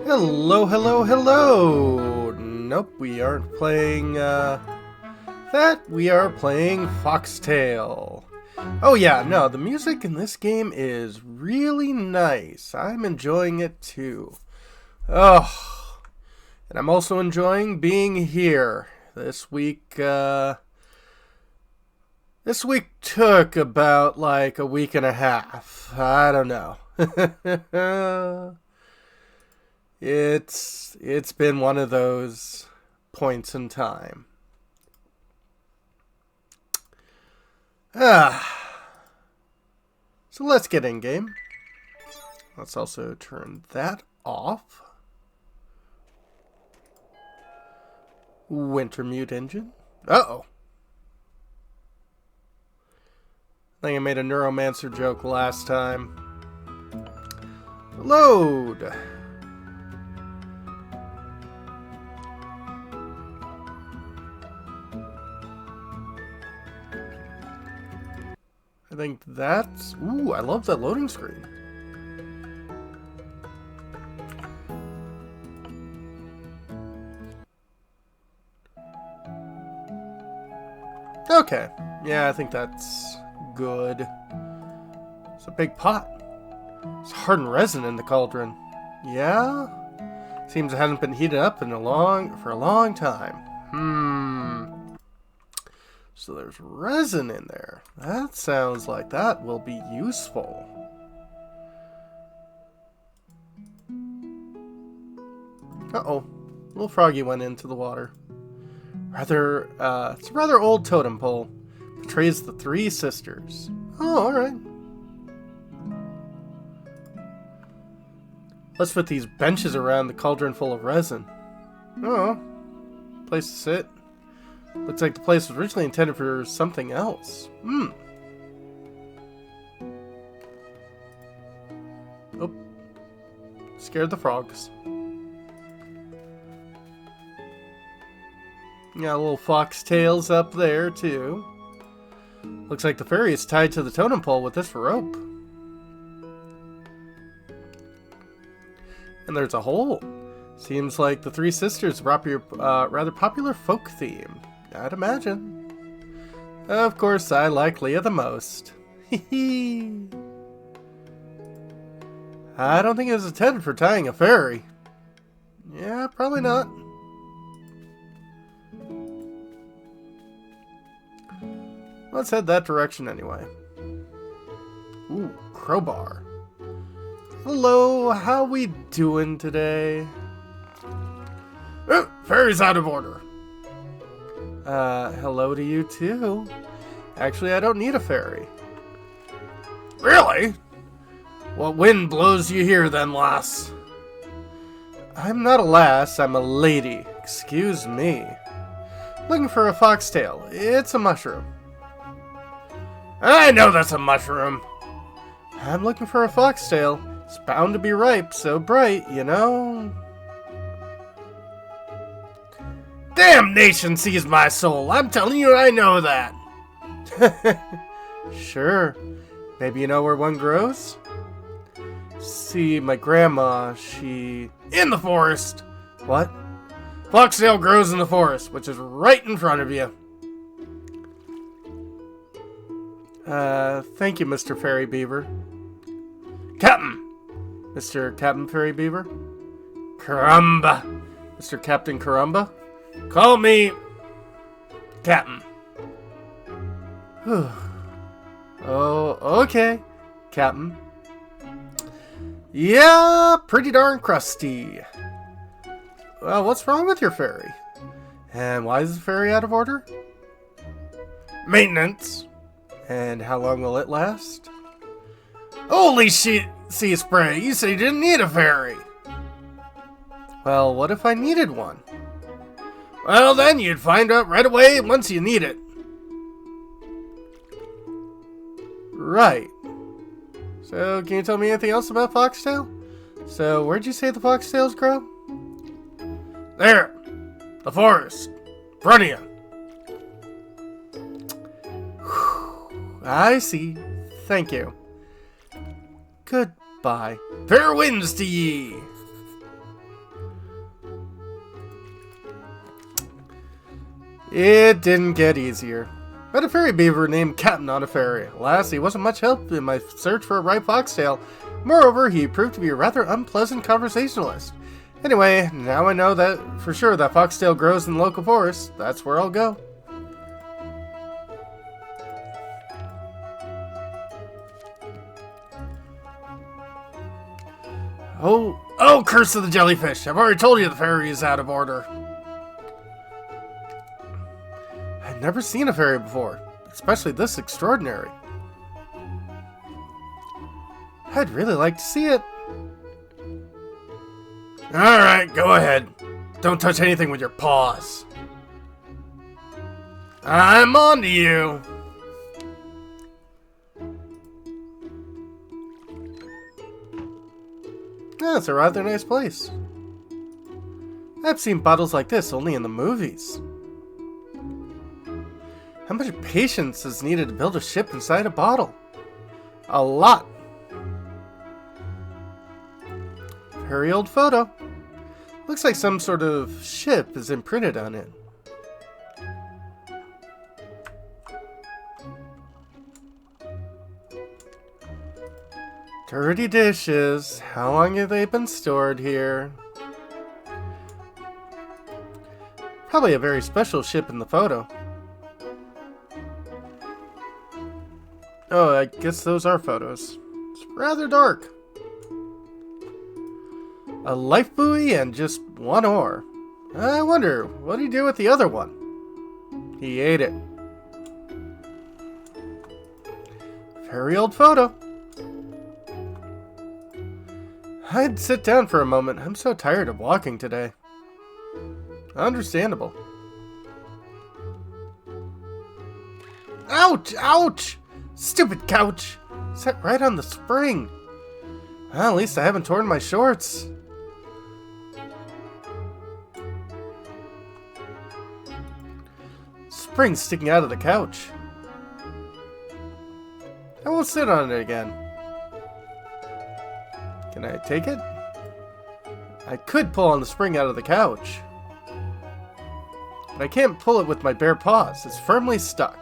Hello, hello, hello! Nope, we aren't playing, that. We are playing FoxTail. Oh yeah, no, the music in this game is really nice. I'm enjoying it too. Oh, and I'm also enjoying being here. This week took about like a week and a half. I don't know. It's been one of those points in time. So let's get in game. Let's also turn that off. Winter mute engine. Uh-oh. I think I made a Neuromancer joke last time. Load. I think that's... Ooh, I love that loading screen. Okay. Yeah, I think that's good. It's a big pot. It's hardened resin in the cauldron. Yeah? Seems it hasn't been heated up for a long time. So there's resin in there. That sounds like that will be useful. Uh-oh. Little froggy went into the water. It's a rather old totem pole. Portrays the three sisters. Oh, alright. Let's put these benches around the cauldron full of resin. Oh. Place to sit. Looks like the place was originally intended for something else. Oh. Scared the frogs. Got little foxtails up there, too. Looks like the fairy is tied to the totem pole with this rope. And there's a hole. Seems like the three sisters rock your rather popular folk theme. I'd imagine. Of course, I like Leah the most. Hee. I don't think it was intended for tying a fairy. Yeah, probably not. Let's head that direction anyway. Ooh, crowbar. Hello, how we doing today? Oh, fairy's out of order. Hello to you too. Actually, I don't need a fairy. Really? What wind blows you here then, lass? I'm not a lass, I'm a lady. Excuse me. Looking for a foxtail. It's a mushroom. I know that's a mushroom. I'm looking for a foxtail. It's bound to be ripe, so bright, you know. Damnation seize my soul. I'm telling you, I know that. Sure. Maybe you know where one grows? See, my grandma, she... In the forest! What? Foxtail grows in the forest, which is right in front of you. Thank you, Mr. Fairy Beaver. Captain! Mr. Captain Fairy Beaver? Carumba! Mr. Captain Carumba? Call me... Captain. Oh, okay, Captain. Yeah, pretty darn crusty. Well, what's wrong with your ferry? And why is the ferry out of order? Maintenance. And how long will it last? Holy shit, sea spray, you said you didn't need a ferry. Well, what if I needed one? Well, then you'd find out right away once you need it. Right. So, can you tell me anything else about FoxTail? So, where'd you say the foxtails grow? There! The forest! In front of you! I see. Thank you. Goodbye. Fair winds to ye! It didn't get easier. I had a fairy beaver named Captain on a ferry. Alas, he wasn't much help in my search for a right foxtail. Moreover, he proved to be a rather unpleasant conversationalist. Anyway, now I know that for sure that foxtail grows in the local forest. That's where I'll go. Oh, curse of the jellyfish! I've already told you the ferry is out of order. I've never seen a ferry before, especially this extraordinary. I'd really like to see it. Alright, go ahead. Don't touch anything with your paws. I'm on to you. Yeah, it's a rather nice place. I've seen bottles like this only in the movies. How much patience is needed to build a ship inside a bottle? A lot. Very old photo. Looks like some sort of ship is imprinted on it. Dirty dishes. How long have they been stored here? Probably a very special ship in the photo. Oh, I guess those are photos. It's rather dark. A life buoy and just one oar. I wonder, what did he do with the other one? He ate it. Very old photo. I'd sit down for a moment. I'm so tired of walking today. Understandable. Ouch! Ouch! Stupid couch! Set right on the spring. Well, at least I haven't torn my shorts. Spring sticking out of the couch. I won't sit on it again. Can I take it? I could pull on the spring out of the couch. But I can't pull it with my bare paws. It's firmly stuck.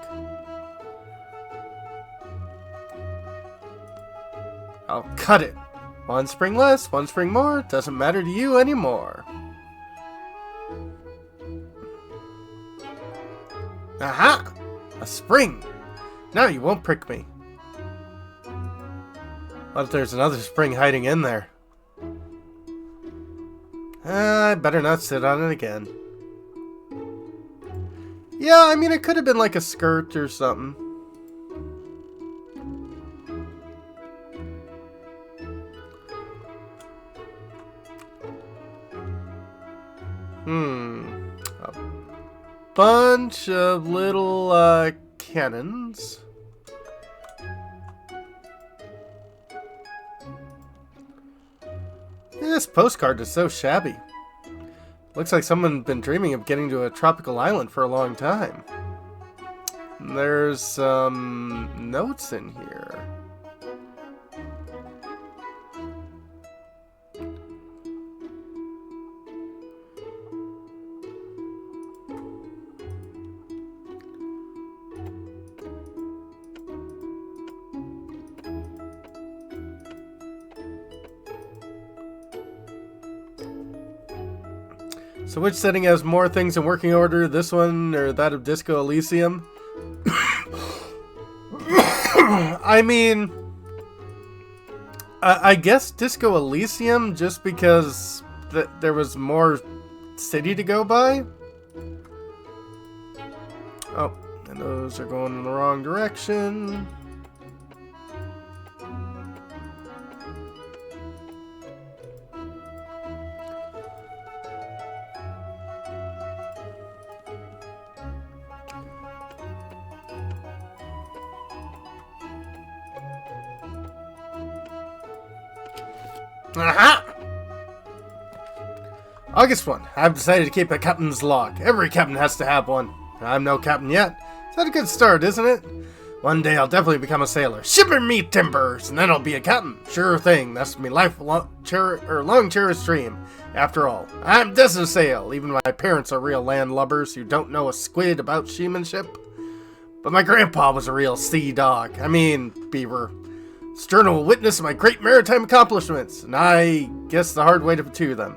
I'll cut it. One spring less, one spring more. Doesn't matter to you anymore. Aha! A spring! Now you won't prick me. What if there's another spring hiding in there? I better not sit on it again. Yeah, I mean, it could have been like a skirt or something. A bunch of little, cannons. This postcard is so shabby. Looks like someone's been dreaming of getting to a tropical island for a long time. There's some notes in here. So which setting has more things in working order, this one or that of Disco Elysium? I mean, I guess Disco Elysium, just because there was more city to go by. Oh, and those are going in the wrong direction. Aha! August 1. I've decided to keep a captain's log. Every captain has to have one. I'm no captain yet. Is that a good start, isn't it? One day I'll definitely become a sailor. Shipper me timbers, and then I'll be a captain. Sure thing. That's my long cherished dream. After all, I'm destined to sail. Even my parents are real landlubbers who don't know a squid about seamanship. But my grandpa was a real sea dog. I mean, beaver. Sternal witness of my great maritime accomplishments, and I guess the hard way to them.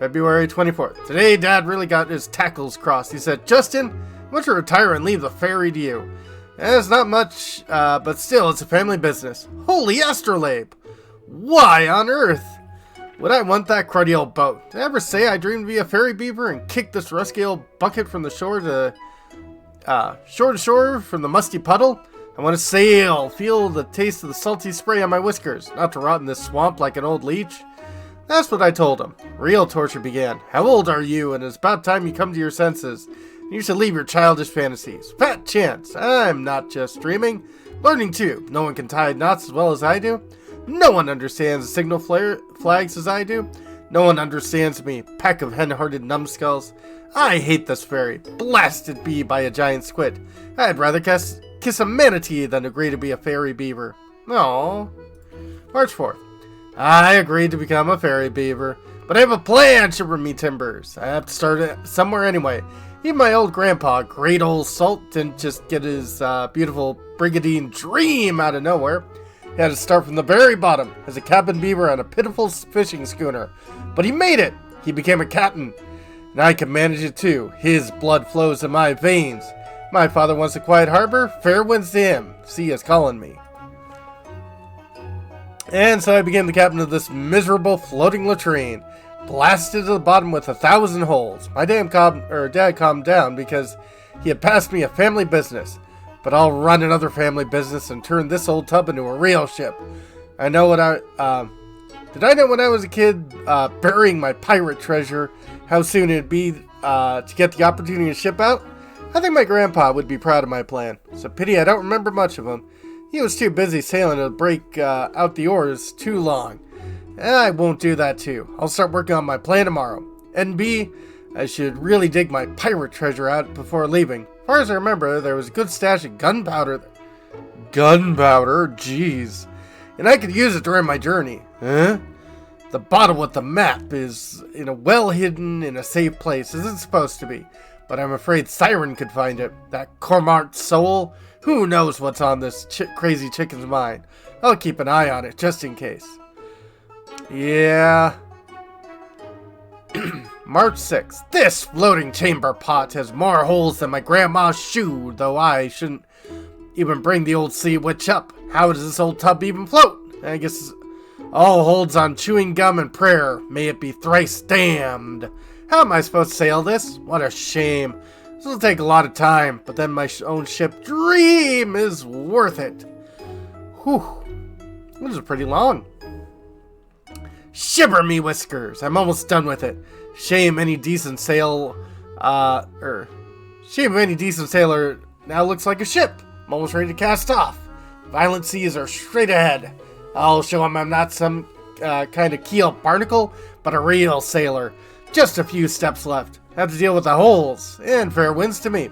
February 24th. Today, Dad really got his tackles crossed. He said, Justin, I want to retire and leave the ferry to you. It's not much, but still, it's a family business. Holy astrolabe! Why on earth would I want that cruddy old boat? Did I ever say I dreamed to be a ferry beaver and kick this rusty old bucket from the shore to shore from the musty puddle? I want to sail, feel the taste of the salty spray on my whiskers, not to rot in this swamp like an old leech. That's what I told him. Real torture began. How old are you? And it's about time you come to your senses. You should leave your childish fantasies. Fat chance. I'm not just dreaming. Learning too. No one can tie knots as well as I do. No one understands the signal flags as I do. No one understands me. Pack of hen-hearted numbskulls. I hate this ferry. Blasted be by a giant squid. I'd rather kiss a manatee than agree to be a fairy beaver. Aww. March 4th. I agreed to become a fairy beaver, but I have a plan, Shipper me timbers. I have to start it somewhere anyway. Even my old grandpa, great old Salt, didn't just get his beautiful brigandine dream out of nowhere. He had to start from the very bottom as a cabin beaver on a pitiful fishing schooner. But he made it. He became a captain. And I can manage it too. His blood flows in my veins. My father wants a quiet harbor. Fair winds to him. Sea is calling me. And so I became the captain of this miserable floating latrine. Blasted to the bottom with 1,000 holes. My dad calmed down because he had passed me a family business. But I'll run another family business and turn this old tub into a real ship. I know what did I know when I was a kid, burying my pirate treasure, how soon it'd be to get the opportunity to ship out? I think my grandpa would be proud of my plan. It's a pity I don't remember much of him. He was too busy sailing to break out the oars too long. I won't do that too. I'll start working on my plan tomorrow. And B, I should really dig my pirate treasure out before leaving. As far as I remember, there was a good stash of gunpowder. Gunpowder? Jeez. And I could use it during my journey. Huh? The bottle with the map is well hidden in a safe place, as it's supposed to be. But I'm afraid Siren could find it. That Cormart soul. Who knows what's on this crazy chicken's mind. I'll keep an eye on it, just in case. Yeah. March 6th. This floating chamber pot has more holes than my grandma's shoe, though I shouldn't even bring the old sea witch up. How does this old tub even float? I guess all holds on chewing gum and prayer. May it be thrice damned. How am I supposed to sail this? What a shame. This will take a lot of time, but then my own ship dream is worth it. Whew. This is pretty long. Shiver me whiskers. I'm almost done with it. Shame any decent sailor now looks like a ship. I'm almost ready to cast off. Violent seas are straight ahead. I'll show him I'm not some kind of keel barnacle, but a real sailor. Just a few steps left. Have to deal with the holes, and fair winds to me.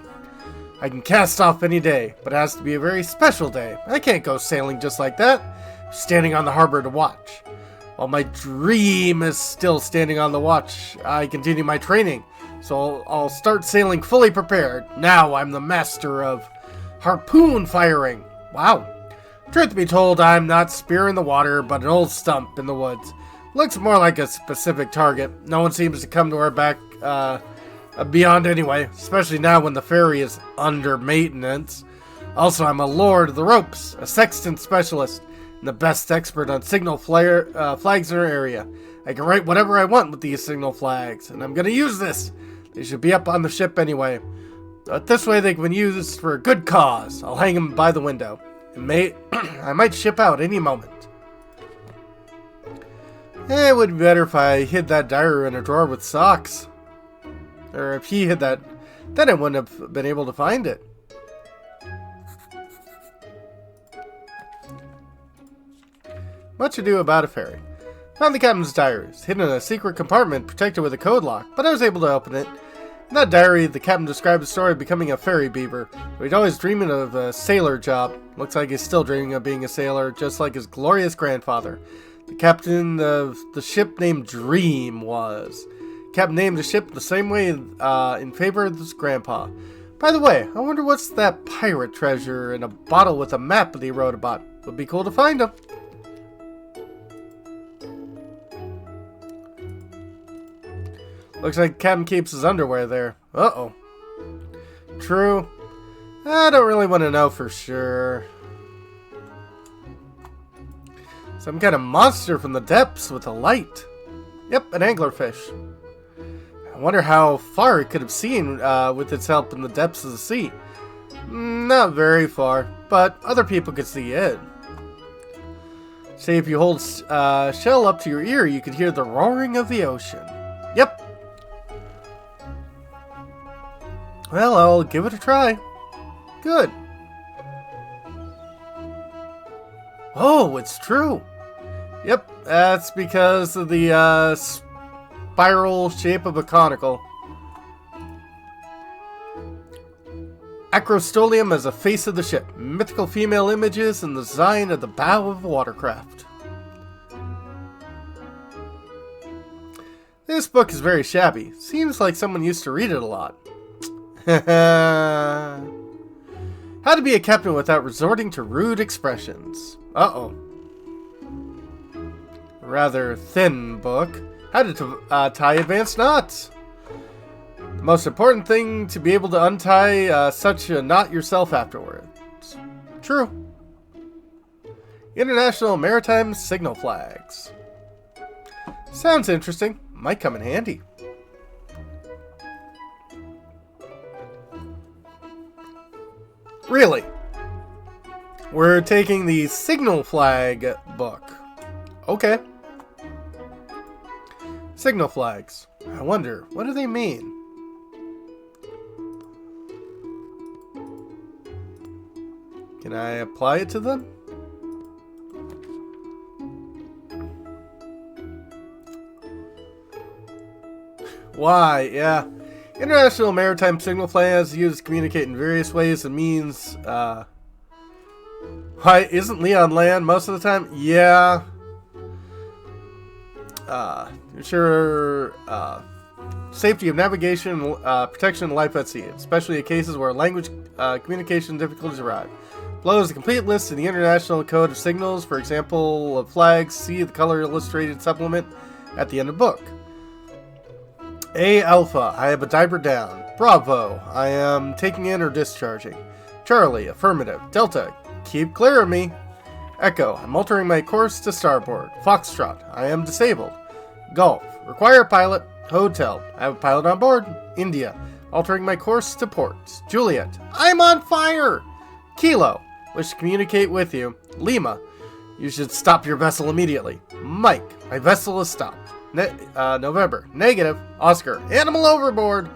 I can cast off any day, but it has to be a very special day. I can't go sailing just like that, standing on the harbor to watch. While my dream is still standing on the watch, I continue my training, so I'll start sailing fully prepared. Now I'm the master of harpoon firing. Wow. Truth be told, I'm not spear in the water, but an old stump in the woods. Looks more like a specific target. No one seems to come to our back beyond anyway, especially now when the ferry is under maintenance. Also, I'm a lord of the ropes, a sextant specialist. I'm the best expert on signal flags in our area. I can write whatever I want with these signal flags, and I'm gonna use this. They should be up on the ship anyway. But this way they can be used for a good cause. I'll hang them by the window. I might ship out any moment. It would be better if I hid that diary in a drawer with socks. Or if he hid that, then I wouldn't have been able to find it. Much ado about a ferry. Found the captain's diaries, hidden in a secret compartment protected with a code lock, but I was able to open it. In that diary, the captain described the story of becoming a ferry beaver. He'd always dreaming of a sailor job. Looks like he's still dreaming of being a sailor, just like his glorious grandfather. The captain of the ship named Dream was. Captain named the ship the same way in favor of his grandpa. By the way, I wonder what's that pirate treasure in a bottle with a map that he wrote about. Would be cool to find him. Looks like Captain keeps his underwear there. Uh-oh. True. I don't really want to know for sure. Some kind of monster from the depths with a light. Yep, an anglerfish. I wonder how far it could have seen with its help in the depths of the sea. Not very far, but other people could see it. Say if you hold shell up to your ear, you could hear the roaring of the ocean. Yep. Well, I'll give it a try. Good. Oh, it's true. Yep, that's because of the spiral shape of a conical. Acrostolium as a face of the ship. Mythical female images and the design of the bow of a watercraft. This book is very shabby. Seems like someone used to read it a lot. How to be a captain without resorting to rude expressions. Uh-oh. Rather thin book. How to tie advanced knots. The most important thing to be able to untie such a knot yourself afterwards. True. International Maritime Signal Flags. Sounds interesting. Might come in handy. Really? We're taking the signal flag book. Okay. Signal flags. I wonder, what do they mean? Can I apply it to them? Why? Yeah. International Maritime Signal Flags used to communicate in various ways and means. Why isn't Leah on land most of the time? Yeah. Ensure safety of navigation, protection, and life at sea, especially in cases where language communication difficulties arise. Below is a complete list of the International Code of Signals. For example, of flags. See the color illustrated supplement at the end of the book. A Alpha, I have a diver down. Bravo, I am taking in or discharging. Charlie, affirmative. Delta, keep clear of me. Echo, I'm altering my course to starboard. Foxtrot, I am disabled. Golf, require a pilot. Hotel, I have a pilot on board. India, altering my course to port. Juliet, I'm on fire. Kilo, wish to communicate with you. Lima, you should stop your vessel immediately. Mike, my vessel is stopped. November. Negative. Oscar. Animal overboard.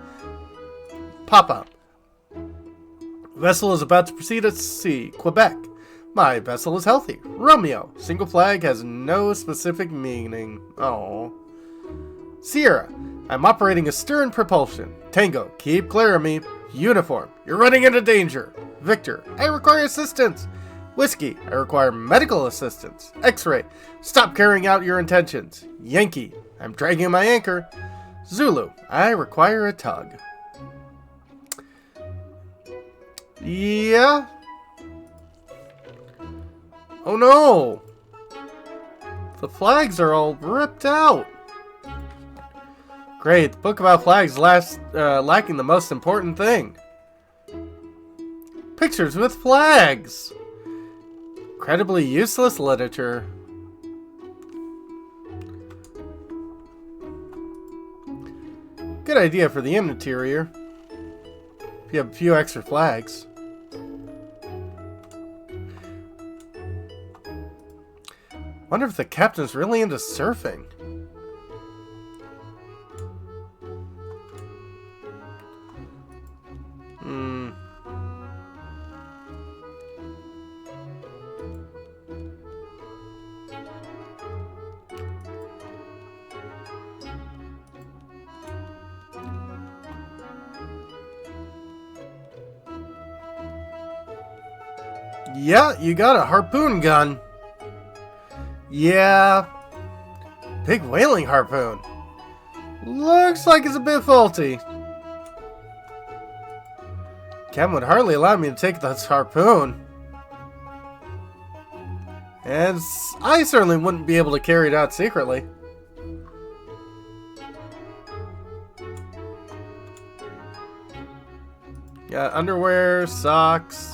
Papa. Vessel is about to proceed at sea. Quebec. My vessel is healthy. Romeo. Single flag has no specific meaning. Oh. Sierra. I'm operating astern propulsion. Tango. Keep clear of me. Uniform. You're running into danger. Victor. I require assistance. Whiskey. I require medical assistance. X-ray. Stop carrying out your intentions. Yankee. I'm dragging my anchor. Zulu. I require a tug. Yeah? Oh no! The flags are all ripped out. Great, the book about flags lacking the most important thing. Pictures with flags. Incredibly useless literature. Good idea for the interior. If you have a few extra flags. Wonder if the captain's really into surfing. Yeah, you got a harpoon gun. Yeah. Big whaling harpoon. Looks like it's a bit faulty. Captain would hardly allow me to take this harpoon. And I certainly wouldn't be able to carry it out secretly. Got underwear, socks.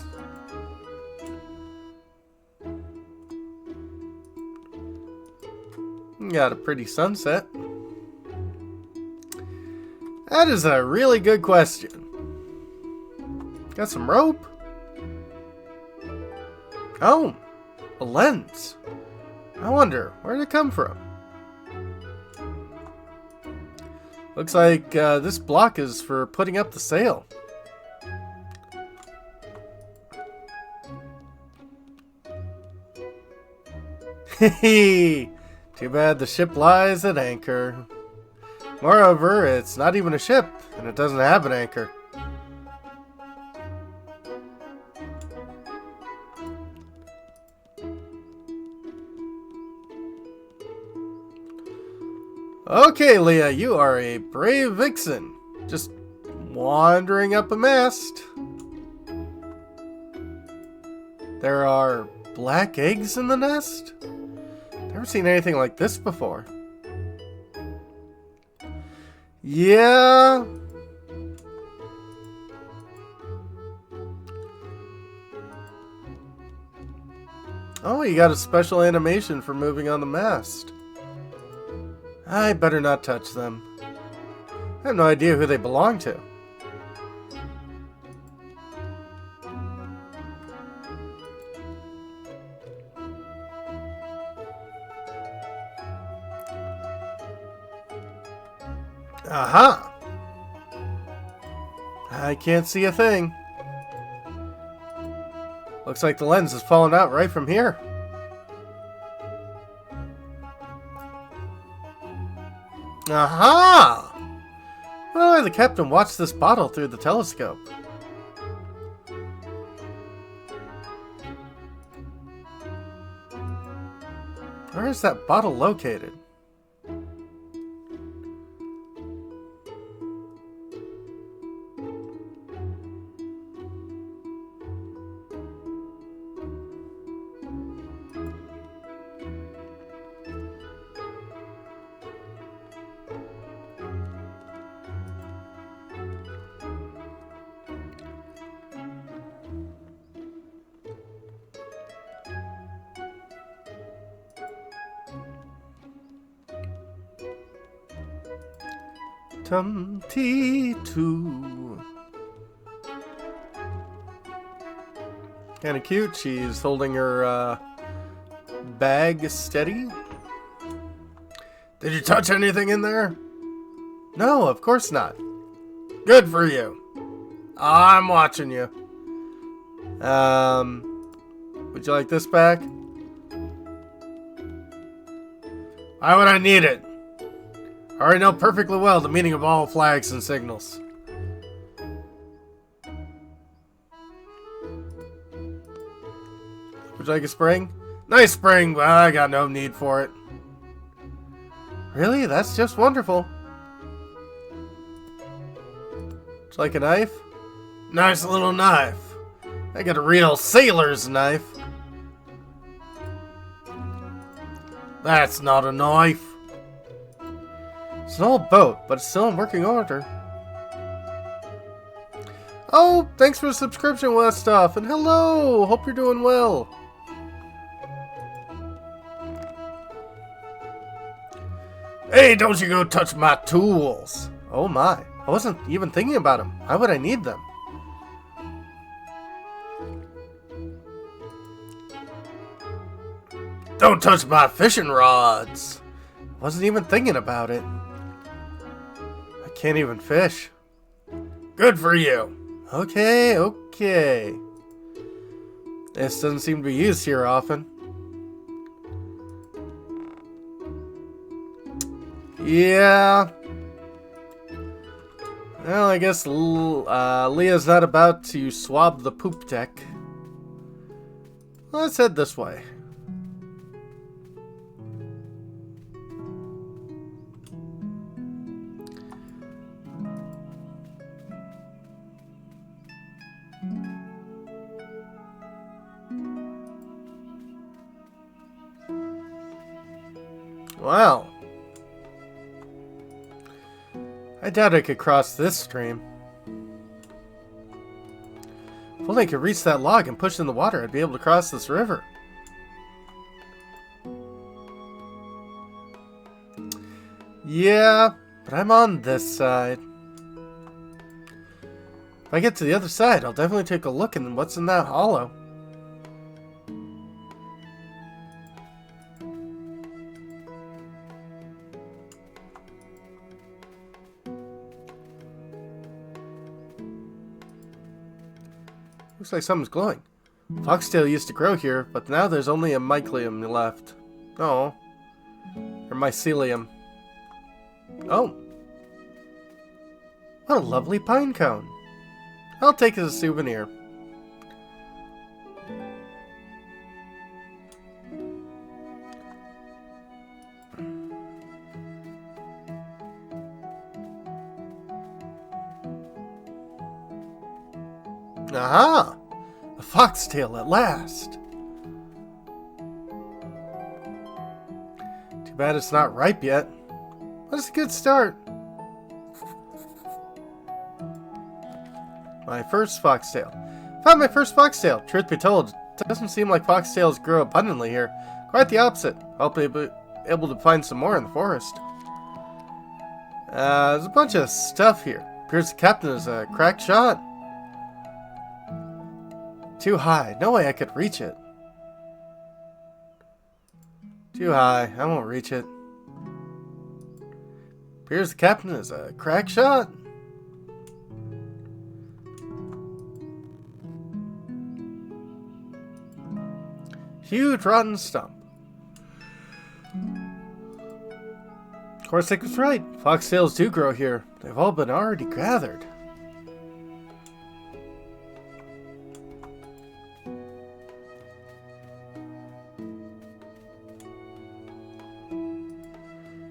Got a pretty sunset. That is a really good question. Got some rope? Oh, a lens. I wonder, where did it come from? Looks like this block is for putting up the sail. Hehe. Too bad the ship lies at anchor. Moreover, it's not even a ship, and it doesn't have an anchor. Okay, Leah, you are a brave vixen. Just wandering up a mast. There are black eggs in the nest? Never seen anything like this before. Yeah. Oh, you got a special animation for moving on the mast. I better not touch them. I have no idea who they belong to. Aha! I can't see a thing. Looks like the lens has fallen out right from here. Aha! Well, the captain watched this bottle through the telescope. Where is that bottle located? Tum-tee-too. Kind of cute. She's holding her bag steady. Did you touch anything in there? No, of course not. Good for you. I'm watching you. Would you like this back? Why would I need it? I already know perfectly well the meaning of all flags and signals. Would you like a spring? Nice spring, but I got no need for it. Really? That's just wonderful. Would you like a knife? Nice little knife. I got a real sailor's knife. That's not a knife. It's an old boat, but it's still in working order. Oh, thanks for the subscription, West Stuff, and hello! Hope you're doing well. Hey, don't you go touch my tools! Oh my, I wasn't even thinking about them. Why would I need them? Don't touch my fishing rods! Wasn't even thinking about it. I can't even fish. Good for you. Okay, okay. This doesn't seem to be used here often. Yeah. Well, I guess Leah's not about to swab the poop deck. Let's head this way. Wow. I doubt I could cross this stream. If only I could reach that log and push in the water, I'd be able to cross this river. Yeah, but I'm on this side. If I get to the other side, I'll definitely take a look at what's in that hollow. Looks like something's glowing. Foxtail used to grow here, but now there's only a mycelium left. Oh. Or mycelium. Oh. What a lovely pine cone. I'll take it as a souvenir. Aha! A foxtail at last! Too bad it's not ripe yet. But it's a good start. My first foxtail. Found my first foxtail. Truth be told, it doesn't seem like foxtails grow abundantly here. Quite the opposite. I'll be able to find some more in the forest. There's a bunch of stuff here. Appears the captain is a crack shot. Too high. No way I could reach it. Too high. I won't reach it. Appears the captain is a crack shot. Huge rotten stump. Of course, I was right. Foxtails do grow here. They've all been already gathered.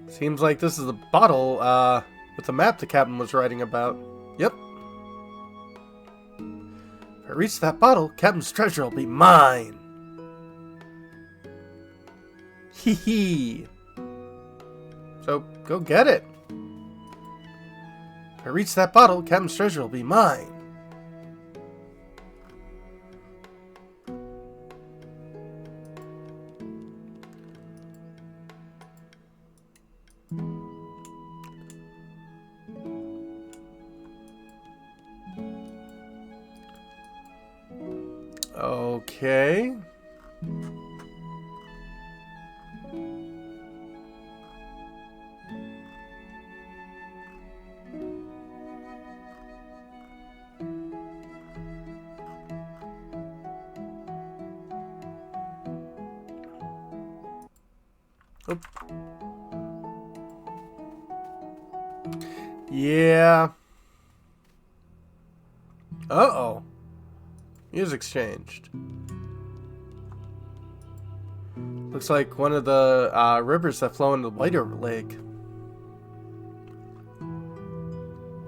Seems like this is the bottle with the map the captain was writing about. Yep. If I reach that bottle, Captain's treasure will be mine. Hee hee. So, go get it. If I reach that bottle, Captain's treasure will be mine. Okay. Oop. Yeah. Uh-oh. Music's changed. Looks like one of the rivers that flow into the Whiter Lake.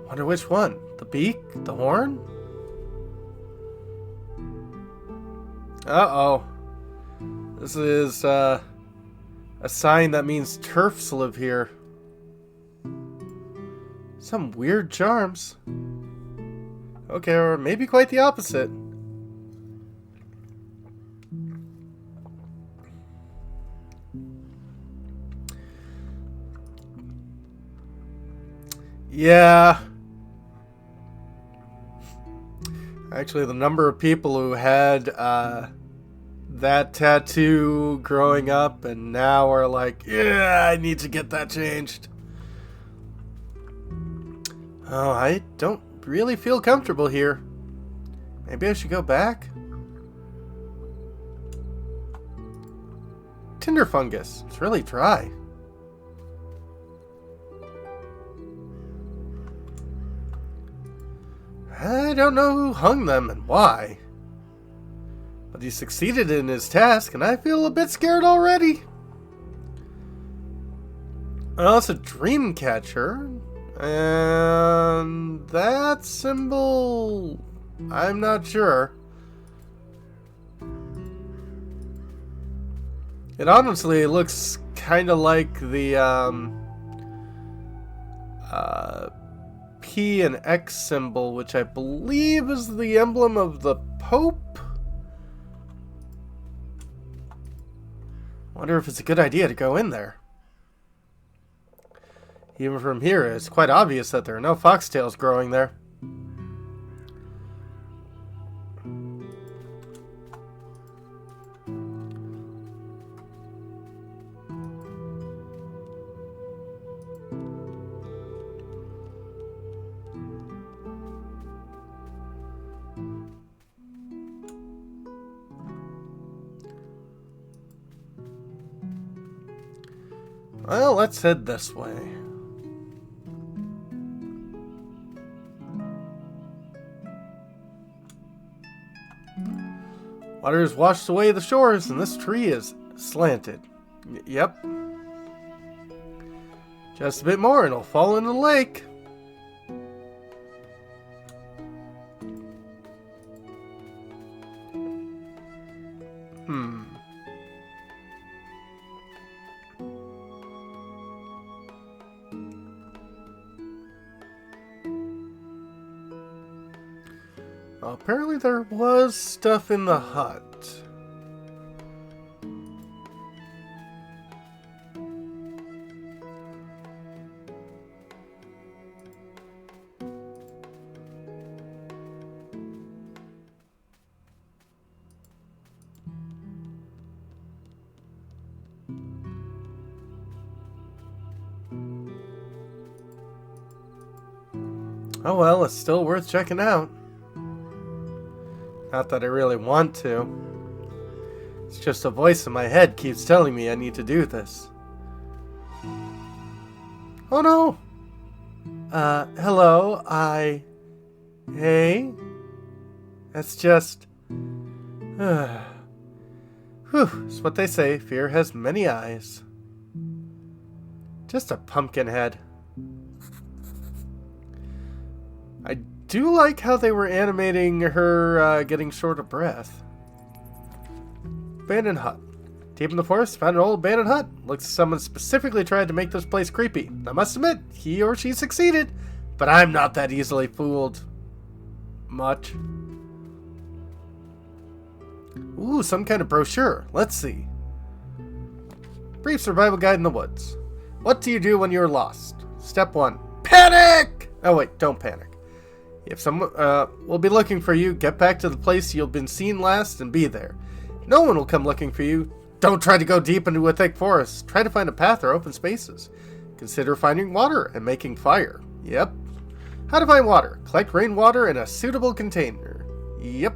Wonder which one? The beak? The horn? Uh-oh. This is a sign that means turfs live here. Some weird charms. Okay, or maybe quite the opposite. Yeah. Actually, the number of people who had that tattoo growing up and now are like, yeah, I need to get that changed. Oh, I don't really feel comfortable here. Maybe I should go back? Tinder fungus. It's really dry. I don't know who hung them and why. But he succeeded in his task, and I feel a bit scared already. Well, it's a dream catcher. And that symbol, I'm not sure. It honestly looks kind of like the P and X symbol, which I believe is the emblem of the Pope. Wonder if it's a good idea to go in there. Even from here, it's quite obvious that there are no foxtails growing there. Well, let's head this way. Water has washed away the shores, and this tree is slanted. Yep. Just a bit more, and it'll fall into the lake. Well, apparently there was stuff in the hut. Oh well, it's still worth checking out. Not that I really want to. It's just a voice in my head keeps telling me I need to do this. Oh no! Hello, Hey? That's just... Whew, it's what they say, fear has many eyes. Just a pumpkin head. I do like how they were animating her getting short of breath. Abandoned hut. Deep in the forest, found an old abandoned hut. Looks like someone specifically tried to make this place creepy. I must admit, he or she succeeded, but I'm not that easily fooled. Much. Ooh, some kind of brochure. Let's see. Brief survival guide in the woods. What do you do when you're lost? Step 1. Panic! Oh wait, don't panic. If someone will be looking for you, get back to the place you've been seen last and be there. No one will come looking for you. Don't try to go deep into a thick forest. Try to find a path or open spaces. Consider finding water and making fire. Yep. How to find water. Collect rainwater in a suitable container. Yep.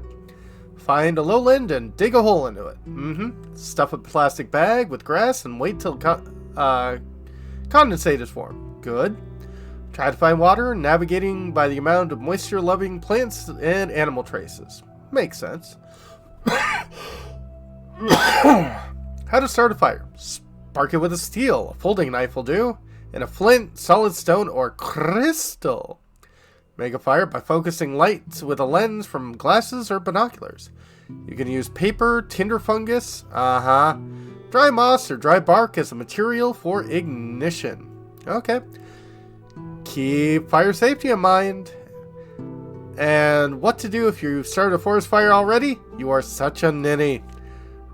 Find a lowland and dig a hole into it. Stuff a plastic bag with grass and wait till condensate is formed. Good. Try to find water, navigating by the amount of moisture-loving plants and animal traces. Makes sense. How to start a fire. Spark it with a steel. A folding knife will do. And a flint, solid stone, or crystal. Make a fire by focusing light with a lens from glasses or binoculars. You can use paper, tinder fungus, dry moss or dry bark as a material for ignition. Okay. Keep fire safety in mind. And what to do if you started a forest fire already? You are such a ninny.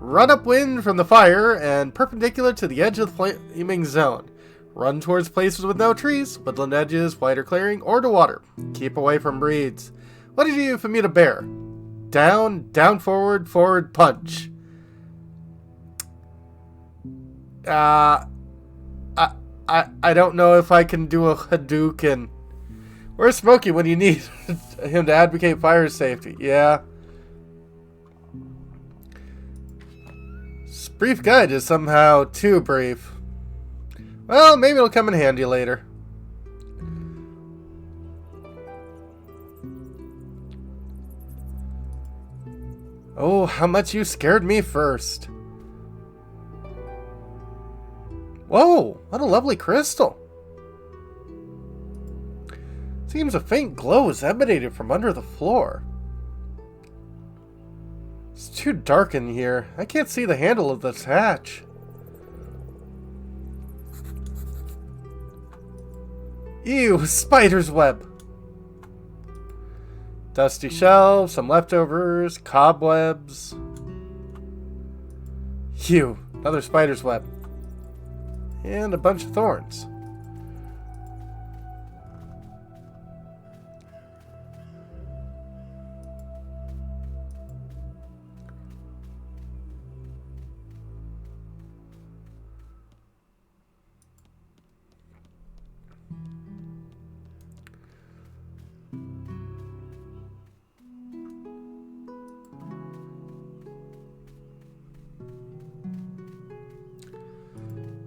Run upwind from the fire and perpendicular to the edge of the flaming zone. Run towards places with no trees, woodland edges, wider clearing, or to water. Keep away from breeds. What did you for me to bear? Down, down, forward, forward, punch. I don't know if I can do a Hadouken. Where's Smokey when you need him to advocate fire safety? Yeah. This brief guide is somehow too brief. Well, maybe it'll come in handy later. Oh, how much you scared me first. Whoa, what a lovely crystal. Seems a faint glow is emanated from under the floor. It's too dark in here. I can't see the handle of this hatch. Ew, spider's web. Dusty shelves, some leftovers, cobwebs. Ew, another spider's web. And a bunch of thorns.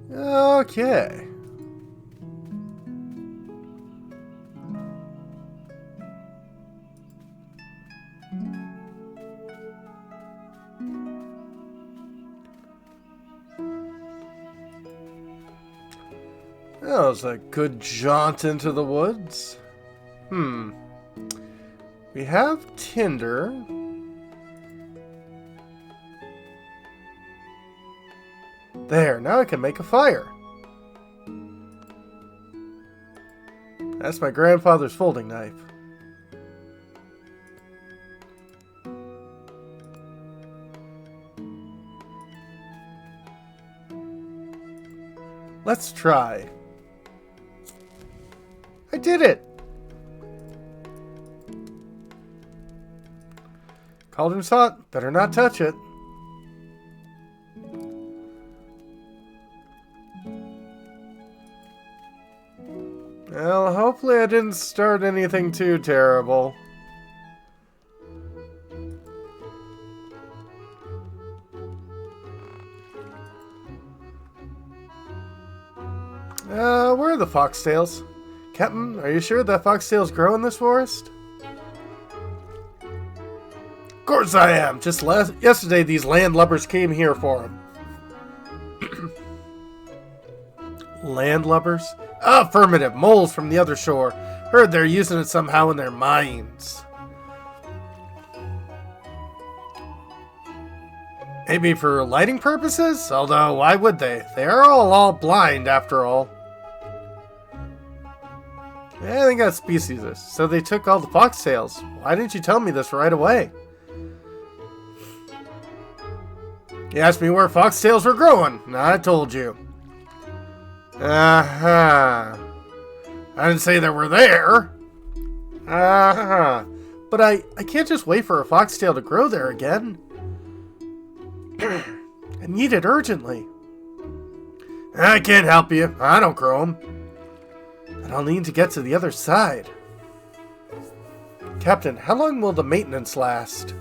Okay. That was a good jaunt into the woods. We have tinder. There, now I can make a fire. That's my grandfather's folding knife. Let's try. I did it! Cauldron's hot. Better not touch it. Well, hopefully I didn't start anything too terrible. Where are the foxtails? Captain, are you sure that foxtails grow in this forest? Of course I am! Just yesterday these landlubbers came here for them. Landlubbers? Affirmative. Moles from the other shore. Heard they're using it somehow in their mines. Maybe for lighting purposes? Although, why would they? They are all blind, after all. Yeah, they got speciesist. So they took all the foxtails. Why didn't you tell me this right away? You asked me where foxtails were growing. I told you. I didn't say they were there. But I can't just wait for a foxtail to grow there again. I need it urgently. I can't help you. I don't grow them. And I'll need to get to the other side. Captain, how long will the maintenance last?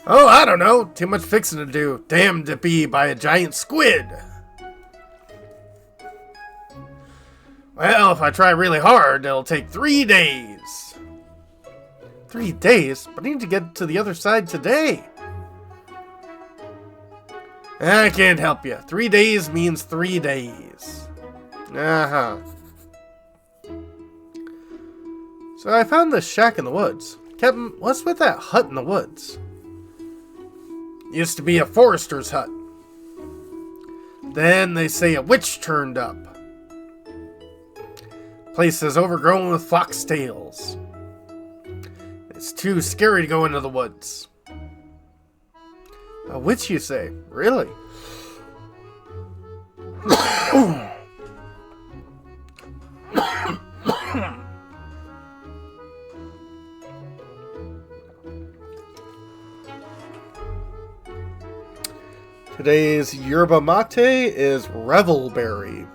Oh, I don't know. Too much fixing to do. Damned to be by a giant squid. Well, if I try really hard, it'll take 3 days. 3 days? But I need to get to the other side today. I can't help you. 3 days means 3 days. So I found this shack in the woods. Captain, what's with that hut in the woods? Used to be a forester's hut. Then they say a witch turned up. Place is overgrown with foxtails. It's too scary to go into the woods. A witch, you say? Really? Today's yerba mate is Revelberry.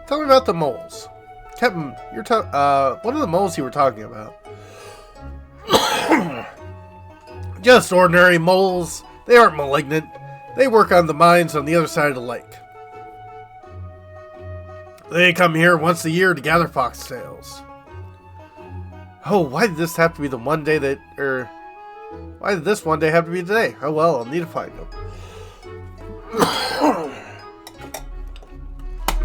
Tell me about the moles. Captain, what are the moles you were talking about? Just ordinary moles. They aren't malignant. They work on the mines on the other side of the lake. They come here once a year to gather foxtails. Oh, why did this have to be the one day that... why did this one day have to be today? Oh well, I'll need to find them.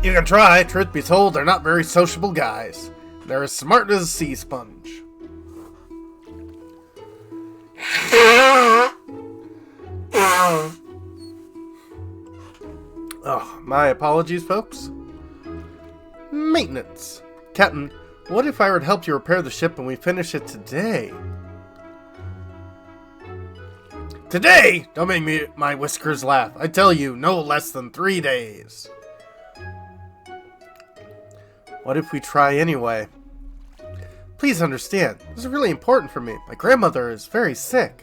You can try. Truth be told, they're not very sociable guys. They're as smart as a sea sponge. Oh, my apologies, folks. Maintenance. Captain, what if I were to help you repair the ship and we finish it today? Today? Don't make my whiskers laugh. I tell you, no less than 3 days. What if we try anyway? Please understand, this is really important for me. My grandmother is very sick.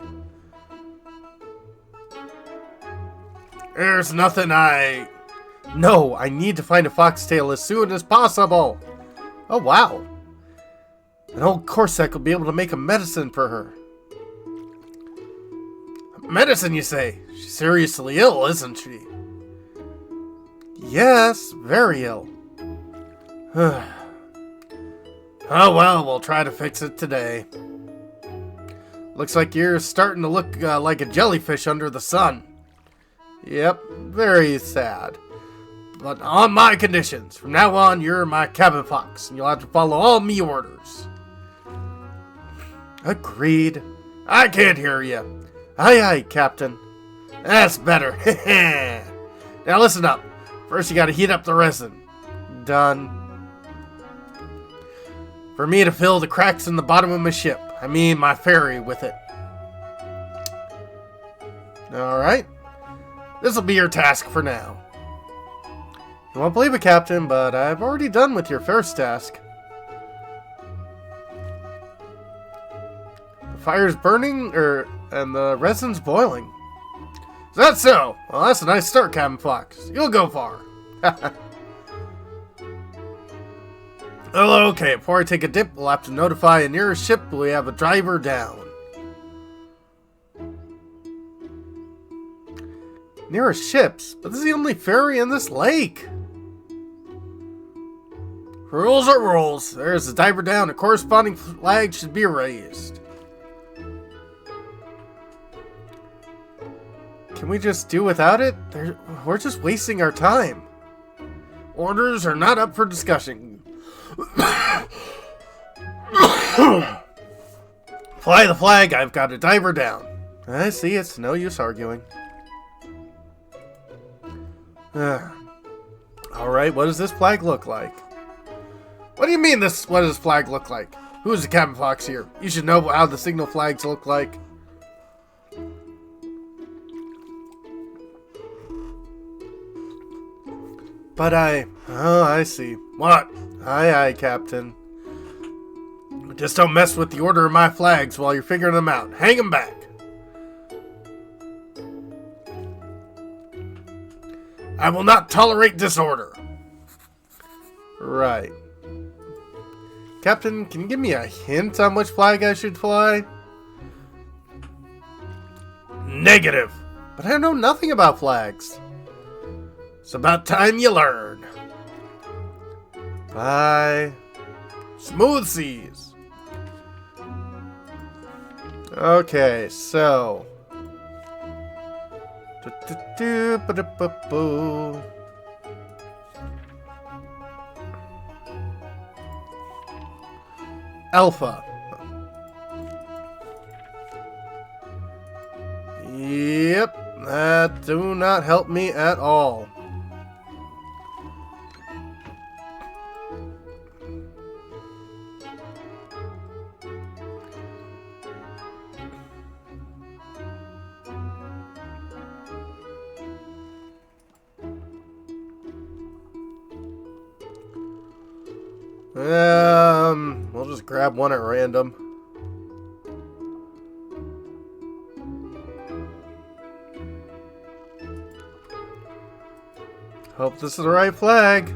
There's nothing No, I need to find a foxtail as soon as possible. Oh, wow. An old Corsac will be able to make a medicine for her. Medicine, you say? She's seriously ill, isn't she? Yes, very ill. Oh, well, we'll try to fix it today. Looks like you're starting to look like a jellyfish under the sun. Yep, very sad. But on my conditions. From now on, you're my cabin fox, and you'll have to follow all me orders. Agreed. I can't hear you. Aye, aye, Captain. That's better. Now listen up. First, you gotta heat up the resin. Done. For me to fill the cracks in the bottom of my ship. I mean, my ferry with it. Alright. This'll be your task for now. You won't believe it, Captain, but I've already done with your first task. The fire's burning, and the resin's boiling. Is that so? Well, that's a nice start, Captain Fox. You'll go far. Well, okay, before I take a dip, we'll have to notify a nearest ship we have a driver down. Nearest ships? But this is the only ferry in this lake. Rules are rules. There's a diver down. A corresponding flag should be raised. Can we just do without it? We're just wasting our time. Orders are not up for discussion. Fly the flag. I've got a diver down. I see. It's no use arguing. Alright, what does this flag look like? What do you mean what does this flag look like? Who's the Captain Fox here? You should know how the signal flags look like. But oh, I see. What? Aye, aye, Captain. Just don't mess with the order of my flags while you're figuring them out. Hang them back. I will not tolerate disorder. Right. Captain, can you give me a hint on which flag I should fly? Negative. But I know nothing about flags. It's about time you learn. Bye. Smooth seas. Okay, so... Alpha. Yep, that do not help me at all. We'll just grab one at random. Hope this is the right flag.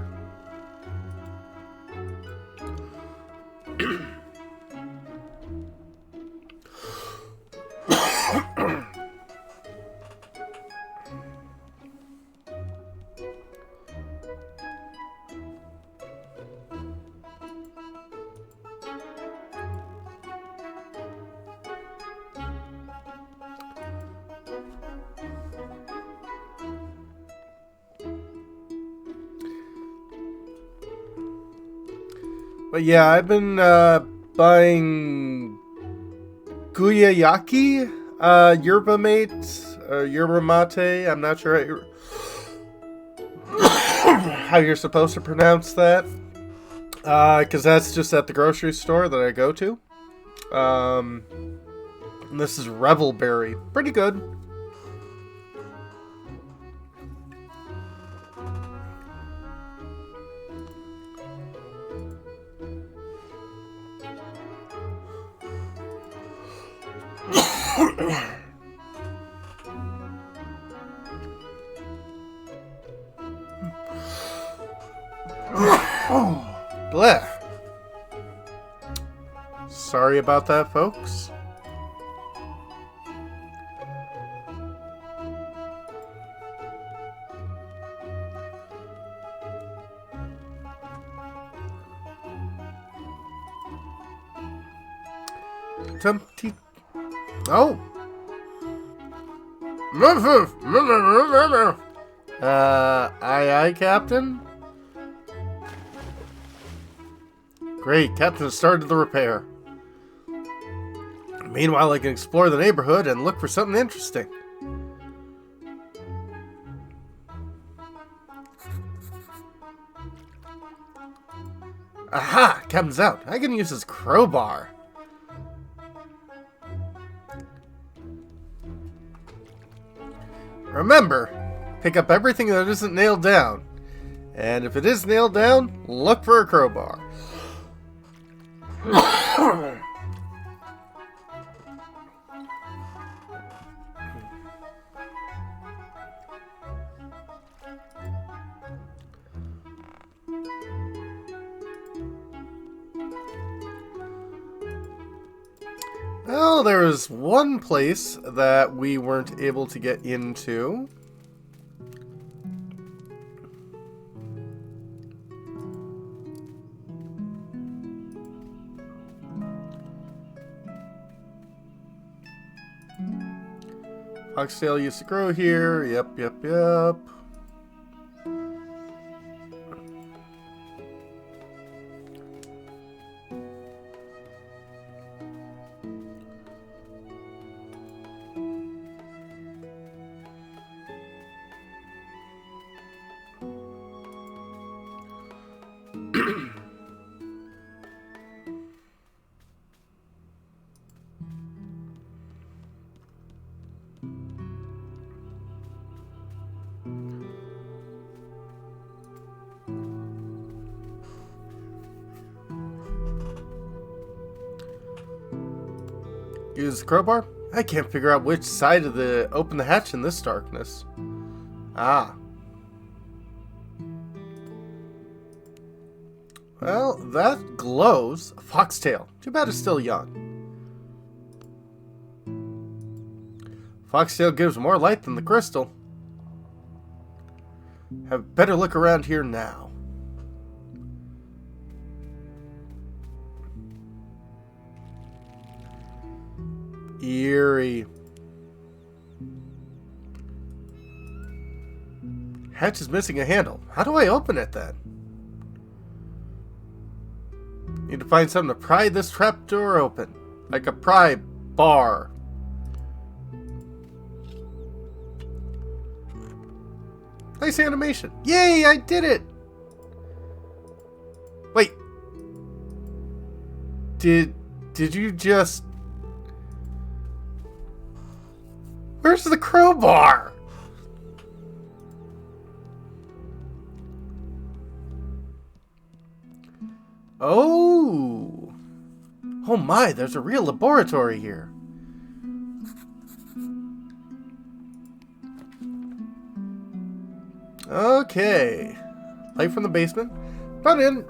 But yeah, I've been buying guyayaki, yerba mate, yerba mate. I'm not sure how you're supposed to pronounce that, because that's just at the grocery store that I go to. And this is Revelberry, pretty good. Blech. Sorry about that, folks. Oh. Aye, Captain. Great, Captain has started the repair. Meanwhile, I can explore the neighborhood and look for something interesting. Aha! Captain's out. I can use his crowbar. Remember, pick up everything that isn't nailed down. And if it is nailed down, look for a crowbar. Well, there was one place that we weren't able to get into. FoxTail used to grow here. Yep. Use the crowbar? I can't figure out which side of the open the hatch in this darkness. Ah. Well, that glows. FoxTail. Too bad it's still young. FoxTail gives more light than the crystal. Have better look around here now. Eerie. Hatch is missing a handle. How do I open it then? Need to find something to pry this trapdoor open. Like a pry bar. Nice animation. Yay, I did it! Wait. Did you just... Where's the crowbar? Oh! Oh my, there's a real laboratory here. Okay. Light from the basement. Found an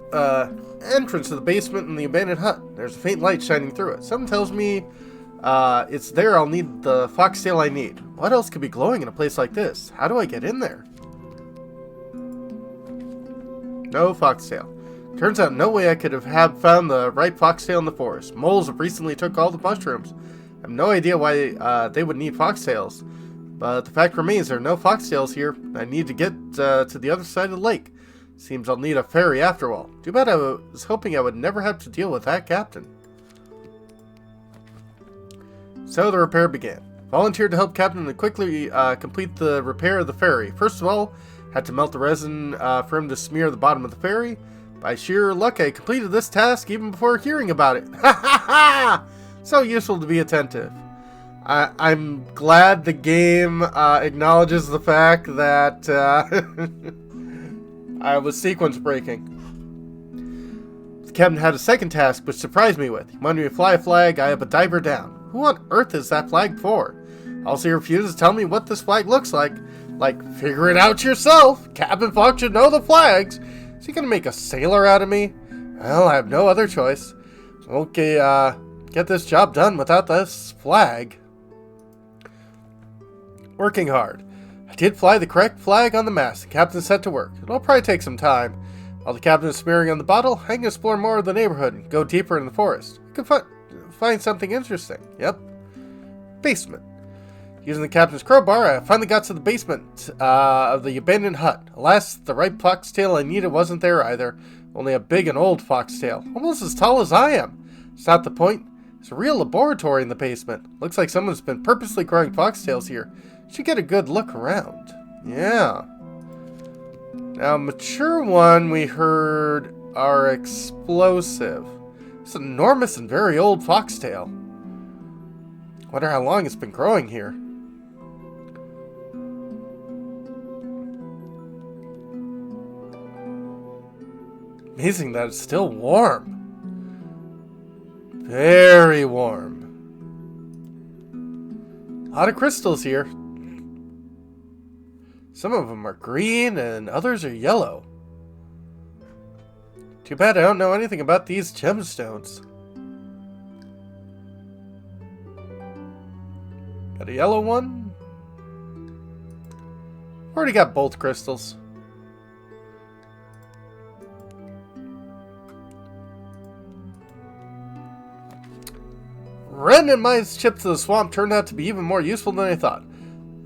entrance to the basement in the abandoned hut. There's a faint light shining through it. Something tells me it's there. I'll need the FoxTail I need. What else could be glowing in a place like this? How do I get in there? No FoxTail. Turns out no way I could have found the right FoxTail in the forest. Moles have recently took all the mushrooms. I have no idea why they would need FoxTails. But the fact remains there are no FoxTails here. I need to get to the other side of the lake. Seems I'll need a ferry after all. Too bad I was hoping I would never have to deal with that captain. So the repair began. Volunteered to help Captain to quickly complete the repair of the ferry. First of all, had to melt the resin for him to smear the bottom of the ferry. By sheer luck, I completed this task even before hearing about it. Ha ha ha! So useful to be attentive. I'm glad the game acknowledges the fact that I was sequence breaking. The captain had a second task which surprised me with. He wanted me to fly a flag I up a diver down. Who on earth is that flag for? Also, he refused to tell me what this flag looks like. Like, figure it out yourself. Captain Fox should know the flags. Is he gonna make a sailor out of me? Well, I have no other choice. Okay, get this job done without this flag. Working hard. I did fly the correct flag on the mast. The captain set to work. It'll probably take some time. While the captain is smearing on the bottle, I can explore more of the neighborhood and go deeper in the forest. I can find something interesting. Yep. Basement. Using the captain's crowbar, I finally got to the basement of the abandoned hut. Alas, the right FoxTail I needed wasn't there either. Only a big and old FoxTail, almost as tall as I am. It's not the point. There's a real laboratory in the basement. Looks like someone's been purposely growing FoxTails here. Should get a good look around. Yeah. Now, mature one we heard are explosive. It's an enormous and very old FoxTail. Wonder how long it's been growing here. Amazing that it's still warm. Very warm. A lot of crystals here. Some of them are green and others are yellow. Too bad I don't know anything about these gemstones. Got a yellow one. Already got both crystals. Ren and my trip to the swamp turned out to be even more useful than I thought.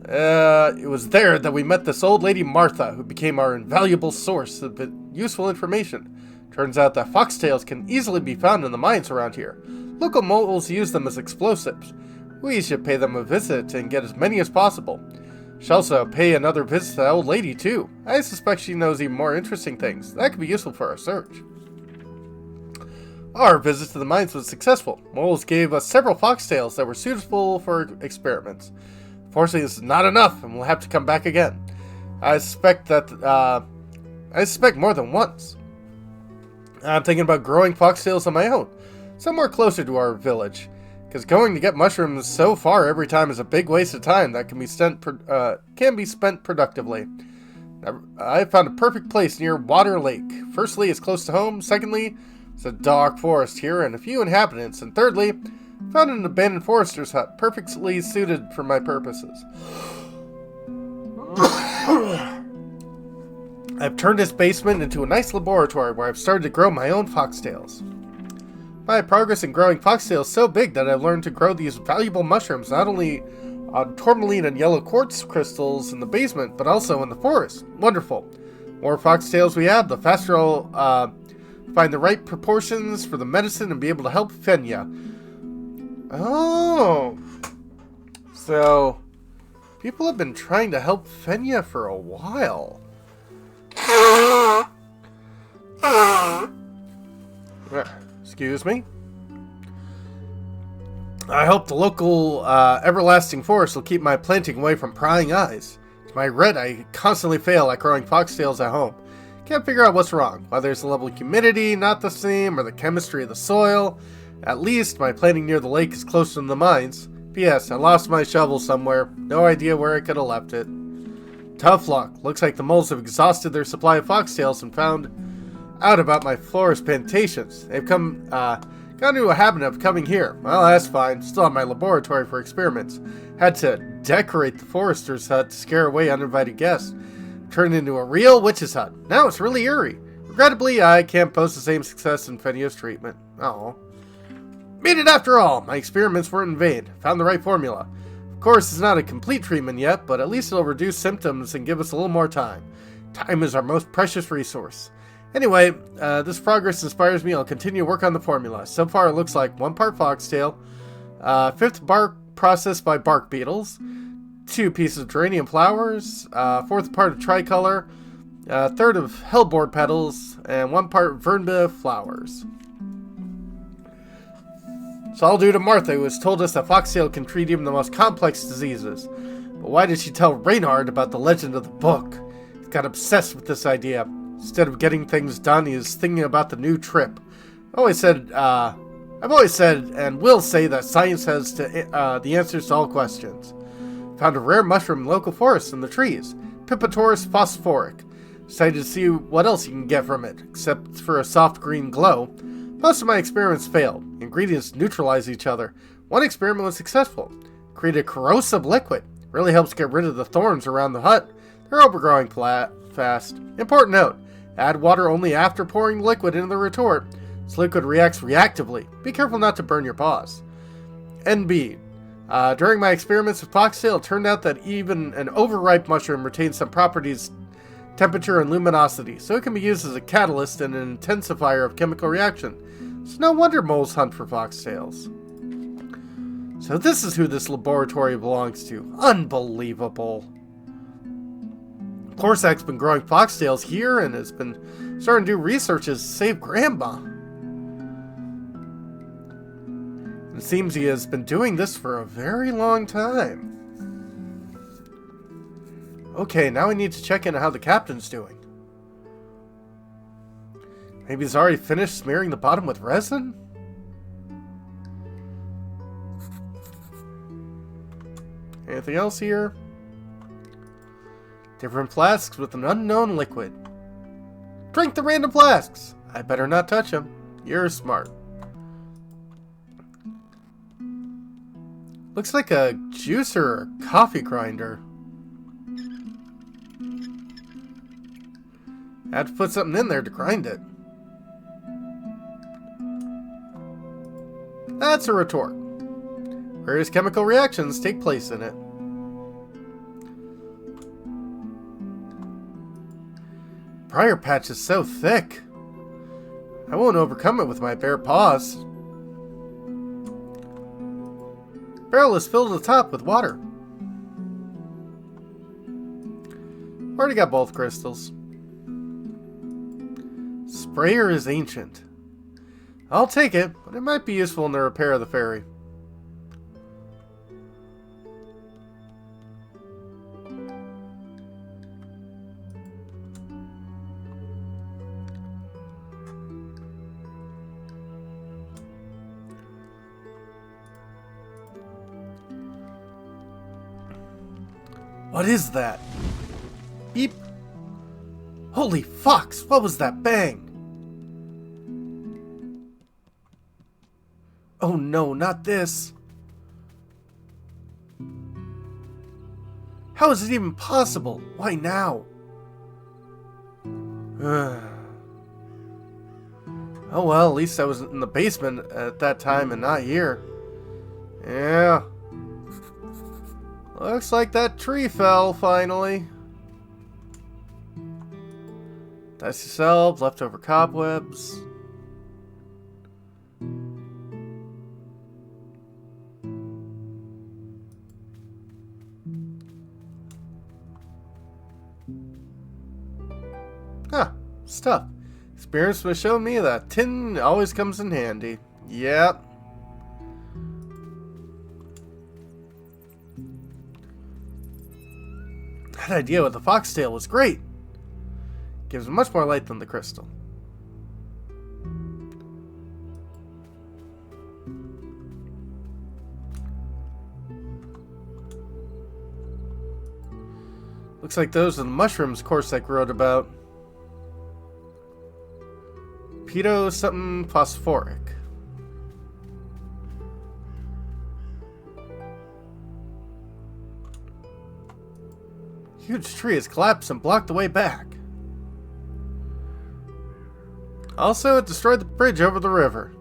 It was there that we met this old lady Martha, who became our invaluable source of useful information. Turns out that FoxTails can easily be found in the mines around here. Local moles use them as explosives. We should pay them a visit and get as many as possible. Should also pay another visit to that old lady too. I suspect she knows even more interesting things. That could be useful for our search. Our visit to the mines was successful. Moles gave us several FoxTails that were suitable for experiments. Fortunately, this is not enough, and we'll have to come back again. I suspect more than once. I'm thinking about growing FoxTails on my own, somewhere closer to our village. Because going to get mushrooms so far every time is a big waste of time that can be spent productively. I found a perfect place near Water Lake. Firstly, it's close to home. Secondly, it's a dark forest here and a few inhabitants. And thirdly, found an abandoned forester's hut, perfectly suited for my purposes. I've turned this basement into a nice laboratory where I've started to grow my own FoxTails. My progress in growing FoxTails is so big that I've learned to grow these valuable mushrooms not only on tourmaline and yellow quartz crystals in the basement, but also in the forest. Wonderful. The more FoxTails we have, the faster I'll find the right proportions for the medicine and be able to help Fenya. Oh. So, people have been trying to help Fenya for a while. Excuse me. I hope the local everlasting forest will keep my planting away from prying eyes. To my regret, I constantly fail at growing FoxTails at home. Can't figure out what's wrong, whether it's the level of humidity not the same or the chemistry of the soil. At least my planting near the lake is closer than the mines. P.S. I lost my shovel somewhere. No idea where I could have left it. Tough luck. Looks like the moles have exhausted their supply of foxtails and found out about my florist plantations. They've got into a habit of coming here. Well, that's fine. Still have my laboratory for experiments. Had to decorate the forester's hut to scare away uninvited guests. Turned into a real witch's hut. Now it's really eerie. Regrettably, I can't boast the same success in Fenia's treatment. Oh. Made it after all. My experiments weren't in vain. Found the right formula. Of course, it's not a complete treatment yet, but at least it'll reduce symptoms and give us a little more time. Time is our most precious resource. Anyway, this progress inspires me. I'll continue to work on the formula. So far, it looks like 1 part foxtail, 5th bark processed by bark beetles, 2 pieces of geranium flowers, 4th part of tricolor, 1/3 of hellebore petals, and 1 part vernbia flowers. So I'll do to Martha, who has told us that foxtail can treat even the most complex diseases. But why did she tell Reynard about the legend of the book? He got obsessed with this idea. Instead of getting things done, he is thinking about the new trip. I've always said and will say that science has the answers to all questions. Found a rare mushroom in local forests in the trees, Pipitorus phosphoric. Decided to see what else you can get from it, except for a soft green glow. Most of my experiments failed. Ingredients neutralize each other. One experiment was successful. Created a corrosive liquid. Really helps get rid of the thorns around the hut. They're overgrowing fast. Important note. Add water only after pouring the liquid into the retort. This liquid reacts reactively. Be careful not to burn your paws. NB. During my experiments with foxtail, it turned out that even an overripe mushroom retains some properties, temperature, and luminosity, so it can be used as a catalyst and an intensifier of chemical reaction. It's no wonder moles hunt for foxtails. So this is who this laboratory belongs to. Unbelievable. Korsak's been growing foxtails here and has been starting to do researches to save Grandma. It seems he has been doing this for a very long time. Okay, now we need to check in on how the captain's doing. Maybe he's already finished smearing the bottom with resin? Anything else here? Different flasks with an unknown liquid. Drink the random flasks! I better not touch them. You're smart. Looks like a juicer or coffee grinder. I had to put something in there to grind it. That's a retort. Various chemical reactions take place in it. Briar patch is so thick. I won't overcome it with my bare paws. Barrel is filled to the top with water. Already got both crystals. Sprayer is ancient. I'll take it, but it might be useful in the repair of the ferry. What is that? Beep. Holy fox, what was that bang? Oh no, not this. How is it even possible? Why now? Oh well, at least I was in the basement at that time and not here. Yeah. Looks like that tree fell, finally. Dicey selves, leftover cobwebs. Ah, stuff. Experience was showing me that tin always comes in handy. Yep. That idea with the foxtail was great. Gives much more light than the crystal. Looks like those are the mushrooms Corsac wrote about. Pedo something phosphoric. Huge tree has collapsed and blocked the way back. Also, it destroyed the bridge over the river.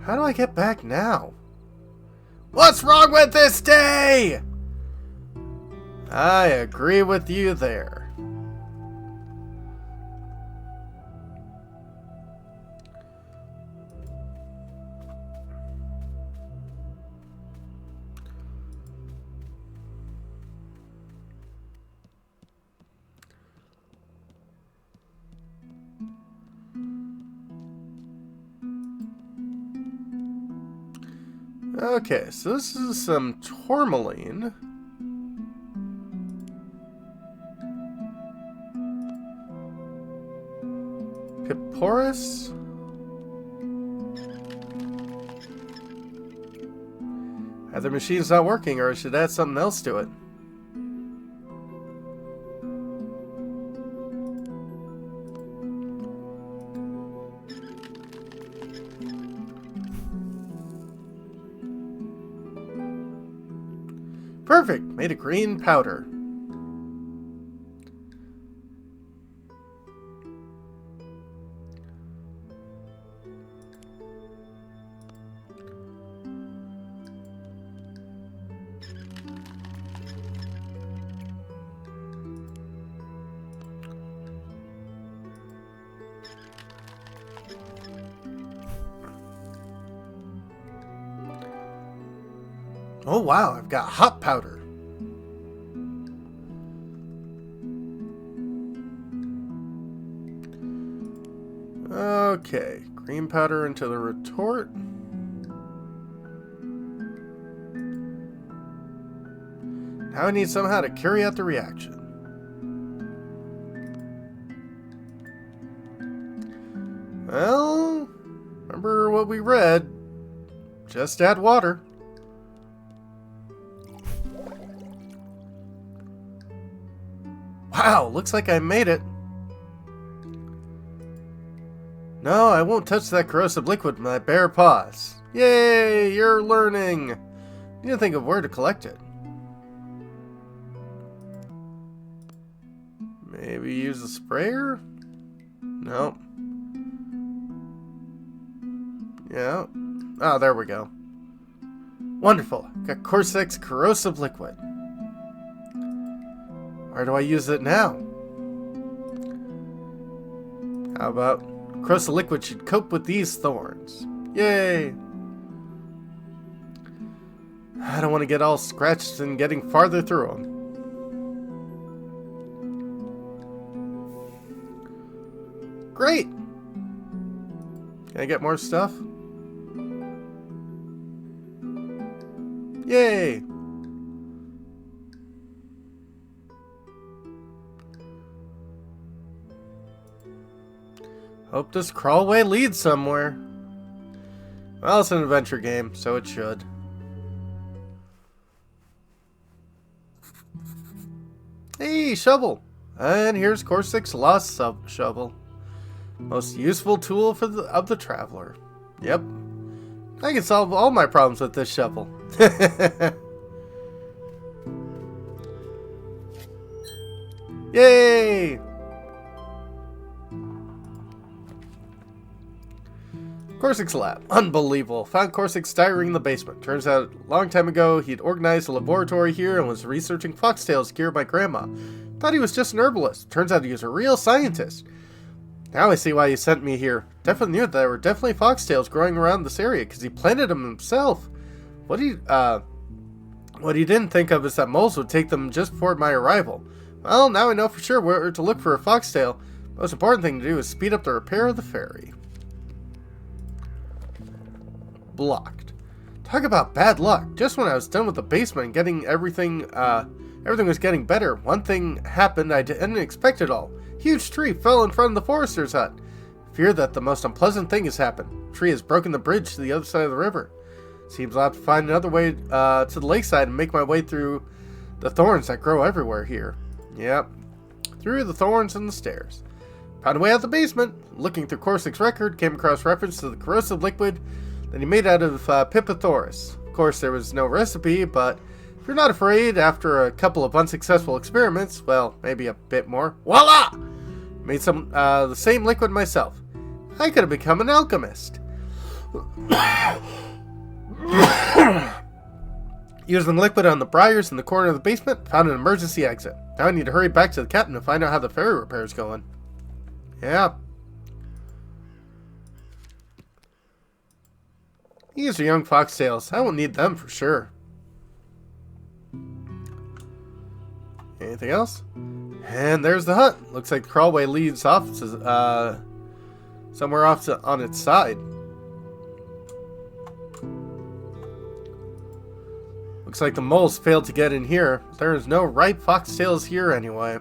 How do I get back now? What's wrong with this day? I agree with you there. Okay, so this is some tourmaline. Piporus. Either machine's not working or I should add something else to it. Perfect! Made a green powder. Oh wow, I've got hot powder. Okay, green powder into the retort. Now I need somehow to carry out the reaction. Well, remember what we read. Just add water. Wow, looks like I made it. No, I won't touch that corrosive liquid with my bare paws. Yay, you're learning. Need to think of where to collect it. Maybe use a sprayer? No. Yeah. Oh, there we go. Wonderful. Got Corsac's corrosive liquid. Where do I use it now? How about corrosive liquid should cope with these thorns. Yay! I don't want to get all scratched and getting farther through them. Great! Can I get more stuff? Yay! Hope this crawlway leads somewhere. Well, it's an adventure game, so it should. Hey, shovel! And here's Corsac's lost shovel. Most useful tool of the traveler. Yep. I can solve all my problems with this shovel. Yay! Corsac's lab. Unbelievable. Found Corsac's diary in the basement. Turns out a long time ago he'd organized a laboratory here and was researching foxtails to cure my grandma. Thought he was just an herbalist. Turns out he was a real scientist. Now I see why he sent me here. Definitely knew there were definitely foxtails growing around this area because he planted them himself. What he didn't think of is that moles would take them just before my arrival. Well, now I know for sure where to look for a foxtail. Most important thing to do is speed up the repair of the ferry. Blocked. Talk about bad luck. Just when I was done with the basement and getting everything Everything was getting better. One thing happened I didn't expect at all. A huge tree fell in front of the forester's hut. I fear that the most unpleasant thing has happened. The tree has broken the bridge to the other side of the river. Seems I'll have to find another way to the lakeside and make my way through the thorns that grow everywhere here. Yep. Through the thorns and the stairs. Found a way out the basement. Looking through Corsick's record, came across reference to the corrosive liquid that he made out of Pipithoris. Of course, there was no recipe, but if you're not afraid, after a couple of unsuccessful experiments, well, maybe a bit more, voila! Made some the same liquid myself. I could have become an alchemist. Using liquid on the briars in the corner of the basement, found an emergency exit. Now I need to hurry back to the captain to find out how the ferry repair is going. Yeah. These are young foxtails. I won't need them for sure. Anything else? And there's the hut. Looks like the crawlway leads off to somewhere off on its side. Looks like the moles failed to get in here. There is no ripe foxtails here anyway.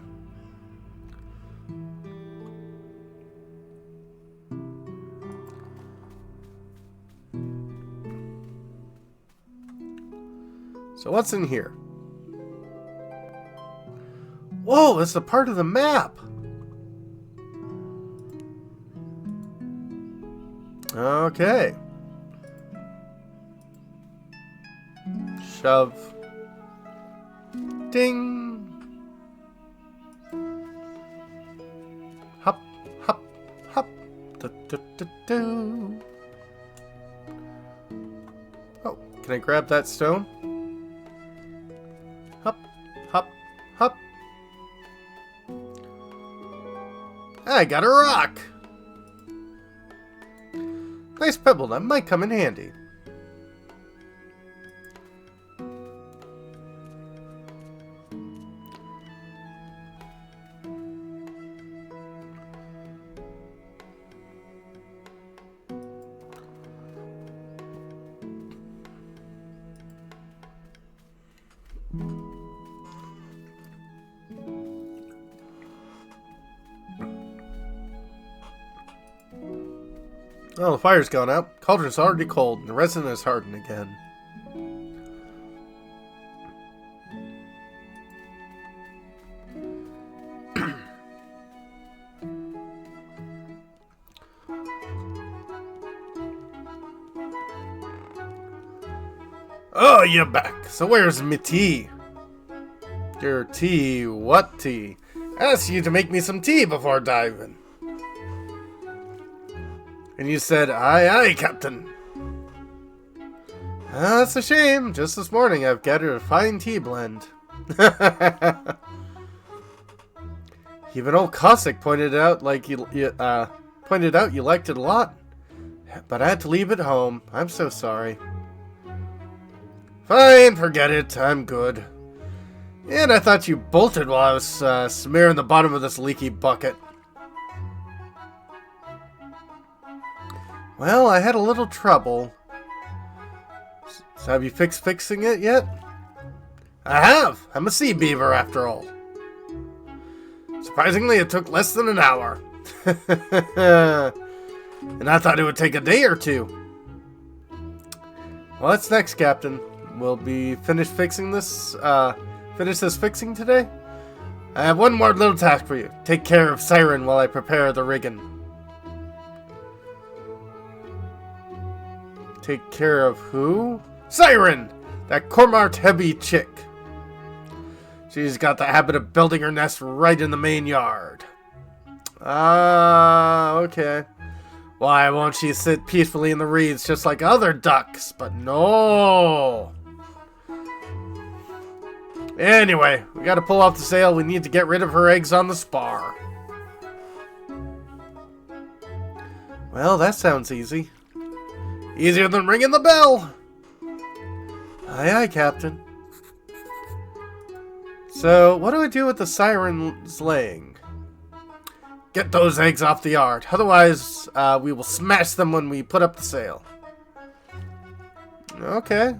So what's in here? Whoa, it's a part of the map. Okay. Shove. Ding. Hop, hop, hop. Do, do, do, do. Oh, can I grab that stone? Hop, hop, hop. I got a rock. Nice pebble, that might come in handy. Oh, the fire's gone out. Cauldron's already cold, and the resin is hardened again. Oh, you're back. So where's me tea? Your tea? What tea? I asked you to make me some tea before diving. And you said, aye, aye, Captain. That's a shame. Just this morning, I've gathered a fine tea blend. Even old Cossack pointed out you liked it a lot. But I had to leave it home. I'm so sorry. Fine, forget it. I'm good. And I thought you bolted while I was smearing the bottom of this leaky bucket. Well, I had a little trouble. So have you fixing it yet? I have. I'm a sea beaver after all. Surprisingly, it took less than an hour. And I thought it would take a day or two. What's next, Captain? We'll be finish this fixing today? I have one more little task for you. Take care of Siren while I prepare the rigging. Take care of who? Siren! That Cormart heavy chick. She's got the habit of building her nest right in the main yard. Okay. Why won't she sit peacefully in the reeds just like other ducks? But no. Anyway, we gotta pull off the sail. We need to get rid of her eggs on the spar. Well, that sounds easy. Easier than ringing the bell. Aye, aye, Captain. So, what do I do with the sirens laying? Get those eggs off the yard. Otherwise, we will smash them when we put up the sail. Okay.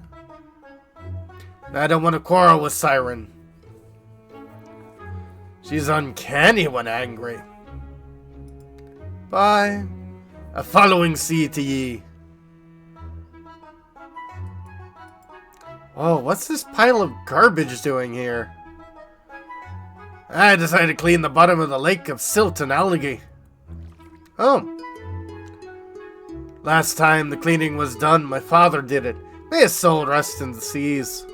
I don't want to quarrel with Siren. She's uncanny when angry. Bye. A following sea to ye. Oh, what's this pile of garbage doing here? I decided to clean the bottom of the lake of silt and algae. Oh. Last time the cleaning was done, my father did it. May his soul rest in the seas.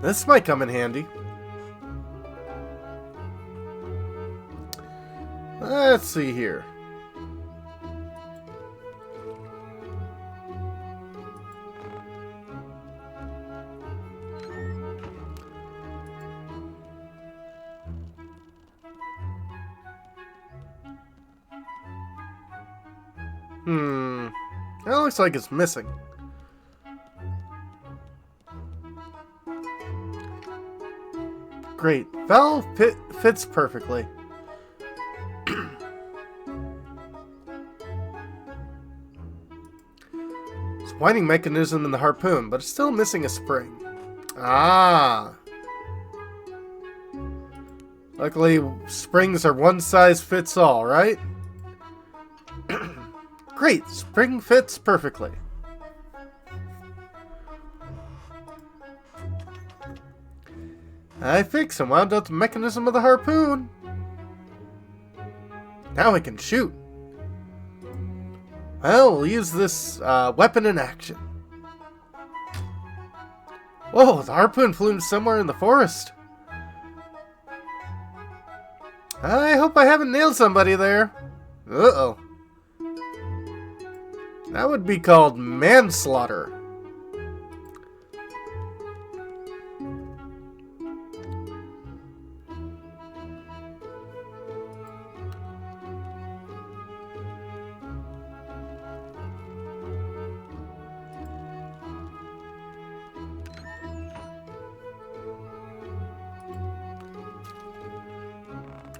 This might come in handy. Let's see here. That looks like it's missing. Great. Valve fits perfectly. It's a winding mechanism in the harpoon, but it's still missing a spring. Ah. Luckily, springs are one size fits all, right? Great. Spring fits perfectly. I fixed and wound up the mechanism of the harpoon. Now I can shoot. Well, we'll use this weapon in action. Whoa, the harpoon flew somewhere in the forest. I hope I haven't nailed somebody there. Uh-oh. That would be called manslaughter.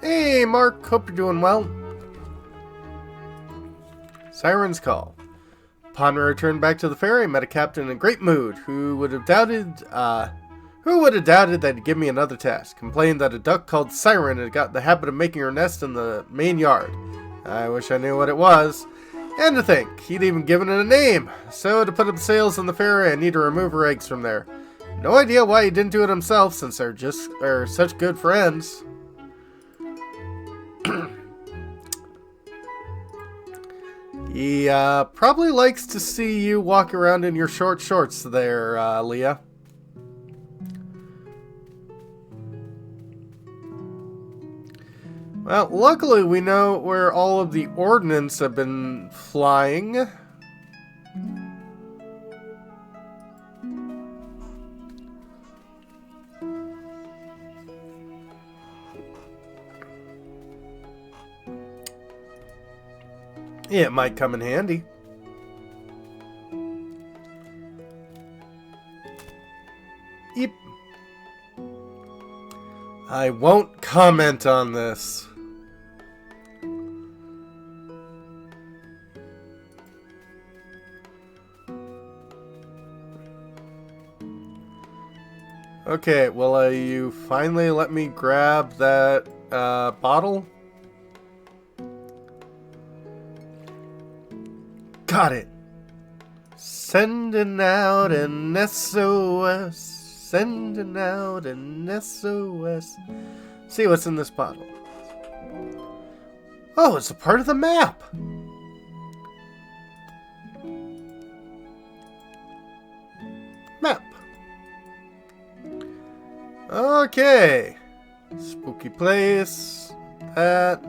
Hey, Mark. Hope you're doing well. Siren's Call. Upon my return back to the ferry, I met a captain in a great mood who would have doubted that he'd give me another task. Complained that a duck called Siren had got in the habit of making her nest in the main yard. I wish I knew what it was. And to think, he'd even given it a name. So to put up sails on the ferry, I need to remove her eggs from there. No idea why he didn't do it himself, since they're such good friends. He probably likes to see you walk around in your short shorts there, Leah. Well, luckily we know where all of the ordnance have been flying. Yeah, it might come in handy. Yep. I won't comment on this. Okay, will you finally let me grab that bottle? Got it. Sending out an SOS. Sending out an SOS. See what's in this bottle. Oh, it's a part of the map. Map. Okay. Spooky place. That.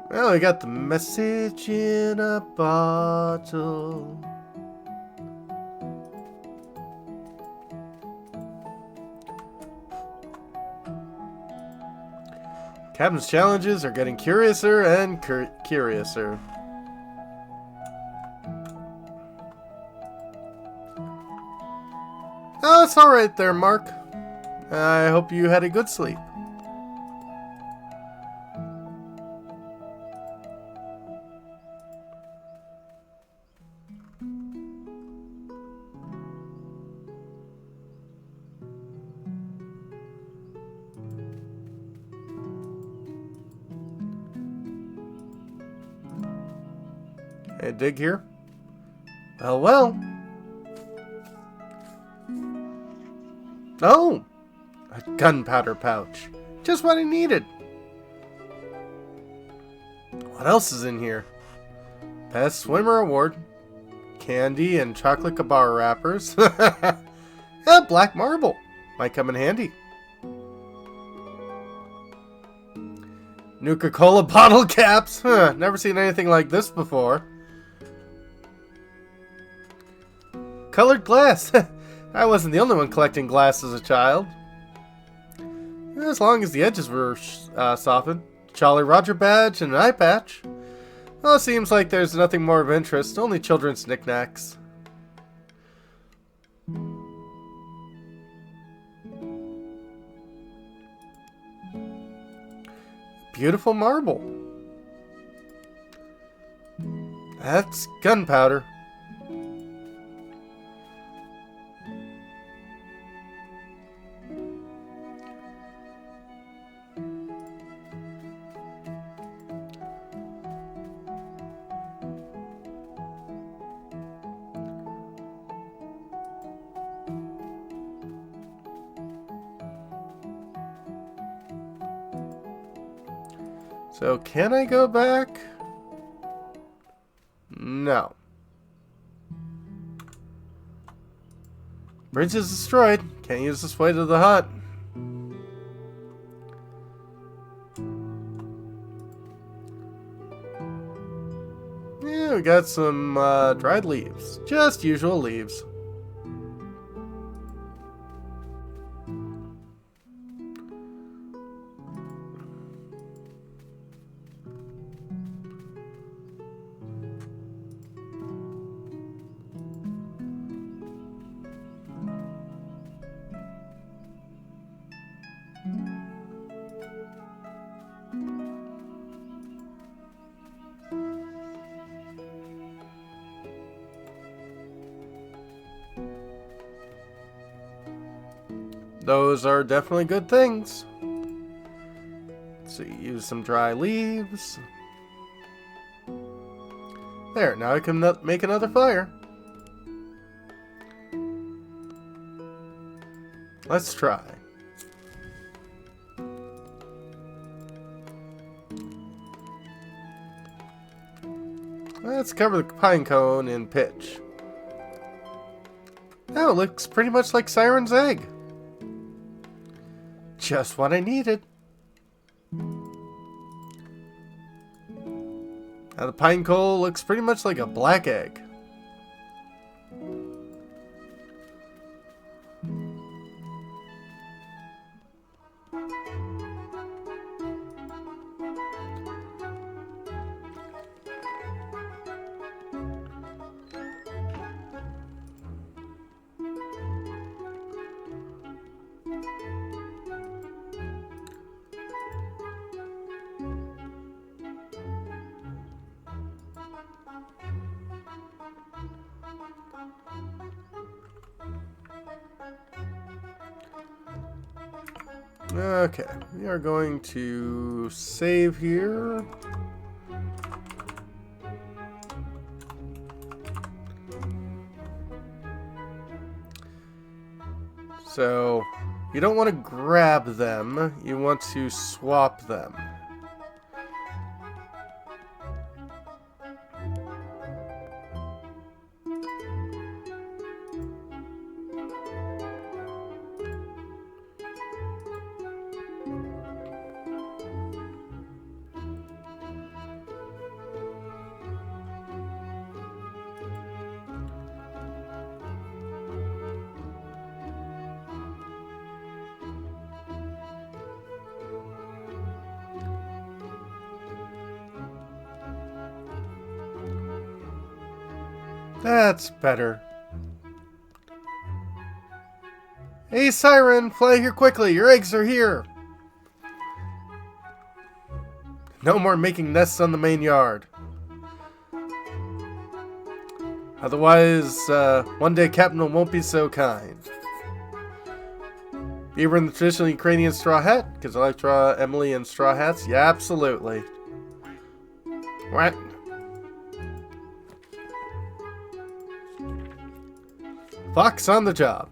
Well, we got the message in a bottle. Captain's challenges are getting curiouser and curiouser. Oh, it's alright there, Mark. I hope you had a good sleep. Can I dig here? Well, well. Oh! A gunpowder pouch. Just what I needed. What else is in here? Best Swimmer Award. Candy and chocolate bar wrappers. A black marble. Might come in handy. Nuka-Cola bottle caps. Huh, never seen anything like this before. Colored glass. I wasn't the only one collecting glass as a child. As long as the edges were softened. Jolly Roger badge and an eye patch. Well, it seems like there's nothing more of interest. Only children's knickknacks. Beautiful marble. That's gunpowder. So, can I go back? No. Bridge is destroyed. Can't use this way to the hut. Yeah, we got some dried leaves. Just usual leaves. Those are definitely good things. So you use some dry leaves. There, now I can make another fire. Let's try. Let's cover the pine cone in pitch. Oh, it looks pretty much like Siren's egg. Just what I needed. Now the pine coal looks pretty much like a black egg. Okay, we are going to save here. So, you don't want to grab them, you want to swap them. That's better. Hey, Siren, fly here quickly. Your eggs are here. No more making nests on the main yard. Otherwise, one day Captain won't be so kind. Beaver in the traditional Ukrainian straw hat? Because I like Emily in straw hats? Yeah, absolutely. What? Fox on the job.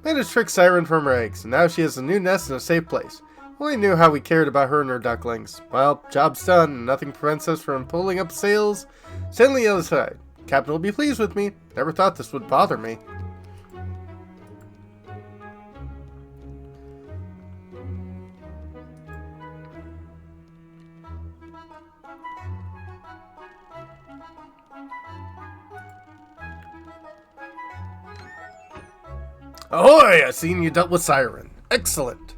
Managed to trick Siren from her eggs, and now she has a new nest in a safe place. Only knew how we cared about her and her ducklings. Well, job's done, and nothing prevents us from pulling up sails, sailing the other side. Captain will be pleased with me. Never thought this would bother me. Ahoy! I seen you dealt with Siren. Excellent.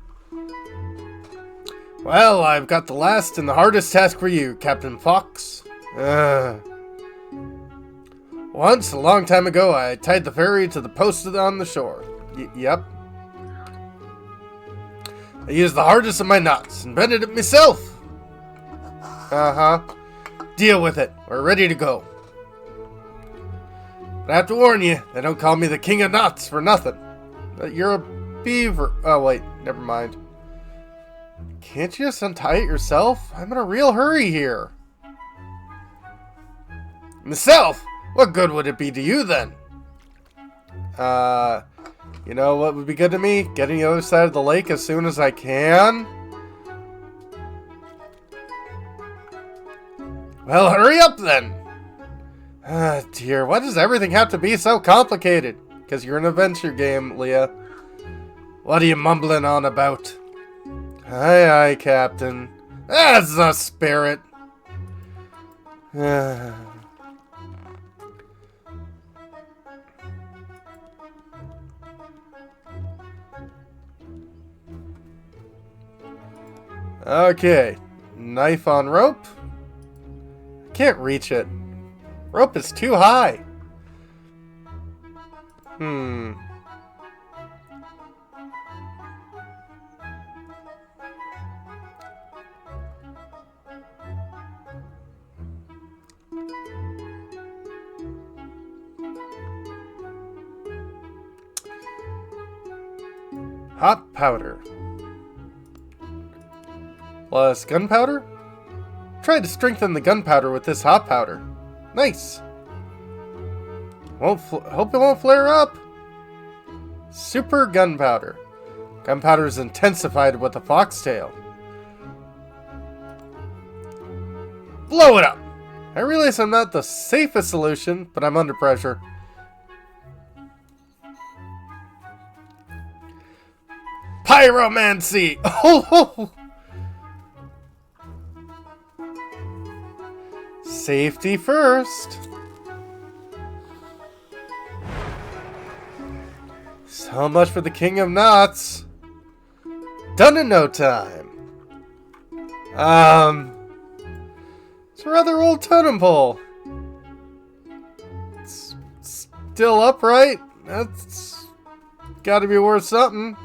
Well, I've got the last and the hardest task for you, Captain Fox. Once, a long time ago, I tied the ferry to the post on the shore. Yep. I used the hardest of my knots and bended it myself. Uh-huh. Deal with it. We're ready to go. But I have to warn you, they don't call me the King of Knots for nothing. You're a beaver. Oh, wait. Never mind. Can't you just untie it yourself? I'm in a real hurry here. Myself? What good would it be to you, then? You know what would be good to me? Getting the other side of the lake as soon as I can? Well, hurry up, then! Ah, dear, why does everything have to be so complicated? Because you're an adventure game, Leah. What are you mumbling on about? Aye, aye, Captain. That's the spirit. Okay. Knife on rope. Can't reach it. Rope is too high. Hot powder. Plus gunpowder? Try to strengthen the gunpowder with this hot powder. Nice. Hope it won't flare up. Super gunpowder. Gunpowder is intensified with the FoxTail. Blow it up. I realize I'm not the safest solution, but I'm under pressure. Pyromancy! Oh! Safety first. So much for the King of Knots. Done in no time. It's a rather old totem pole. It's still upright. That's gotta be worth something.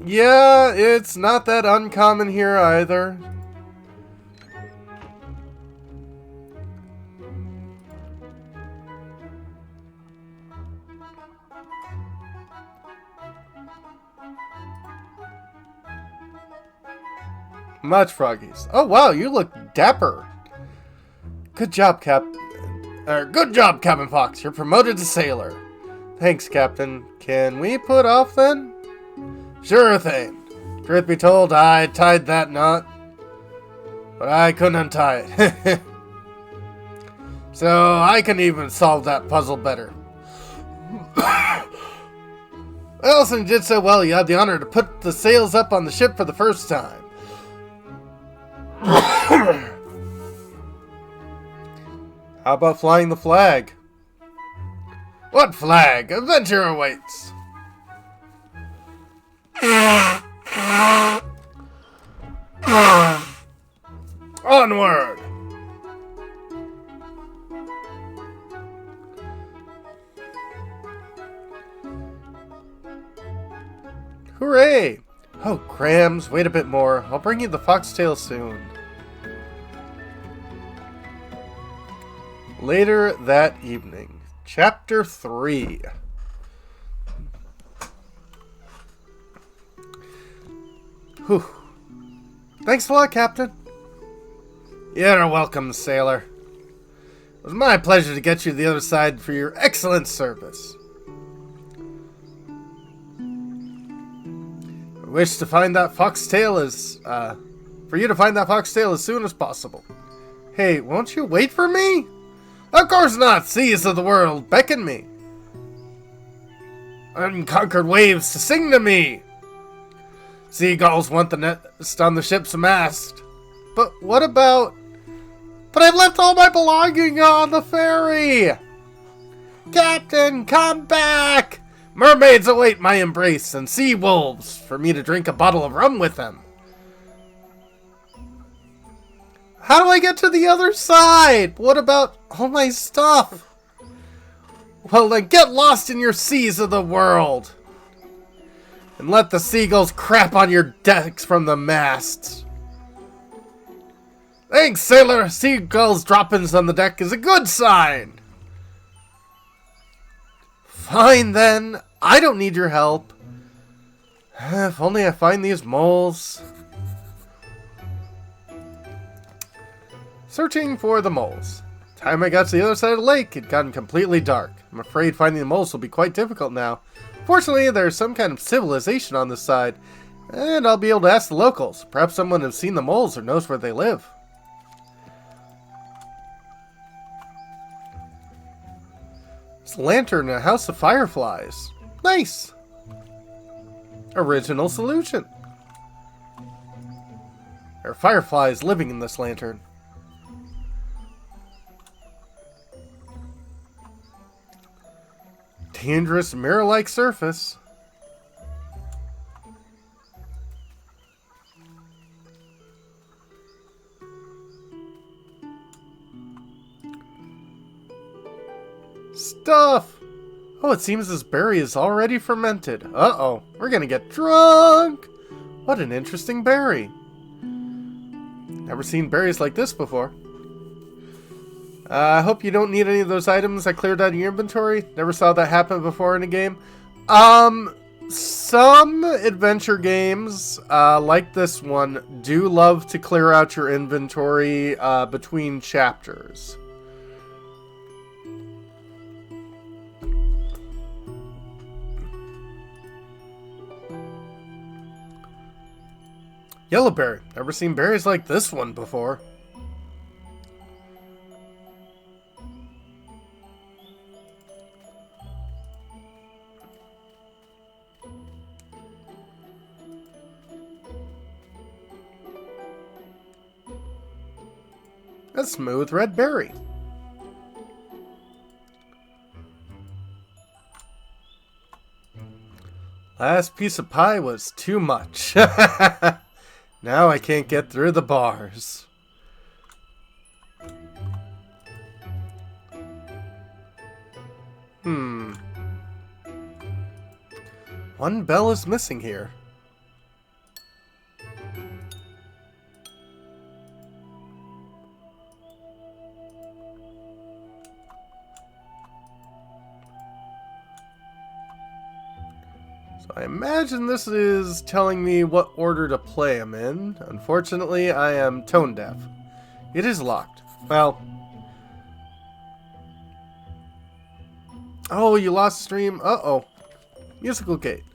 Yeah, it's not that uncommon here either. Much froggies. Oh wow, you look dapper. Good job, good job, Captain Fox. You're promoted to sailor. Thanks, Captain. Can we put off then? Sure thing. Truth be told, I tied that knot, but I couldn't untie it. So I can even solve that puzzle better. Well, since you did so well, you have the honor to put the sails up on the ship for the first time. How about flying the flag? What flag? Adventure awaits. Onward! Hooray! Oh, Crams, wait a bit more. I'll bring you the FoxTail soon. Later that evening. Chapter 3. Whew. Thanks a lot, Captain. You're welcome, sailor. It was my pleasure to get you to the other side for your excellent service. I wish to find that foxtail for you to find that foxtail as soon as possible. Hey, won't you wait for me? Of course not. Seas of the world, beckon me. Unconquered waves to sing to me. Seagulls want the nest on the ship's mast. But what about... But I've left all my belongings on the ferry! Captain, come back! Mermaids await my embrace, and sea wolves for me to drink a bottle of rum with them. How do I get to the other side? What about all my stuff? Well, then get lost in your seas of the world. And let the seagulls crap on your decks from the masts. Thanks, sailor. Seagulls' droppings on the deck is a good sign. Fine, then. I don't need your help. If only I find these moles. Searching for the moles. Time I got to the other side of the lake, it had gotten completely dark. I'm afraid finding the moles will be quite difficult now. Fortunately, there's some kind of civilization on this side, and I'll be able to ask the locals. Perhaps someone has seen the moles or knows where they live. It's a lantern and a house of fireflies. Nice! Original solution. There are fireflies living in this lantern. Dangerous mirror-like surface. Stuff! Oh, it seems this berry is already fermented. Uh-oh, we're gonna get drunk! What an interesting berry. Never seen berries like this before. I hope you don't need any of those items I cleared out of your inventory. Never saw that happen before in a game. Some adventure games, like this one, do love to clear out your inventory between chapters. Yellowberry. Never seen berries like this one before. A smooth red berry. Last piece of pie was too much. Now I can't get through the bars. One bell is missing here. I imagine this is telling me what order to play them in. Unfortunately, I am tone deaf. It is locked. Well. Oh, you lost stream. Uh-oh. Musical gate.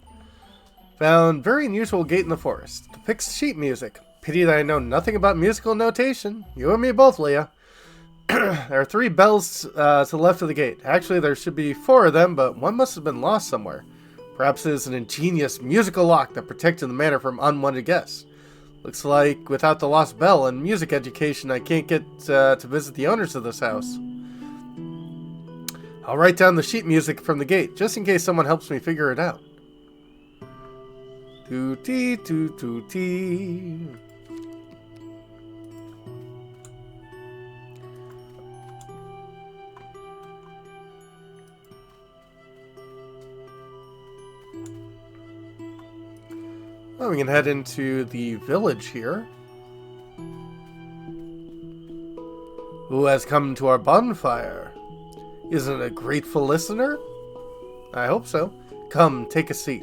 Found very unusual gate in the forest. Depicts sheet music. Pity that I know nothing about musical notation. You and me both, Leah. There are 3 bells to the left of the gate. Actually, there should be 4 of them, but one must have been lost somewhere. Perhaps it is an ingenious musical lock that protected the manor from unwanted guests. Looks like without the lost bell and music education, I can't get to visit the owners of this house. I'll write down the sheet music from the gate, just in case someone helps me figure it out. Toot-tee, toot-toot-tee. Well, we can head into the village here. Who has come to our bonfire? Isn't it a grateful listener? I hope so. Come, take a seat.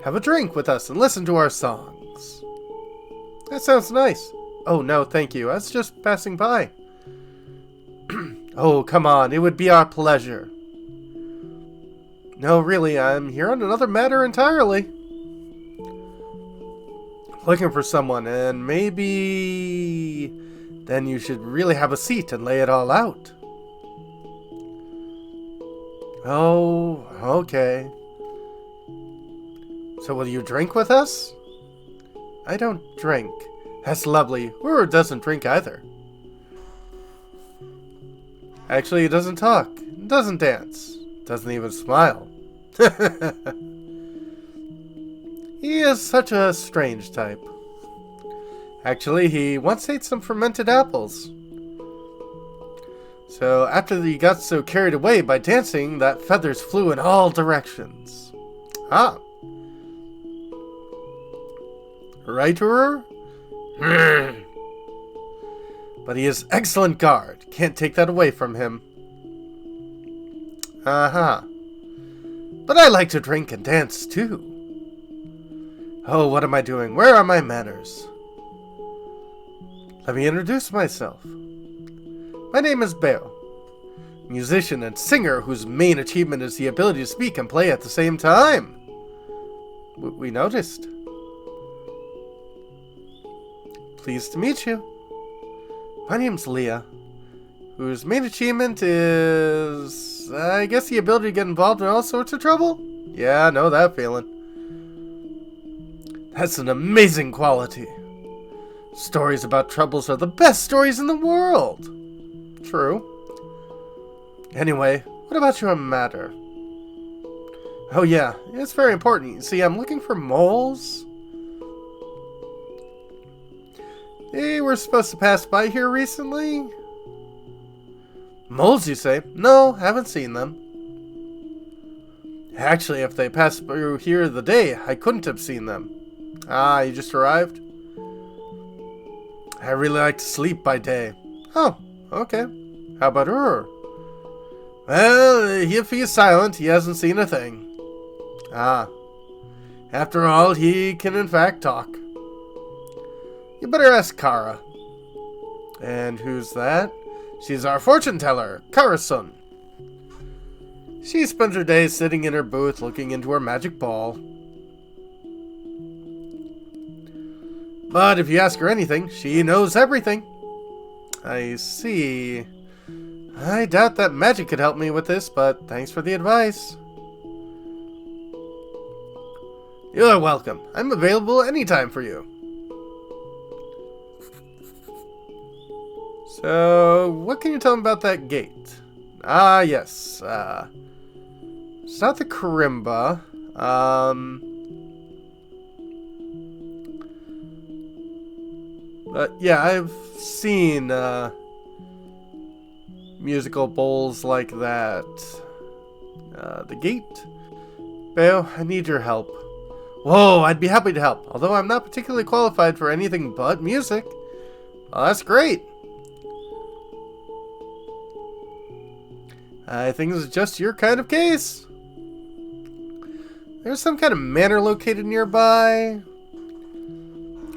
Have a drink with us and listen to our songs. That sounds nice. Oh, no, thank you. I was just passing by. Oh, come on. It would be our pleasure. No, really, I'm here on another matter entirely. Looking for someone, and maybe... Then you should really have a seat and lay it all out. Oh, okay. So will you drink with us? I don't drink. That's lovely. Uru doesn't drink either. Actually, he doesn't talk, doesn't dance, doesn't even smile. He is such a strange type. Actually, he once ate some fermented apples. So after he got so carried away by dancing that feathers flew in all directions. Ah. Right, Uru? But he is excellent guard. Can't take that away from him. Uh-huh. But I like to drink and dance, too. Oh, what am I doing? Where are my manners? Let me introduce myself. My name is Beo. Musician and singer whose main achievement is the ability to speak and play at the same time. We noticed. Pleased to meet you. My name's Leah, whose main achievement is, I guess, the ability to get involved in all sorts of trouble? Yeah, I know that feeling. That's an amazing quality. Stories about troubles are the best stories in the world. True. Anyway, what about your matter? Oh yeah, it's very important. You see, I'm looking for moles. They were supposed to pass by here recently? Moles, you say? No, haven't seen them. Actually, if they passed through here the day, I couldn't have seen them. Ah, you just arrived? I really like to sleep by day. Oh, okay. How about her? Well, if he is silent, he hasn't seen a thing. Ah. After all, he can in fact talk. You better ask Kara. And who's that? She's our fortune teller, Kara-sun. She spends her days sitting in her booth looking into her magic ball. But if you ask her anything, she knows everything. I see. I doubt that magic could help me with this, but thanks for the advice. You're welcome. I'm available anytime for you. So, what can you tell me about that gate? Ah, yes. It's not the Karimba. But yeah, I've seen musical bowls like that. The gate? Beo, I need your help. Whoa, I'd be happy to help, although I'm not particularly qualified for anything but music. Well, that's great. I think this is just your kind of case. There's some kind of manor located nearby.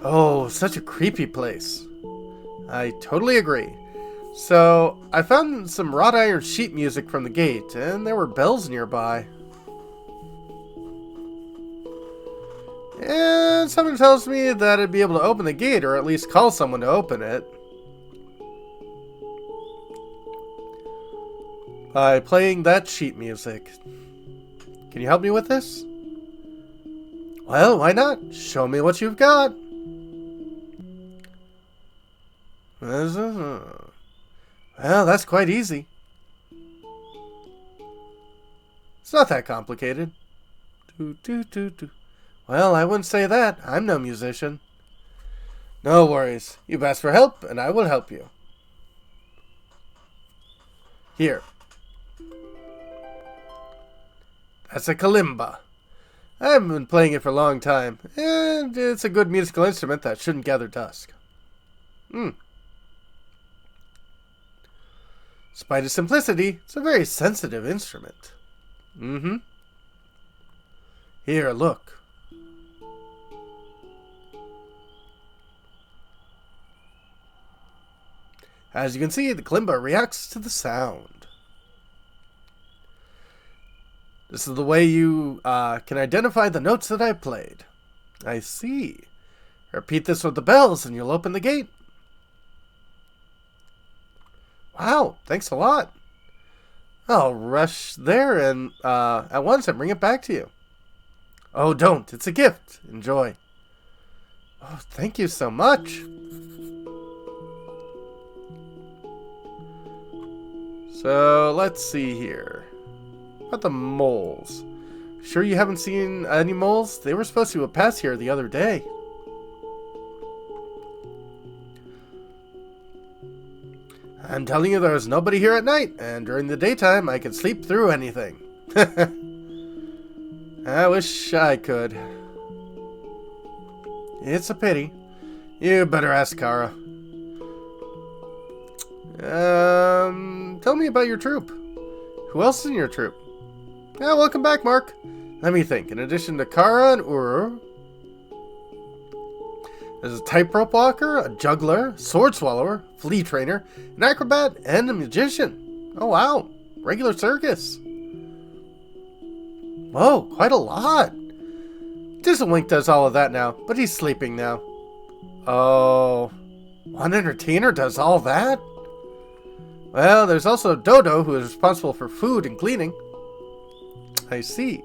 Oh, such a creepy place. I totally agree. So, I found some wrought iron sheet music from the gate, and there were bells nearby. And someone tells me that I'd be able to open the gate, or at least call someone to open it. By playing that sheet music. Can you help me with this? Well, why not? Show me what you've got. Well, that's quite easy. It's not that complicated. Well, I wouldn't say that. I'm no musician. No worries. You've asked for help, and I will help you. Here. That's a kalimba. I haven't been playing it for a long time, and it's a good musical instrument that shouldn't gather dust. Despite its simplicity, it's a very sensitive instrument. Here, look. As you can see, the kalimba reacts to the sound. This is the way you can identify the notes that I played. I see. Repeat this with the bells and you'll open the gate. Wow, thanks a lot. I'll rush there and at once and bring it back to you. Oh, don't. It's a gift. Enjoy. Oh, thank you so much. So, let's see here. What about the moles? Sure you haven't seen any moles? They were supposed to have passed here the other day. I'm telling you, there's nobody here at night, and during the daytime, I can sleep through anything. I wish I could. It's a pity. You better ask Kara. Tell me about your troop. Who else is in your troop? Yeah, welcome back, Mark. Let me think. In addition to Kara and Uru, there's a tightrope walker, a juggler, sword swallower, flea trainer, an acrobat, and a magician. Oh, wow. Regular circus. Whoa, quite a lot. Dizzlewink does all of that now, but he's sleeping now. Oh, one entertainer does all that? Well, there's also Dodo, who is responsible for food and cleaning. I see.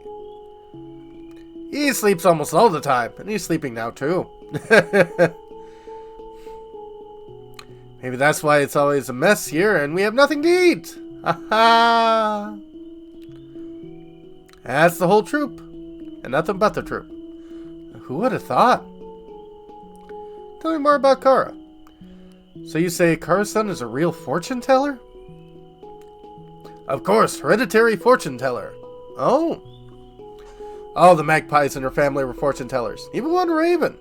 He sleeps almost all the time, and he's sleeping now too. Maybe that's why it's always a mess here, and we have nothing to eat. Ha ha! That's the whole troop, and nothing but the troop. Who would have thought? Tell me more about Kara. So you say Kara's son is a real fortune teller? Of course, hereditary fortune teller. Oh. All the magpies in her family were fortune tellers. Even one raven.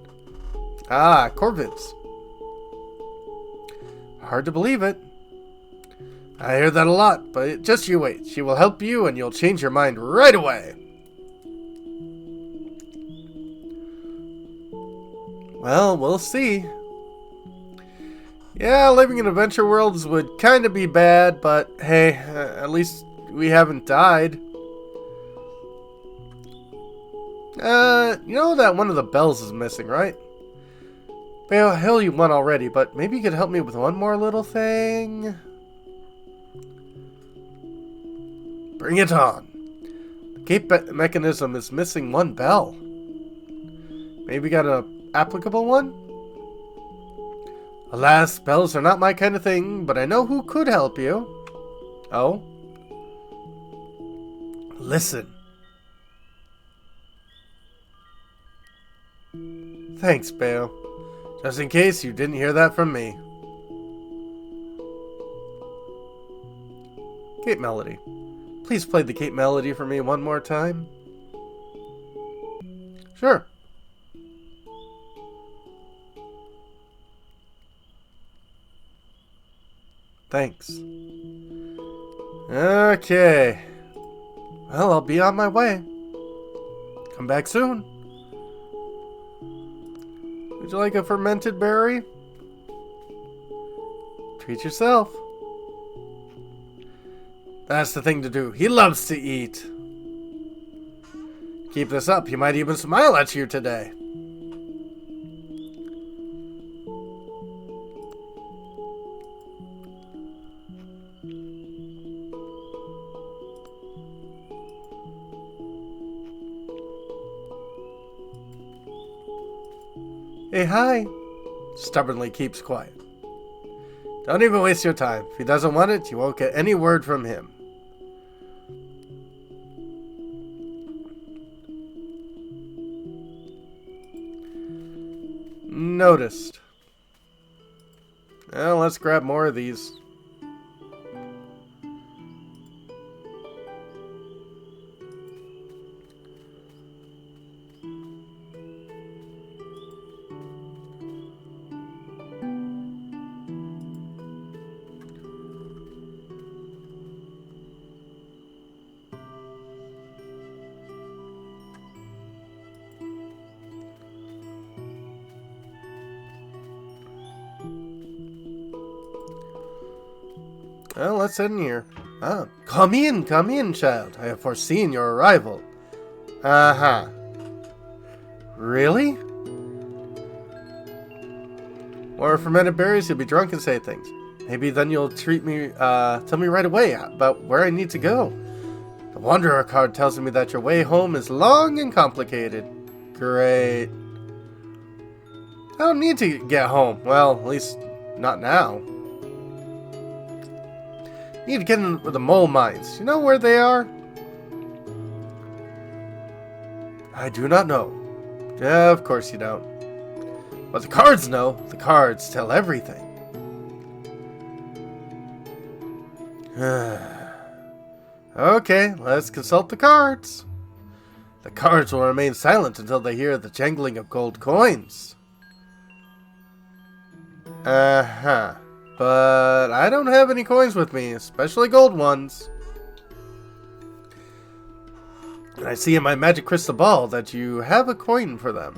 Ah, corvids. Hard to believe it. I hear that a lot, but just you wait. She will help you and you'll change your mind right away. Well, we'll see. Yeah, living in adventure worlds would kind of be bad, but hey, at least we haven't died. You know that one of the bells is missing, right? Well, I held you one already, but maybe you could help me with one more little thing? Bring it on. The gate mechanism is missing one bell. Maybe got an applicable one? Alas, bells are not my kind of thing, but I know who could help you. Oh? Listen. Thanks, Bale. Just in case you didn't hear that from me. Gate melody. Please play the gate melody for me one more time. Sure. Thanks. Okay. Well, I'll be on my way. Come back soon. Would you like a fermented berry? Treat yourself. That's the thing to do. He loves to eat. Keep this up. He might even smile at you today. Hey, hi. Stubbornly keeps quiet. Don't even waste your time. If he doesn't want it, you won't get any word from him. Noticed. Well, let's grab more of these. Well, let's head in here. Ah, come in, child. I have foreseen your arrival. Uh-huh. Really? Or fermented berries, you'll be drunk and say things. Maybe then you'll tell me right away about where I need to go. The Wanderer card tells me that your way home is long and complicated. Great. I don't need to get home. Well, at least not now. Need to get in with the mole mines. You know where they are? I do not know. Yeah, of course you don't. But the cards know. The cards tell everything. Okay, let's consult the cards. The cards will remain silent until they hear the jangling of gold coins. Uh-huh. But I don't have any coins with me, especially gold ones. And I see in my magic crystal ball that you have a coin for them.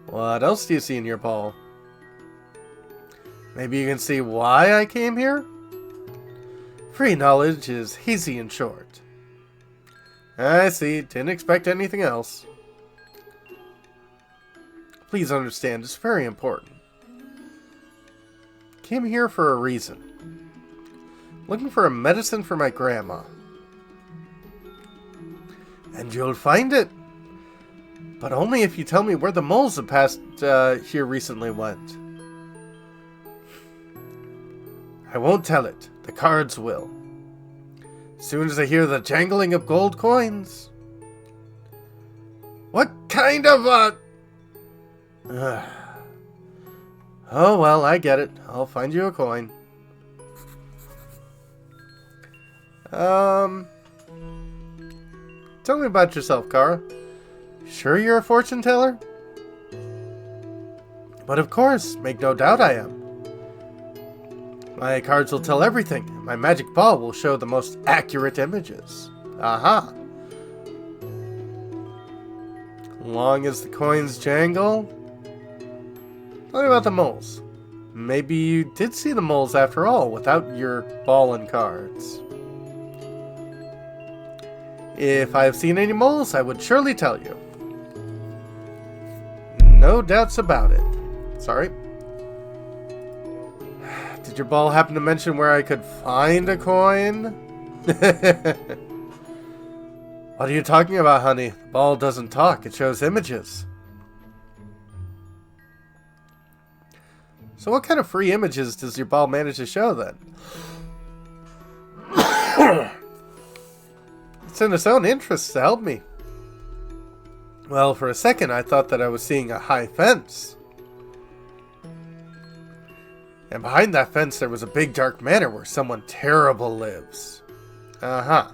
What else do you see in your ball? Maybe you can see why I came here? Free knowledge is hazy and short. I see. Didn't expect anything else. Please understand, it's very important. Came here for a reason. Looking for a medicine for my grandma. And you'll find it. But only if you tell me where the moles that passed here recently went. I won't tell it. The cards will. As soon as I hear the jangling of gold coins. What kind of a... Oh, well, I get it. I'll find you a coin. Tell me about yourself, Kara. Sure you're a fortune teller? But of course, make no doubt I am. My cards will tell everything. My magic ball will show the most accurate images. Aha. Long as the coins jangle. Tell me about the moles. Maybe you did see the moles after all, without your ball and cards. If I have seen any moles, I would surely tell you. No doubts about it. Sorry. Did your ball happen to mention where I could find a coin? What are you talking about, honey? The ball doesn't talk, it shows images. So what kind of free images does your ball manage to show then? It's in its own interest to help me. Well, for a second I thought that I was seeing a high fence. And behind that fence there was a big dark manor where someone terrible lives. Uh-huh.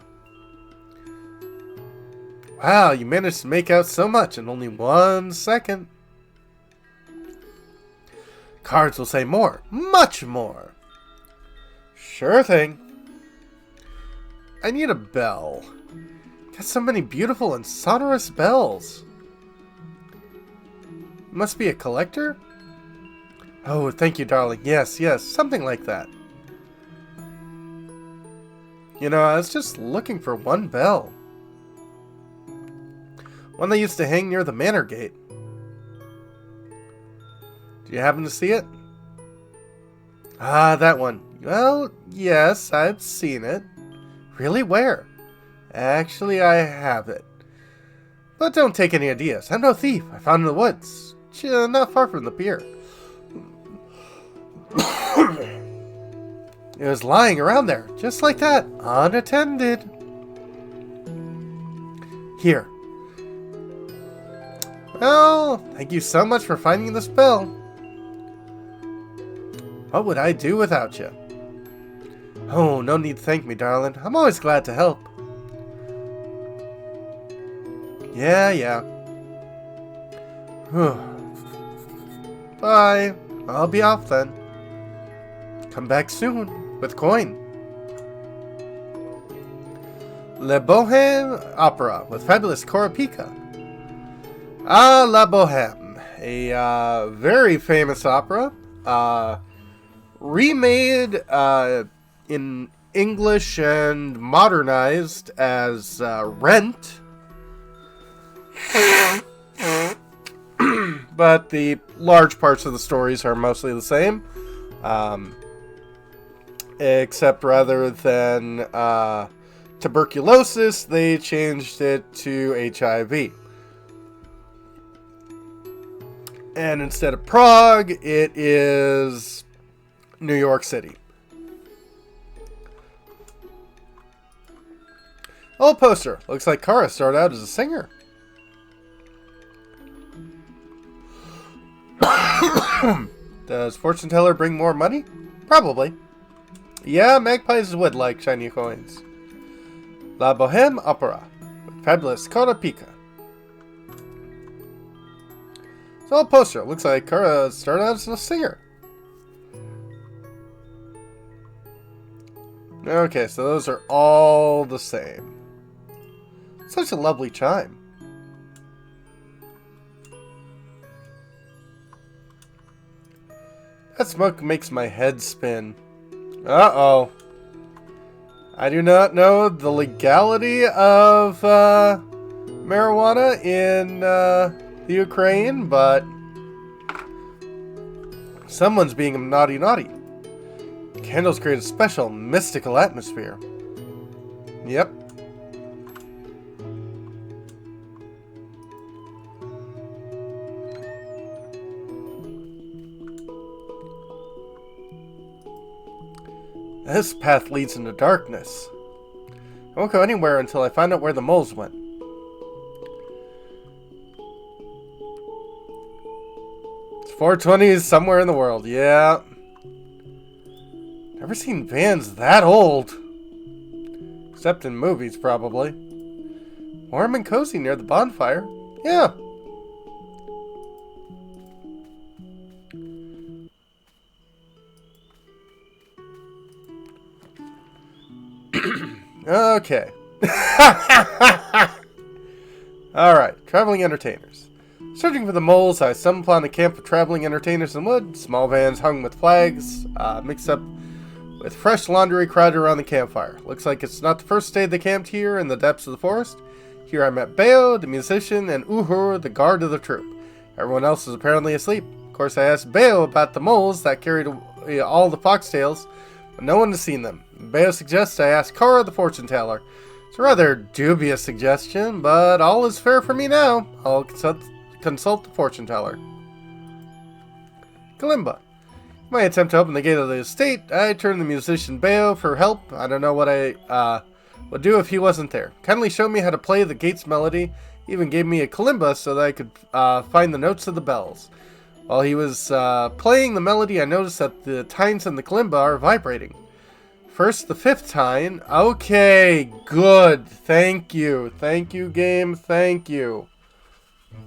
Wow, you managed to make out so much in only 1 second. Cards will say more. Much more. Sure thing. I need a bell. Got so many beautiful and sonorous bells. Must be a collector? Oh, thank you, darling. Yes, something like that. You know, I was just looking for one bell. One that used to hang near the manor gate. Do you happen to see it? Ah, that one. Well, yes, I've seen it. Really? Where? Actually, I have it. But don't take any ideas. I'm no thief. I found it in the woods. Not far from the pier. It was lying around there, just like that, unattended. Here. Well, thank you so much for finding this bell. What would I do without you? Oh, no need to thank me, darling. I'm always glad to help. Yeah. Bye. I'll be off then. Come back soon with coin. Le Bohème Opera with fabulous Cora Pica. Ah, La Bohème. A very famous opera. remade in English and modernized as Rent. But the large parts of the stories are mostly the same. Except rather than tuberculosis, they changed it to HIV. And instead of Prague, it is New York City. Oh, poster. Looks like Kara started out as a singer. Does Fortune Teller bring more money? Probably. Yeah, magpies would like shiny coins. La Bohème Opera with fabulous Kara Pika. So, a poster. Looks like Kara started out as a singer. Okay, so those are all the same. Such a lovely chime. That smoke makes my head spin. Uh-oh. I do not know the legality of marijuana in the Ukraine, but someone's being naughty. Candles create a special mystical atmosphere. Yep. This path leads into darkness. I won't go anywhere until I find out where the moles went. It's 420 somewhere in the world, yeah. Never seen vans that old. Except in movies, probably. Warm and cozy near the bonfire. Yeah. Okay. Alright, traveling entertainers. Searching for the moles, I stumbled upon a camp of traveling entertainers in wood. Small vans hung with flags, mixed up with fresh laundry crowded around the campfire. Looks like it's not the first day they camped here in the depths of the forest. Here I met Beo, the musician, and Uhur, the guard of the troop. Everyone else is apparently asleep. Of course, I asked Beo about the moles that carried all the foxtails, but no one has seen them. Beo suggests I ask Kara, the fortune teller. It's a rather dubious suggestion, but all is fair for me now. I'll consult the fortune teller. Kalimba. In my attempt to open the gate of the estate, I turned to the musician Beo for help. I don't know what I would do if he wasn't there. Kindly showed me how to play the gate's melody. He even gave me a kalimba so that I could find the notes of the bells. While he was playing the melody, I noticed that the tines in the kalimba are vibrating. First, the fifth tine. Okay, good. Thank you. Thank you, game. Thank you.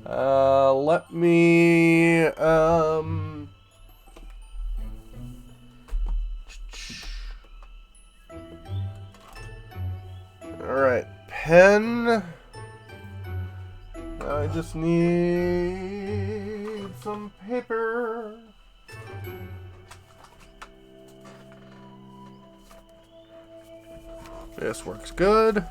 Let me... Alright, pen. I just need some paper. This works good. Of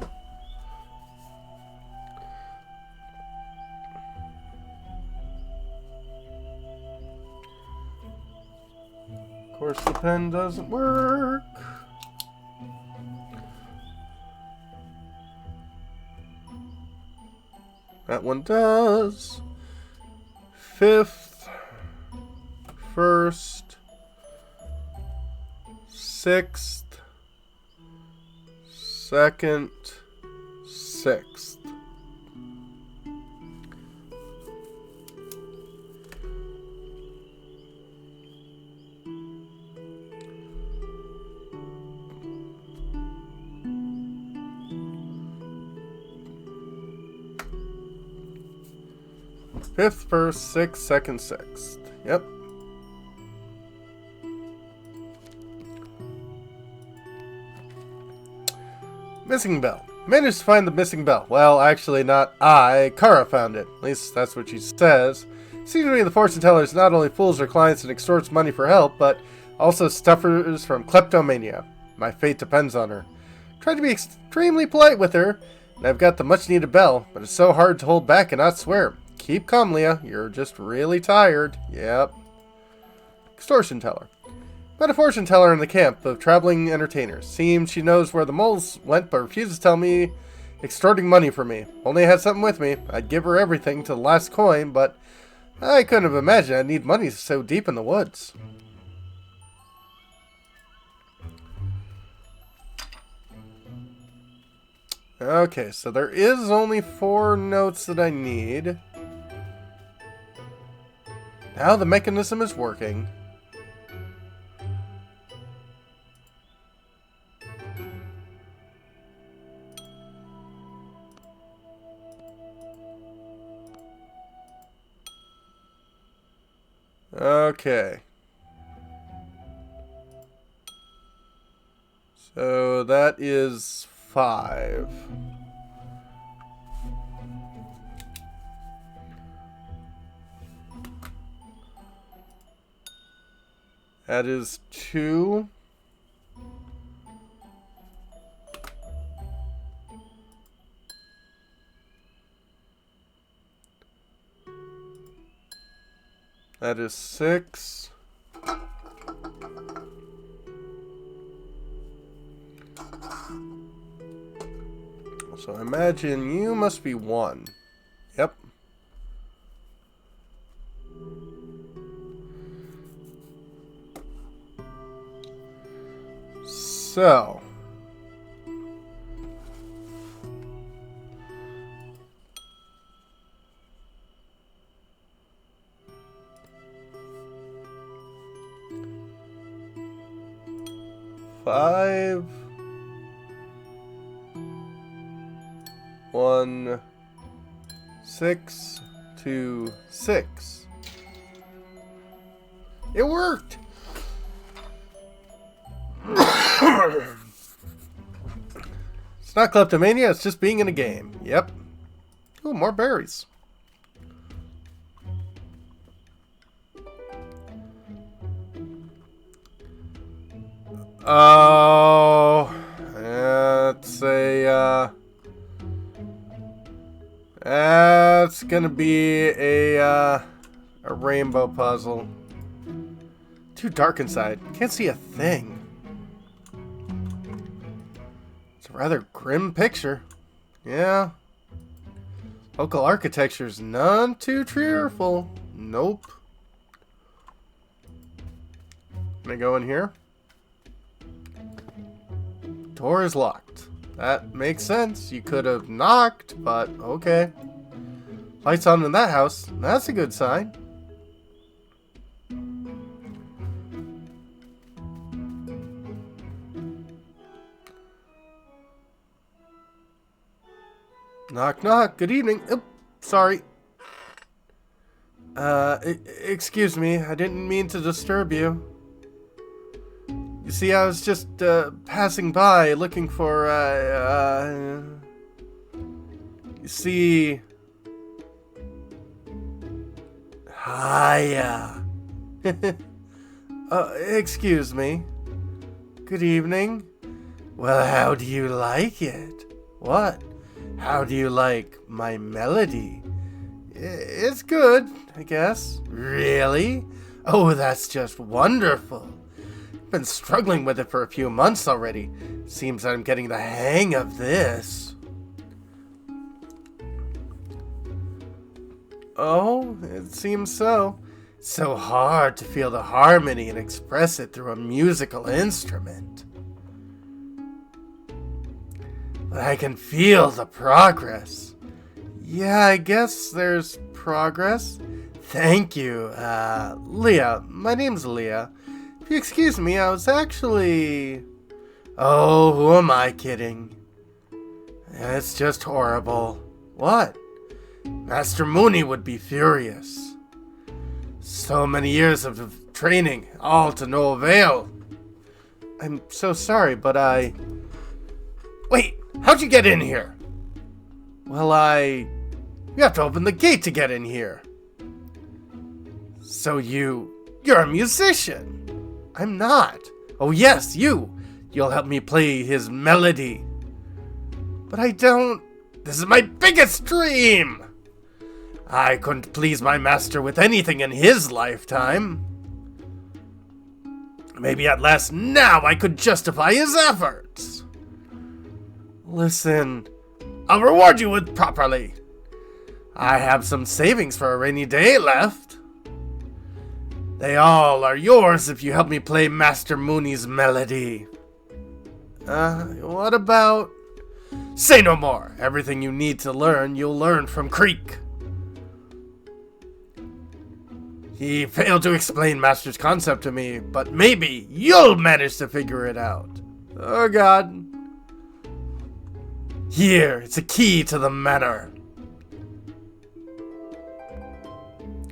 course, the pen doesn't work. That one does. Fifth, first, sixth, second, sixth. Fifth, first, sixth, second, sixth. Yep. Missing bell. Managed to find the missing bell. Well, actually not I. Kara found it. At least that's what she says. Seems to me the fortune teller not only fools her clients and extorts money for help, but Also suffers from kleptomania. My fate depends on her. Tried to be extremely polite with her, and I've got the much-needed bell, but it's so hard to hold back and not swear. Keep calm, Leah. You're just really tired. Yep. Extortion teller. Met a fortune teller in the camp of traveling entertainers. Seems she knows where the moles went, but refuses to tell me, extorting money from me. Only I had something with me. I'd give her everything to the last coin, but I couldn't have imagined I'd need money so deep in the woods. Okay, so there is only 4 notes that I need. Now the mechanism is working. Okay. So that is 5. That is 2. That is 6. So I imagine you must be 1. Yep. So. Five. 1, 6, 2, 6. It worked! It's not kleptomania, it's just being in a game. Yep. Ooh, more berries. Oh, it's that's gonna be a rainbow puzzle. Too dark inside. Can't see a thing. It's a rather grim picture. Yeah. Local architecture's none too cheerful. Nope. Can I go in here? Door is locked. That makes sense. You could have knocked, but okay. Lights on in that house. That's a good sign. Knock, knock. Good evening. Oop, sorry. Excuse me. I didn't mean to disturb you. You see, I was just, passing by looking for, you see... Hiya. Excuse me. Good evening. Well, how do you like it? What? How do you like my melody? It's good, I guess. Really? Oh, that's just wonderful. Been struggling with it for a few months already. Seems I'm getting the hang of this. Oh, it seems so. It's so hard to feel the harmony and express it through a musical instrument. But I can feel the progress. Yeah, I guess there's progress. Thank you, Leah. My name's Leah. If you excuse me, I was actually... Oh, who am I kidding? It's just horrible. What? Master Mooney would be furious. So many years of training, all to no avail. I'm so sorry, but Wait, how'd you get in here? Well, You have to open the gate to get in here. So you're a musician. I'm not. Oh yes, you! You'll help me play his melody. But I don't... This is my biggest dream! I couldn't please my master with anything in his lifetime. Maybe at last now I could justify his efforts. Listen, I'll reward you with properly. I have some savings for a rainy day left. They all are yours if you help me play Master Mooney's melody. What about... Say no more. Everything you need to learn, you'll learn from Creek. He failed to explain Master's concept to me, but maybe you'll manage to figure it out. Oh god. Here, it's a key to the manor.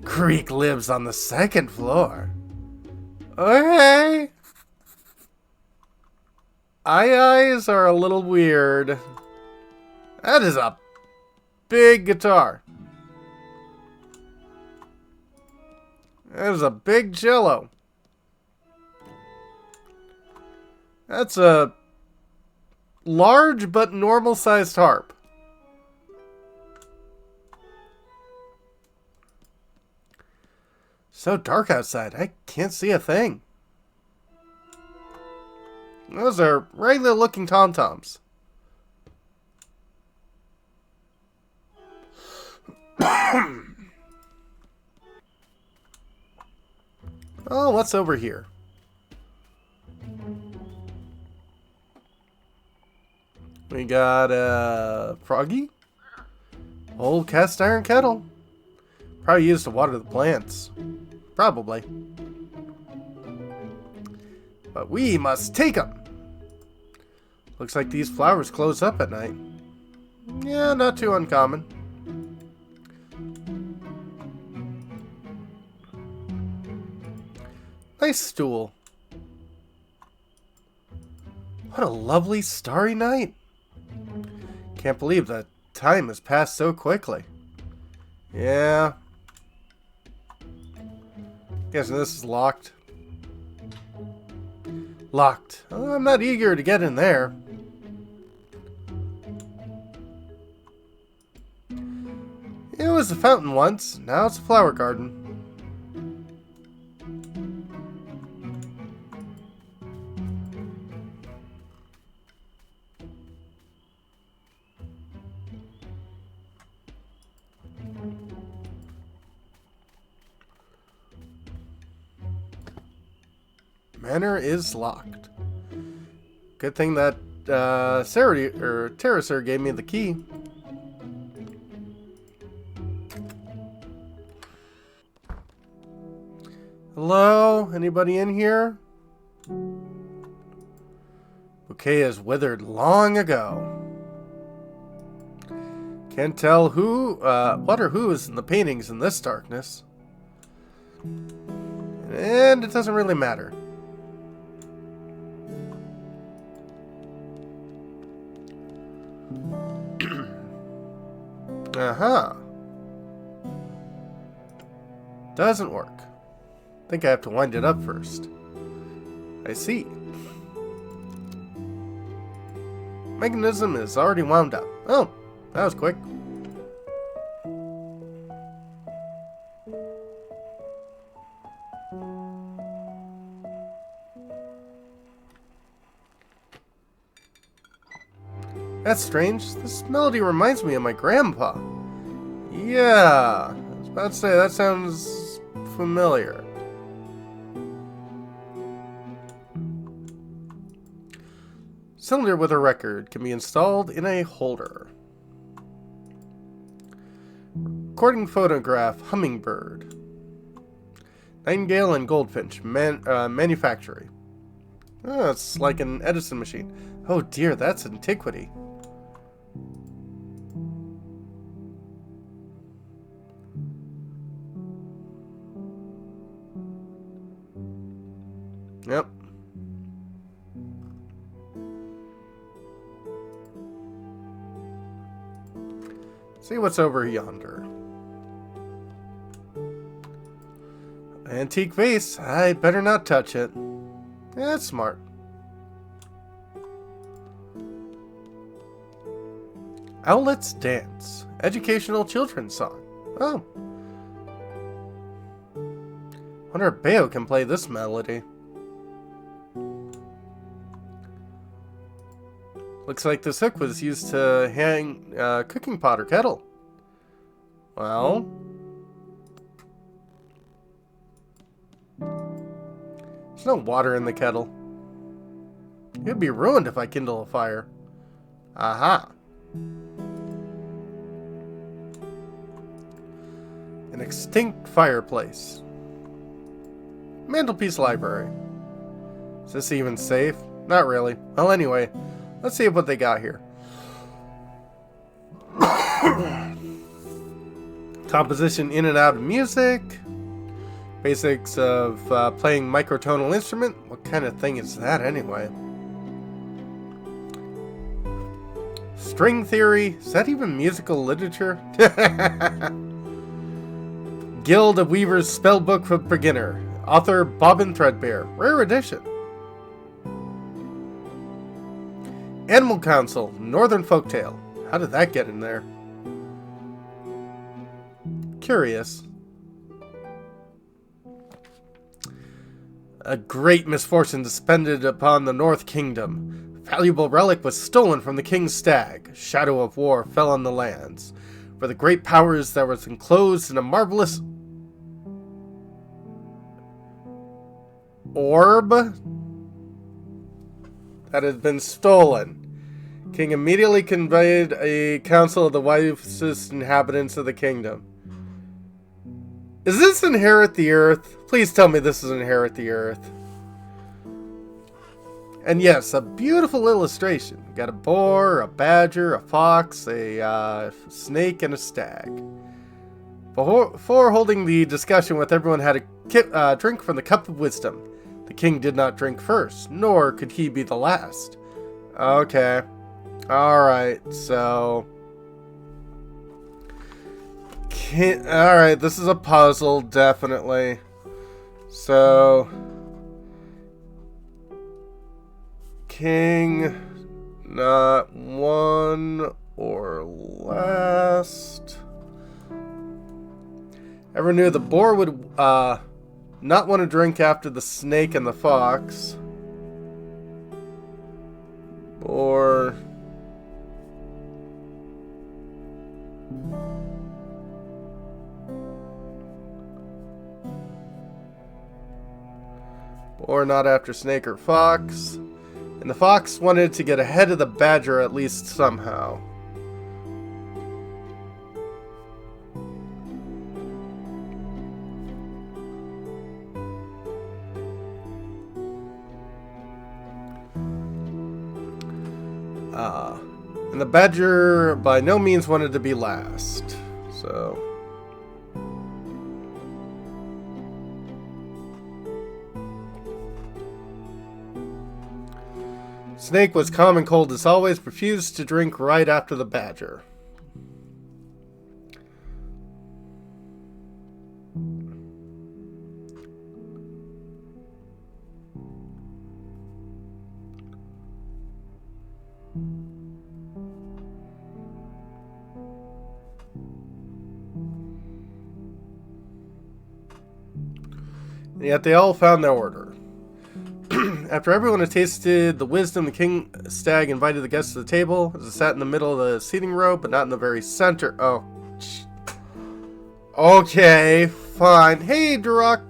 Creek lives on the 2nd floor. Okay. Eyes are a little weird. That is a big guitar. That is a big cello. That's a large but normal-sized harp. So dark outside, I can't see a thing. Those are regular looking tom-toms. Oh, what's over here? We got a froggy. Old cast iron kettle. Probably used to water the plants. Probably. But we must take them. Looks like these flowers close up at night. Yeah, not too uncommon. Nice stool. What a lovely starry night. Can't believe that time has passed so quickly. Yeah. Guessing this is locked. Locked. Oh, I'm not eager to get in there. It was a fountain once. Now it's a flower garden. Manor is locked. Good thing that Terracer gave me the key. Hello? Anybody in here? Bouquet is withered long ago. Can't tell who, what or who is in the paintings in this darkness. And it doesn't really matter. Uh-huh. Doesn't work. Think I have to wind it up first. I see. Mechanism is already wound up. Oh, that was quick. That's strange. This melody reminds me of my grandpa. Yeah, I was about to say, that sounds familiar. Cylinder with a record can be installed in a holder. Recording photograph, hummingbird. Nightingale and goldfinch, manufacturing. Oh, it's like an Edison machine. Oh dear, that's antiquity. Yep. See what's over yonder. Antique vase. I better not touch it. Yeah, that's smart. Owlet's Dance. Educational children's song. Oh. Wonder if Bayo can play this melody. Looks like this hook was used to hang a cooking pot or kettle. Well. There's no water in the kettle. It'd be ruined if I kindle a fire. Aha. An extinct fireplace. Mantelpiece library. Is this even safe? Not really. Well, anyway, let's see what they got here. Composition in and out of music. Basics of playing microtonal instrument. What kind of thing is that anyway? String theory. Is that even musical literature? Guild of Weavers Spellbook for Beginner. Author Bobbin Threadbare. Rare edition. Animal Council. Northern Folktale. How did that get in there? Curious. A great misfortune descended upon the North Kingdom. A valuable relic was stolen from the King's stag. A shadow of war fell on the lands. For the great powers that was enclosed in a marvelous orb that had been stolen. King immediately conveyed a council of the wisest inhabitants of the kingdom. Is this Inherit the Earth? Please tell me this is Inherit the Earth. And yes, a beautiful illustration. Got a boar, a badger, a fox, a snake, and a stag. Before holding the discussion with everyone had a drink from the cup of wisdom. The king did not drink first, nor could he be the last. Okay. Alright, so... Alright, this is a puzzle, definitely. So... King, not one or last. Ever knew the boar would not want to drink after the snake and the fox? Boar. Boar not after snake or fox. And the fox wanted to get ahead of the badger at least somehow. And the badger by no means wanted to be last. So... Snake was calm and cold as always, refused to drink right after the badger. And yet they all found their order. After everyone had tasted the wisdom, the king stag invited the guests to the table. As it sat in the middle of the seating row, but not in the very center. Oh. Okay, fine. Hey, Duroc.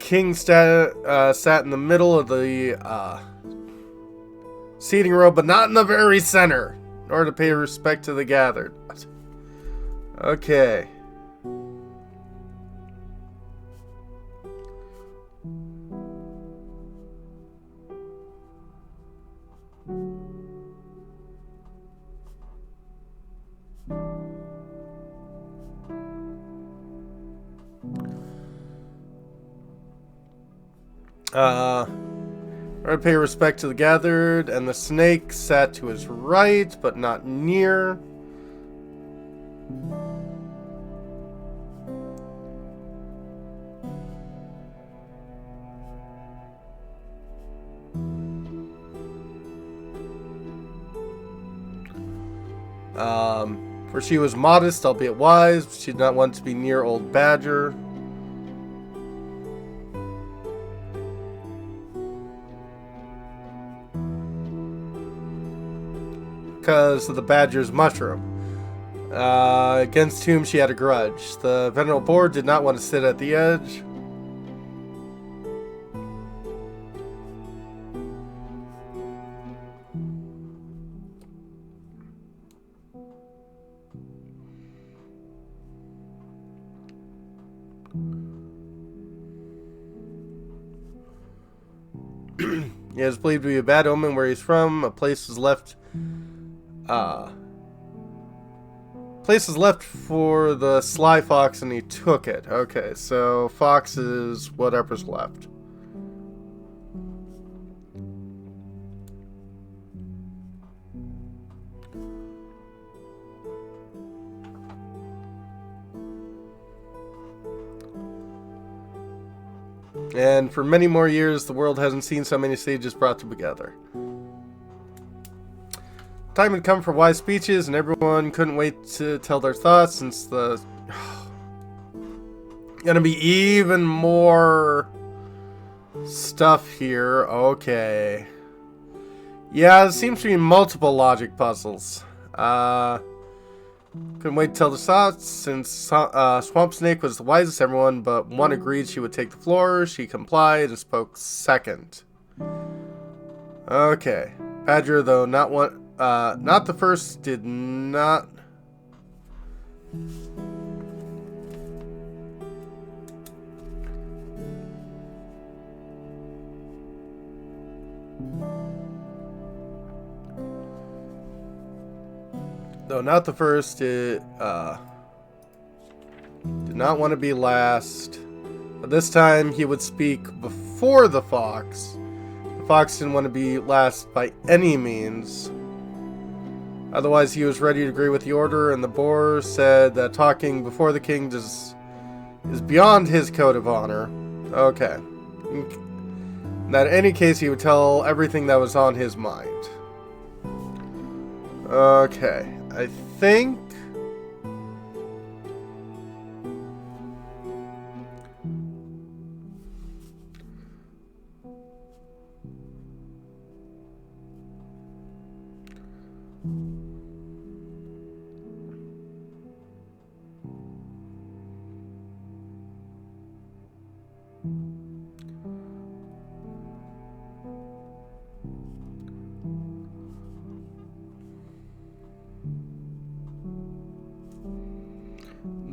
King sat in the middle of the seating row, but not in the very center, in order to pay respect to the gathered. Okay. Or pay respect to the gathered, and the snake sat to his right, but not near. For she was modest, albeit wise. She did not want to be near old Badger. Because of the Badger's mushroom, against whom she had a grudge. The venerable board did not want to sit at the edge. He is believed to be a bad omen where he's from. A place is left for the sly fox, and he took it. Okay, so fox is whatever's left. And for many more years, the world hasn't seen so many sages brought together. Time had come for wise speeches, and everyone couldn't wait to tell their thoughts, since the... gonna be even more stuff here. Okay. Yeah, it seems to be multiple logic puzzles. Couldn't wait to tell the thoughts, since Swamp Snake was the wisest of everyone, but one agreed she would take the floor. She complied and spoke second. Okay. Badger, though not the first, did not... Though not the first, it did not want to be last. But this time he would speak before the fox. The fox didn't want to be last by any means. Otherwise he was ready to agree with the order, and the boar said that talking before the king is beyond his code of honor. Okay. That in any case he would tell everything that was on his mind. Okay. I think...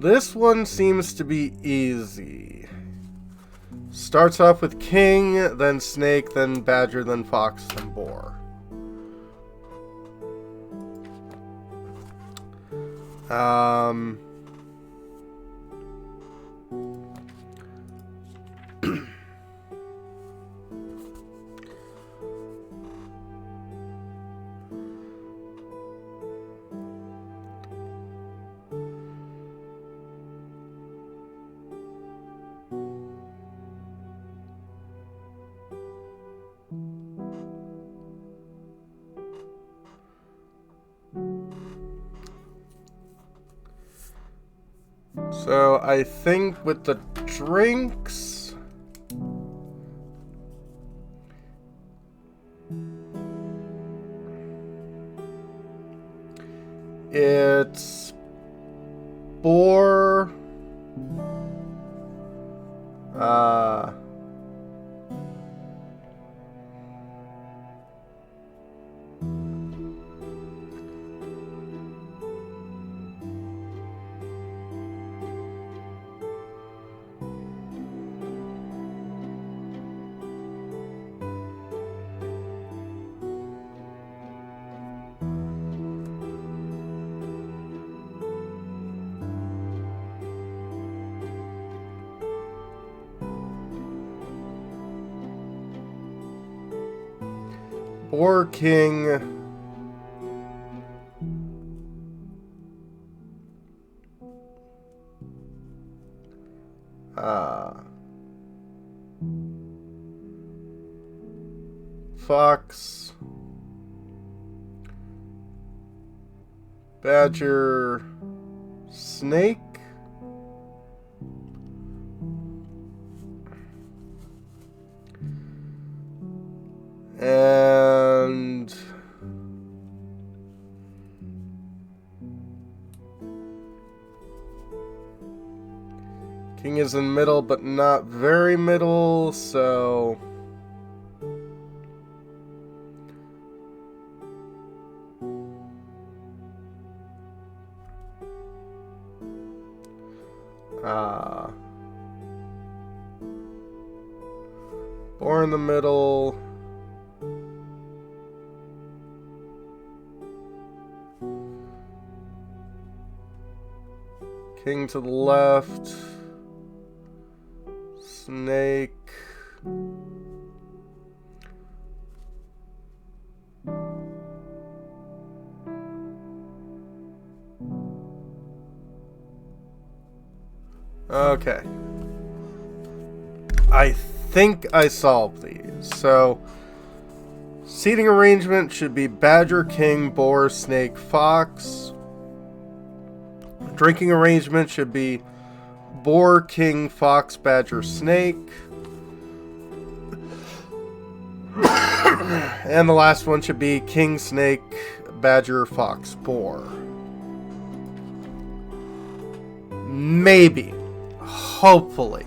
This one seems to be easy. Starts off with king, then snake, then badger, then fox, then boar. So I think with the drinks, it's boar, boar, king, Fox, badger, snake, and king is in middle, but not very middle, so or in the middle. King to the left. Snake. Okay. I think I solved these. So, seating arrangement should be badger, king, boar, snake, fox. Drinking arrangement should be boar, king, fox, badger, snake. And the last one should be king, snake, badger, fox, boar. Maybe. Hopefully.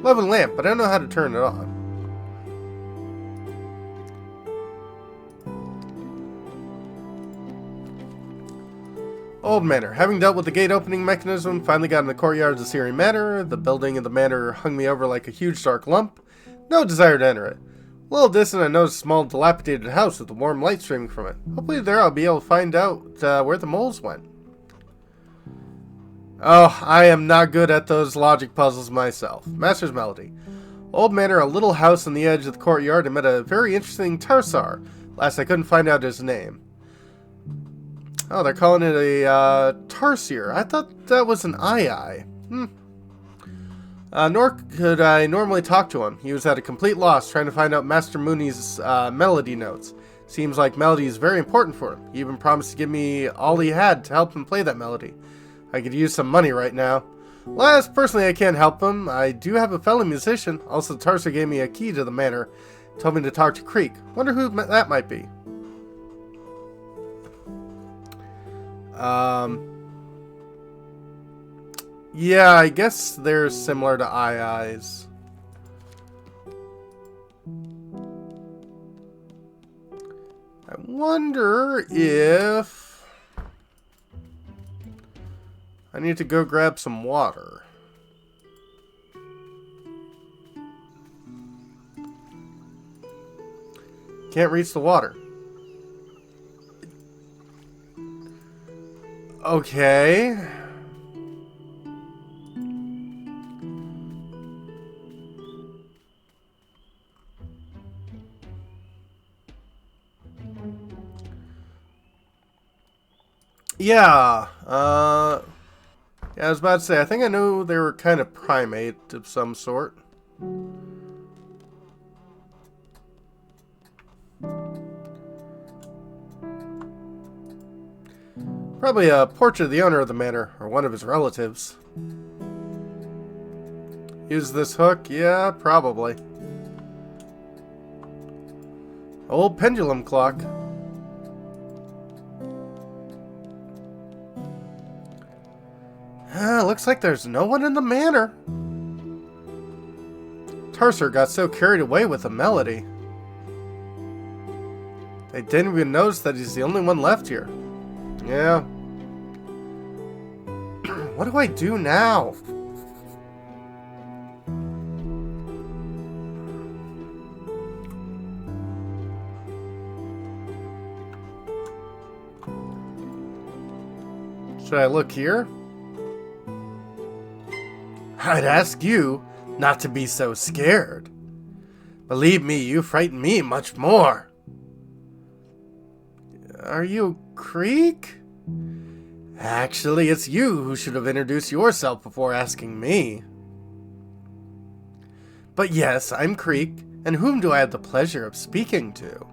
Love and lamp, but I don't know how to turn it on. Old Manor. Having dealt with the gate opening mechanism, finally got in the courtyard of the Syrian Manor. The building of the manor hung me over like a huge dark lump. No desire to enter it. A little distant, I noticed a small dilapidated house with a warm light streaming from it. Hopefully there I'll be able to find out where the moles went. Oh, I am not good at those logic puzzles myself. Master's Melody. Old Manor, a little house on the edge of the courtyard, and met a very interesting Tarsar. Last I couldn't find out his name. Oh, they're calling it a tarsier. I thought that was an ii. Nor could I normally talk to him. He was at a complete loss trying to find out Master Mooney's melody notes. Seems like melody is very important for him. He even promised to give me all he had to help him play that melody. I could use some money right now. Last, personally, I can't help him. I do have a fellow musician. Also, Tarsier gave me a key to the manor. Told me to talk to Creek. Wonder who that might be. Yeah, I guess they're similar to IIs. I wonder if I need to go grab some water. Can't reach the water. Okay. Yeah, I was about to say, I think I know they were kind of primate of some sort. Probably a portrait of the owner of the manor, or one of his relatives. Use this hook? Yeah, probably. Old pendulum clock. Looks like there's no one in the manor. Tarsier got so carried away with the melody. They didn't even notice that he's the only one left here. Yeah. What do I do now? Should I look here? I'd ask you not to be so scared. Believe me, you frighten me much more. Are you Creek? Actually, it's you who should have introduced yourself before asking me. But yes, I'm Creek, and whom do I have the pleasure of speaking to?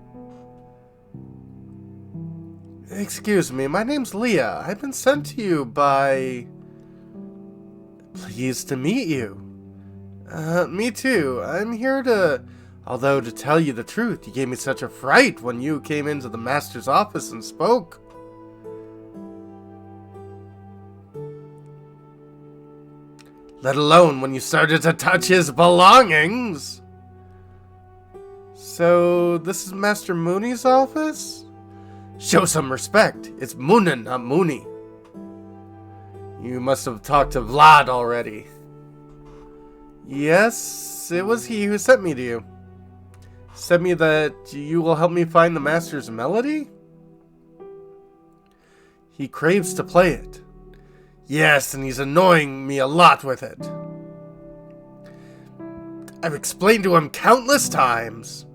Excuse me, my name's Leah. I've been sent to you by... Pleased to meet you. Me too. I'm here to... Although, to tell you the truth, you gave me such a fright when you came into the master's office and spoke. Let alone when you started to touch his belongings. So, this is Master Mooney's office? Show some respect. It's Moonin, not Mooney. You must have talked to Vlad already. Yes, it was he who sent me to you. Said me that you will help me find the master's melody? He craves to play it. Yes, and he's annoying me a lot with it. I've explained to him countless times.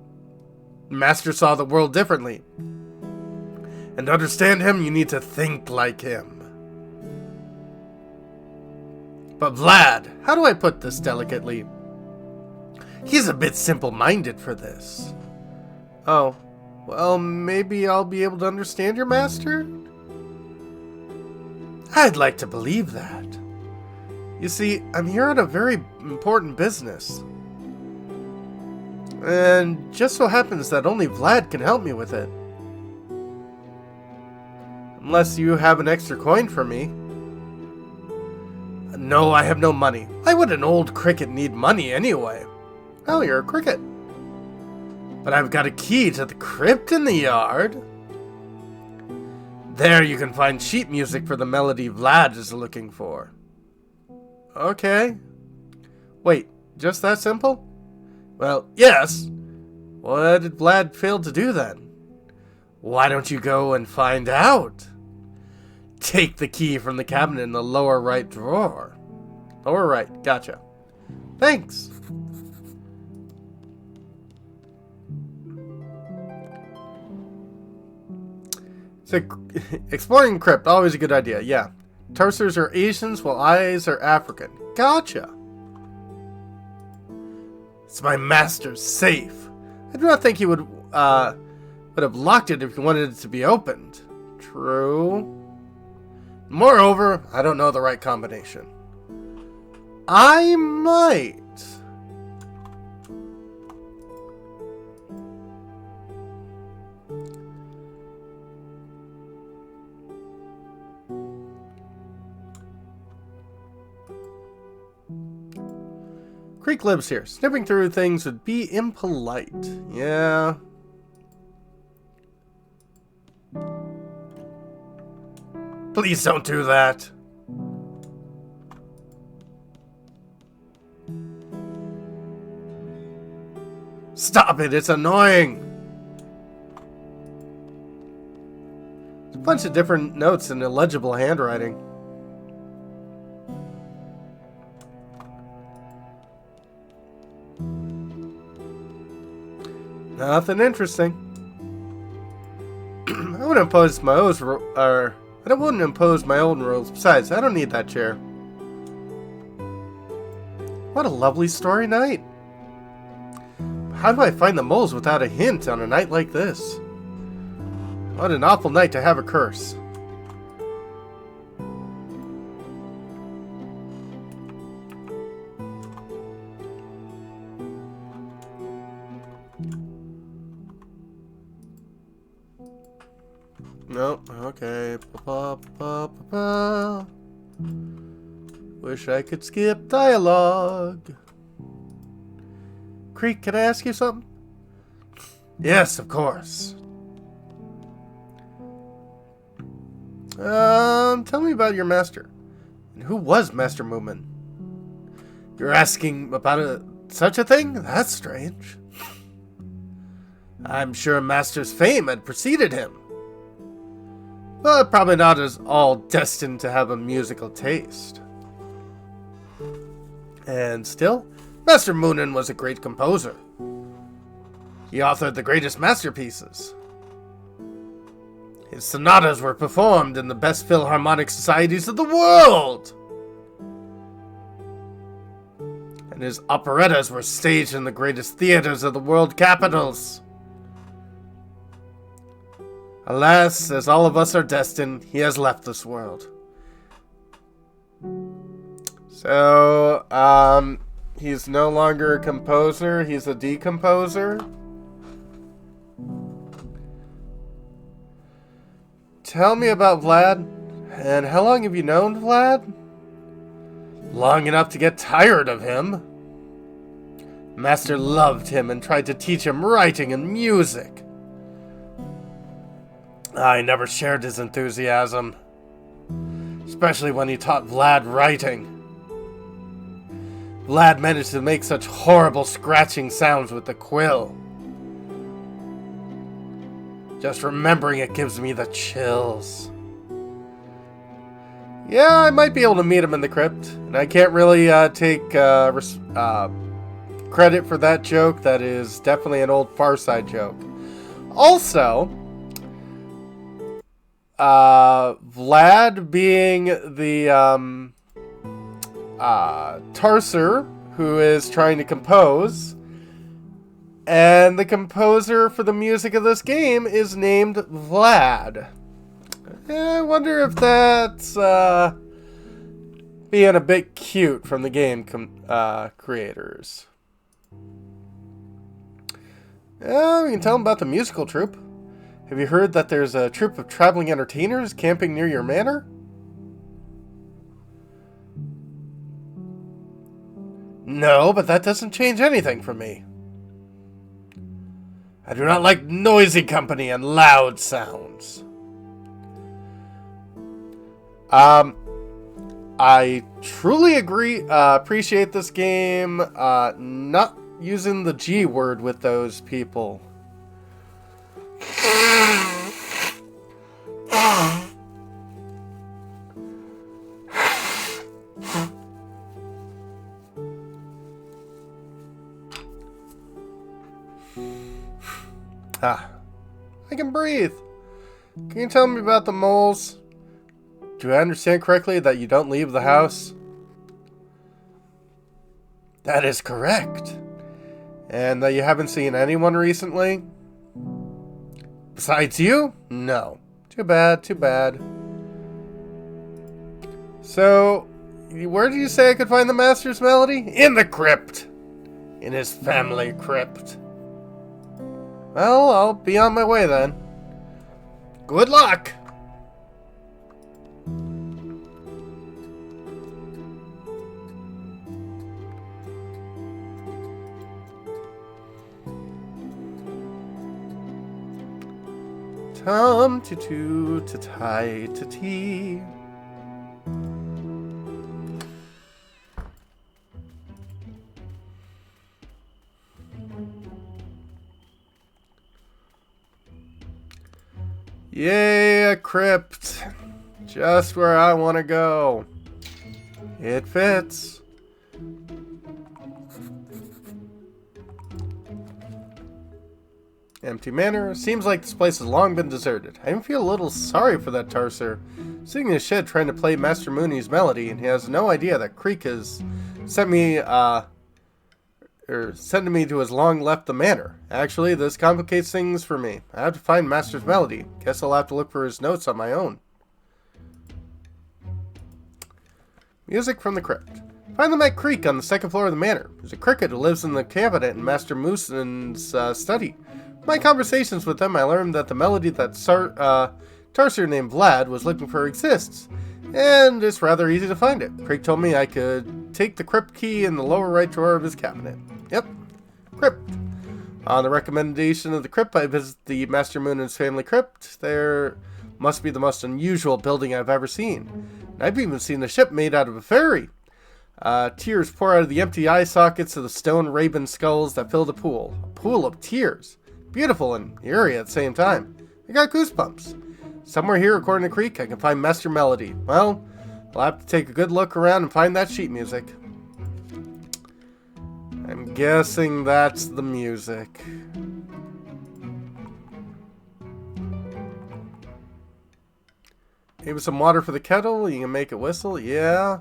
The master saw the world differently. And to understand him, you need to think like him. But Vlad, how do I put this delicately? He's a bit simple-minded for this. Oh, well, maybe I'll be able to understand your master? I'd like to believe that. You see, I'm here on a very important business. And just so happens that only Vlad can help me with it. Unless you have an extra coin for me. No, I have no money. Why would an old cricket need money anyway? Oh, you're a cricket. But I've got a key to the crypt in the yard. There you can find sheet music for the melody Vlad is looking for. Okay. Wait, just that simple? Well, yes. What did Vlad fail to do then? Why don't you go and find out? Take the key from the cabinet in the lower right drawer. Lower right, gotcha. Thanks. So, exploring crypt, always a good idea, yeah. Toasters are Asians, while eyes are African. Gotcha. It's my master's safe. I do not think he would have locked it if he wanted it to be opened. True. Moreover, I don't know the right combination. I might. Creek lives here. Snipping through things would be impolite. Yeah. Please don't do that. Stop it, it's annoying. There's a bunch of different notes in illegible handwriting. Nothing interesting. I wouldn't impose my own I wouldn't impose my own rules. Besides, I don't need that chair. What a lovely story night. How do I find the moles without a hint on a night like this? What an awful night to have a curse. Nope, okay. Wish I could skip dialogue. Creek, can I ask you something? Yes, of course. Tell me about your master. And who was Master Moomin? You're asking about such a thing? That's strange. I'm sure Master's fame had preceded him. But probably not as all destined to have a musical taste. And still, Master Moonin was a great composer. He authored the greatest masterpieces. His sonatas were performed in the best philharmonic societies of the world. And his operettas were staged in the greatest theaters of the world capitals. Alas, as all of us are destined, he has left this world. So, he's no longer a composer, he's a decomposer. Tell me about Vlad, and how long have you known Vlad? Long enough to get tired of him. Master loved him and tried to teach him writing and music. I never shared his enthusiasm, especially when he taught Vlad writing. Vlad managed to make such horrible scratching sounds with the quill. Just remembering it gives me the chills. Yeah, I might be able to meet him in the crypt, and I can't really take credit for that joke. That is definitely an old Far Side joke. Also, Vlad being the Tarser who is trying to compose, and the composer for the music of this game is named Vlad. I wonder if that's being a bit cute from the game creators. We can tell them about the musical troupe. Have you heard that there's a troupe of traveling entertainers camping near your manor? No, but that doesn't change anything for me. I do not like noisy company and loud sounds. I truly appreciate this game, not using the G word with those people. I can breathe. Can you tell me about the moles? Do I understand correctly that you don't leave the house? That is correct. And that you haven't seen anyone recently? Besides you? No. Too bad, too bad. So, where did you say I could find the Master's melody? In the crypt. In his family crypt. Well, I'll be on my way then. Good luck! Tum to to to tie to tea. Yay, a crypt. Just where I want to go. It fits. Empty manor. Seems like this place has long been deserted. I even feel a little sorry for that Tarser. Sitting in his shed trying to play Master Mooney's melody, and he has no idea that Creek has sent me, sending me to his long left the manor. Actually, this complicates things for me. I have to find Master's melody. Guess I'll have to look for his notes on my own. Music from the crypt. Find them at Creek on the second floor of the manor. There's a cricket who lives in the cabinet in Master Moosen's study. From my conversations with them, I learned that the melody that Tarser named Vlad was looking for exists, and it's rather easy to find it. Creek told me I could take the crypt key in the lower right drawer of his cabinet. Yep, crypt. On the recommendation of the crypt, I visited the Master Moon's family crypt. There must be the most unusual building I've ever seen. And I've even seen a ship made out of a fairy. Tears pour out of the empty eye sockets of the stone raven skulls that fill the pool. A pool of tears. Beautiful and eerie at the same time. I got goosebumps. Somewhere here, according to Creek, I can find Master Melody. Well, I'll have to take a good look around and find that sheet music. I'm guessing that's the music. Maybe some water for the kettle. You can make it whistle. Yeah.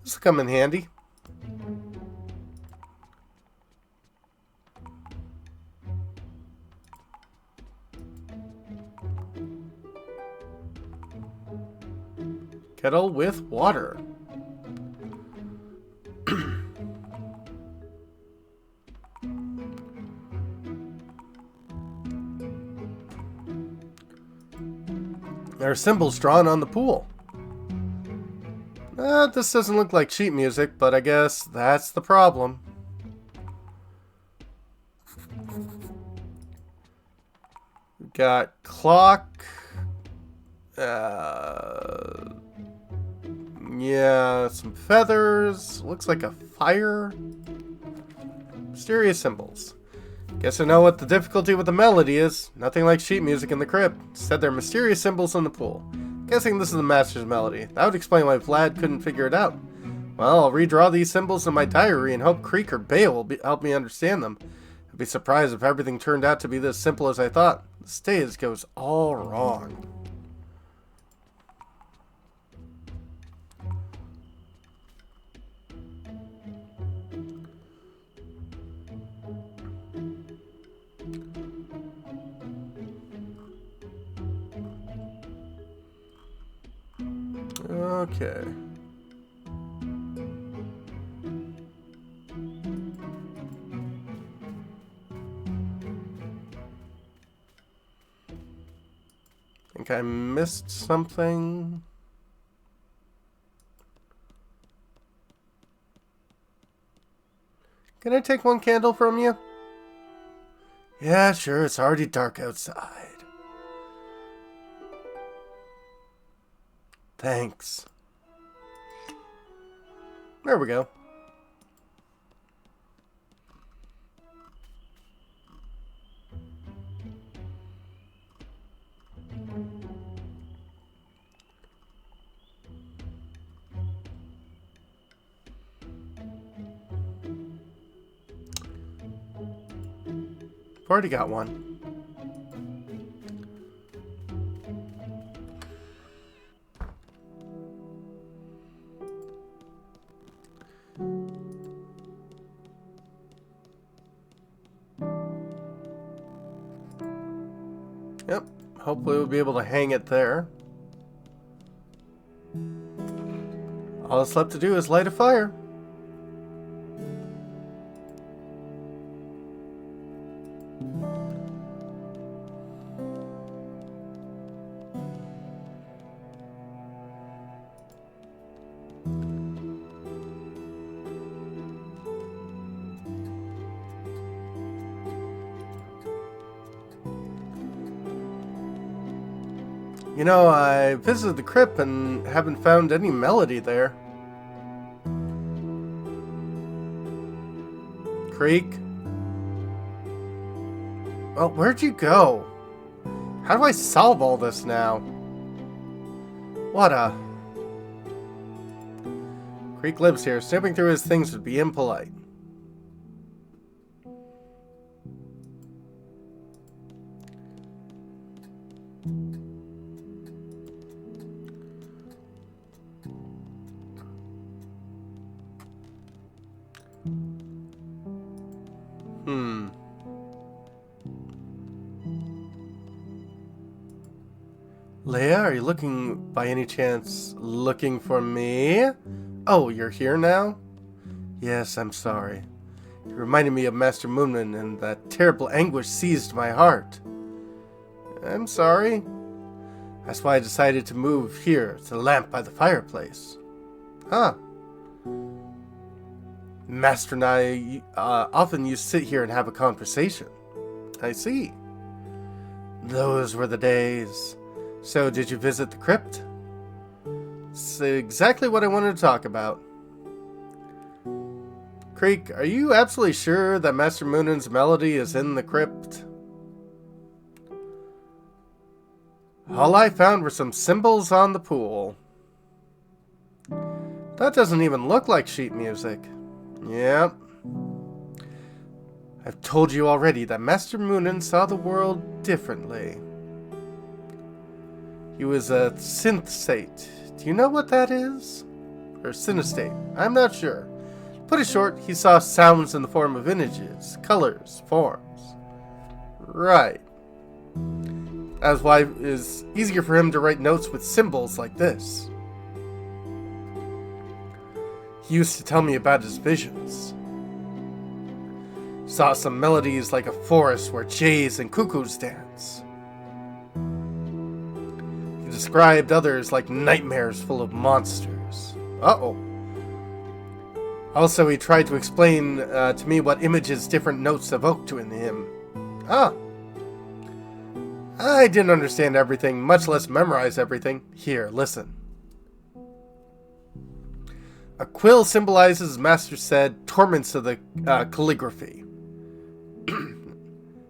This will come in handy. Kettle with water. There are symbols drawn on the pool. This doesn't look like sheet music, but I guess that's the problem. We've got clock. Yeah, some feathers. Looks like a fire. Mysterious symbols. Guess I know what the difficulty with the melody is. Nothing like sheet music in the crypt. Instead, there are mysterious symbols in the pool. Guessing this is the master's melody. That would explain why Vlad couldn't figure it out. Well, I'll redraw these symbols in my diary and hope Creek or Bale will help me understand them. I'd be surprised if everything turned out to be this simple as I thought. The stage goes all wrong. Okay. Think I missed something. Can I take one candle from you? Yeah, sure, it's already dark outside. Thanks. There we go. Already got one. Yep, hopefully we'll be able to hang it there. All that's left to do is light a fire. You know, I visited the crypt and haven't found any melody there. Creek? Well, where'd you go? How do I solve all this now? What a... Creek lives here. Snipping through his things would be impolite. Leah, are you looking, by any chance, looking for me? Oh, you're here now? Yes, I'm sorry. It reminded me of Master Moonman, and that terrible anguish seized my heart. I'm sorry. That's why I decided to move here, to the lamp by the fireplace. Huh. Master and I often used to sit here and have a conversation. I see. Those were the days. So, did you visit the crypt? It's exactly what I wanted to talk about. Creek, are you absolutely sure that Master Moonan's melody is in the crypt? All I found were some symbols on the pool. That doesn't even look like sheet music. Yep. I've told you already that Master Moonan saw the world differently. He was a synthsate. Do you know what that is? Or synesthete? I'm not sure. To put it short, he saw sounds in the form of images, colors, forms. Right. That's why it is easier for him to write notes with symbols like this. He used to tell me about his visions. Saw some melodies like a forest where jays and cuckoos dance. He described others like nightmares full of monsters. Uh-oh. Also, he tried to explain to me what images different notes evoked in him. Ah. I didn't understand everything, much less memorize everything. Here, listen. A quill symbolizes, Master said, torments of the calligraphy.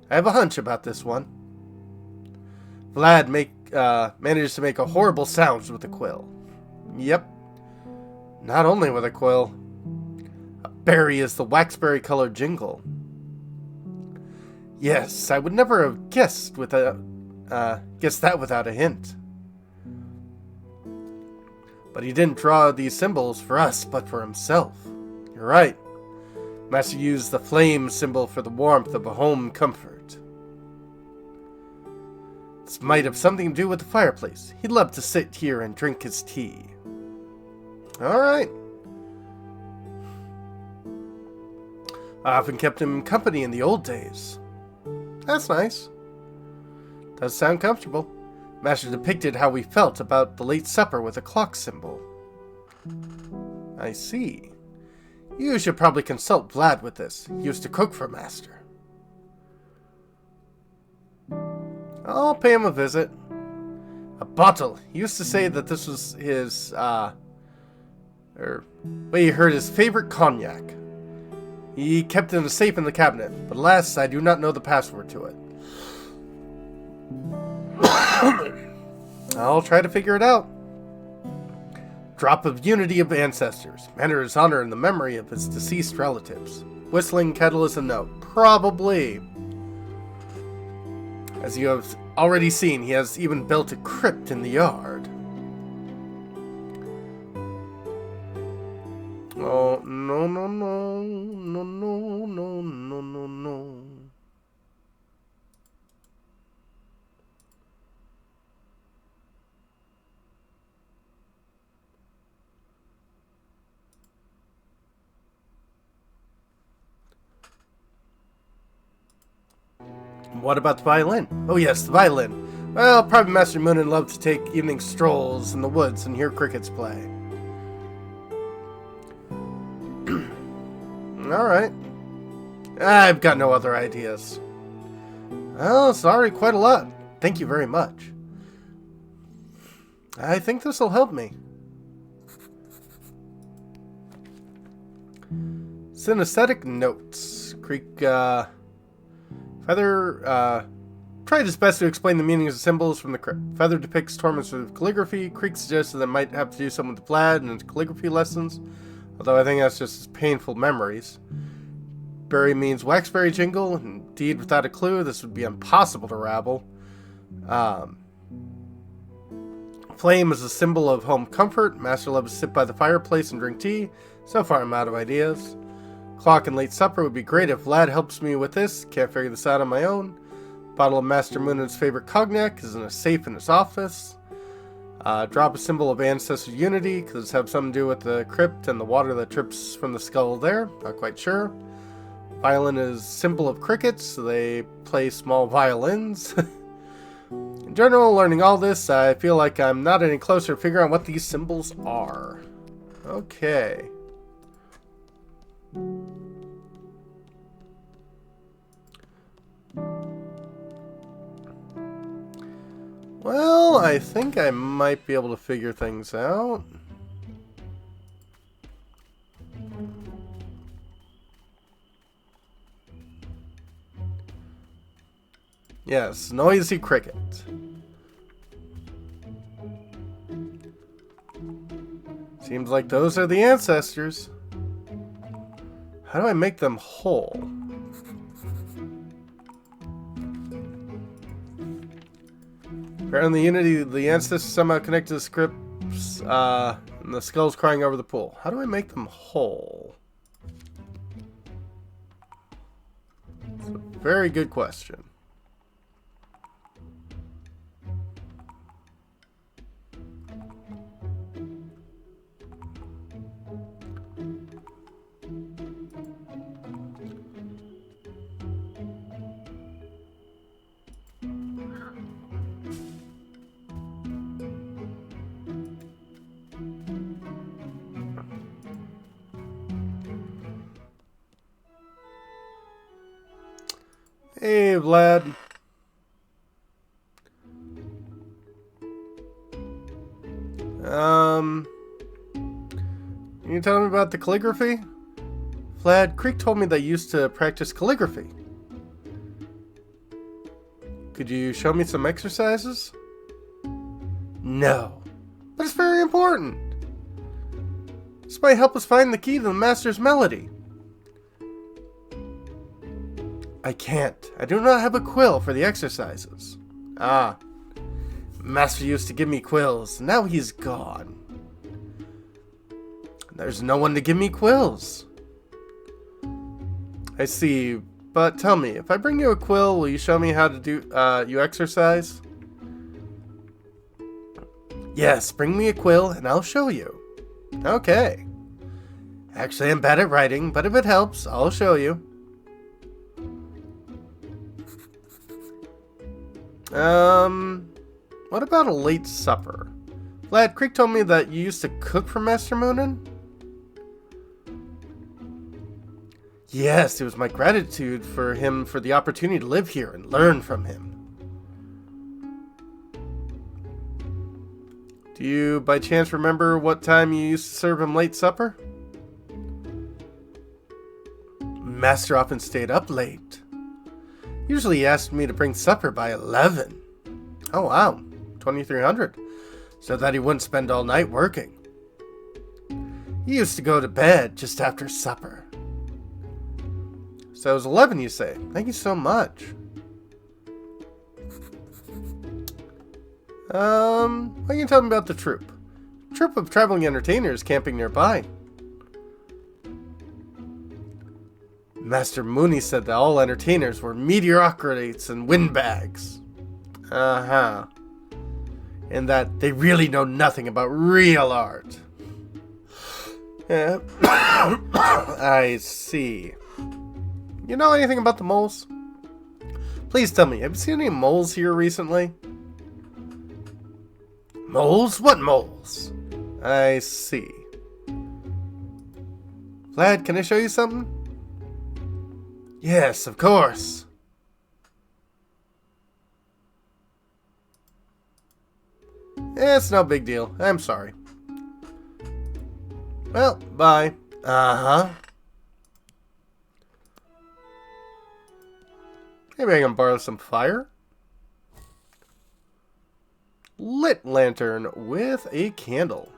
I have a hunch about this one. Vlad managed to make a horrible sounds with the quill. Yep. Not only with a quill. A berry is the waxberry-colored jingle. Yes, I would never have guessed that without a hint. But he didn't draw these symbols for us, but for himself. You're right. Master used the flame symbol for the warmth of a home comfort. This might have something to do with the fireplace. He'd love to sit here and drink his tea. Alright. I often kept him company in the old days. That's nice. Does sound comfortable. Master depicted how we felt about the late supper with a clock symbol. I see. You should probably consult Vlad with this. He used to cook for Master. I'll pay him a visit. A bottle. He used to say that this was his, he heard his favorite cognac. He kept it in a safe in the cabinet, but alas, I do not know the password to it. I'll try to figure it out. Drop of unity of ancestors. Manner his honor in the memory of his deceased relatives. Whistling kettle is a note. Probably. As you have already seen, he has even built a crypt in the yard. Oh, no, no, no. No, no, no, no, no, no. What about the violin? Oh yes, the violin. Well, probably Master Moonin loved to take evening strolls in the woods and hear crickets play. Alright. I've got no other ideas. Oh, sorry, quite a lot. Thank you very much. I think this will help me. Synesthetic notes. Creek, Feather, tried his best to explain the meanings of symbols from the crypt. Feather depicts torments with calligraphy. Creek suggested that might have to do something with Vlad and his calligraphy lessons, although I think that's just his painful memories. Berry means waxberry jingle. Indeed, without a clue, this would be impossible to rabble. Flame is a symbol of home comfort. Master loves to sit by the fireplace and drink tea. So far, I'm out of ideas. Clock and late supper would be great if Vlad helps me with this. Can't figure this out on my own. Bottle of Master Moonin's favorite cognac is in a safe in his office. Drop a symbol of ancestor unity. Could this have something to do with the crypt and the water that drips from the skull there? Not quite sure. Violin is symbol of crickets, so they play small violins. In general, learning all this, I feel like I'm not any closer to figuring out what these symbols are. Okay. Well, I think I might be able to figure things out. Yes, noisy cricket. Seems like those are the ancestors. How do I make them whole? Apparently, the ancestors somehow connected to the scripts, and the skulls crying over the pool. How do I make them whole? It's a very good question. Hey, Vlad. Can you tell me about the calligraphy? Vlad, Creek told me that you used to practice calligraphy. Could you show me some exercises? No, but it's very important. This might help us find the key to the master's melody. I can't. I do not have a quill for the exercises. Ah. Master used to give me quills. Now he's gone. There's no one to give me quills. I see. But tell me, if I bring you a quill, will you show me how to do you exercise? Yes, bring me a quill and I'll show you. Okay. Actually, I'm bad at writing, but if it helps, I'll show you. What about a late supper? Vlad, Creek told me that you used to cook for Master Moonin? Yes, it was my gratitude for him for the opportunity to live here and learn from him. Do you, by chance, remember what time you used to serve him late supper? Master often stayed up late. Usually he asked me to bring supper by 11. Oh wow, 2300. So that he wouldn't spend all night working. He used to go to bed just after supper. So it was 11, you say? Thank you so much. What can you tell me about the troupe? Troupe of traveling entertainers camping nearby. Master Mooney said that all entertainers were meteorocrites and windbags. Uh-huh. And that they really know nothing about real art. I see. You know anything about the moles? Please tell me, have you seen any moles here recently? Moles? What moles? I see. Vlad, can I show you something? Yes, of course. It's no big deal. I'm sorry. Well, bye. Uh-huh. Maybe I can borrow some fire? Lit lantern with a candle.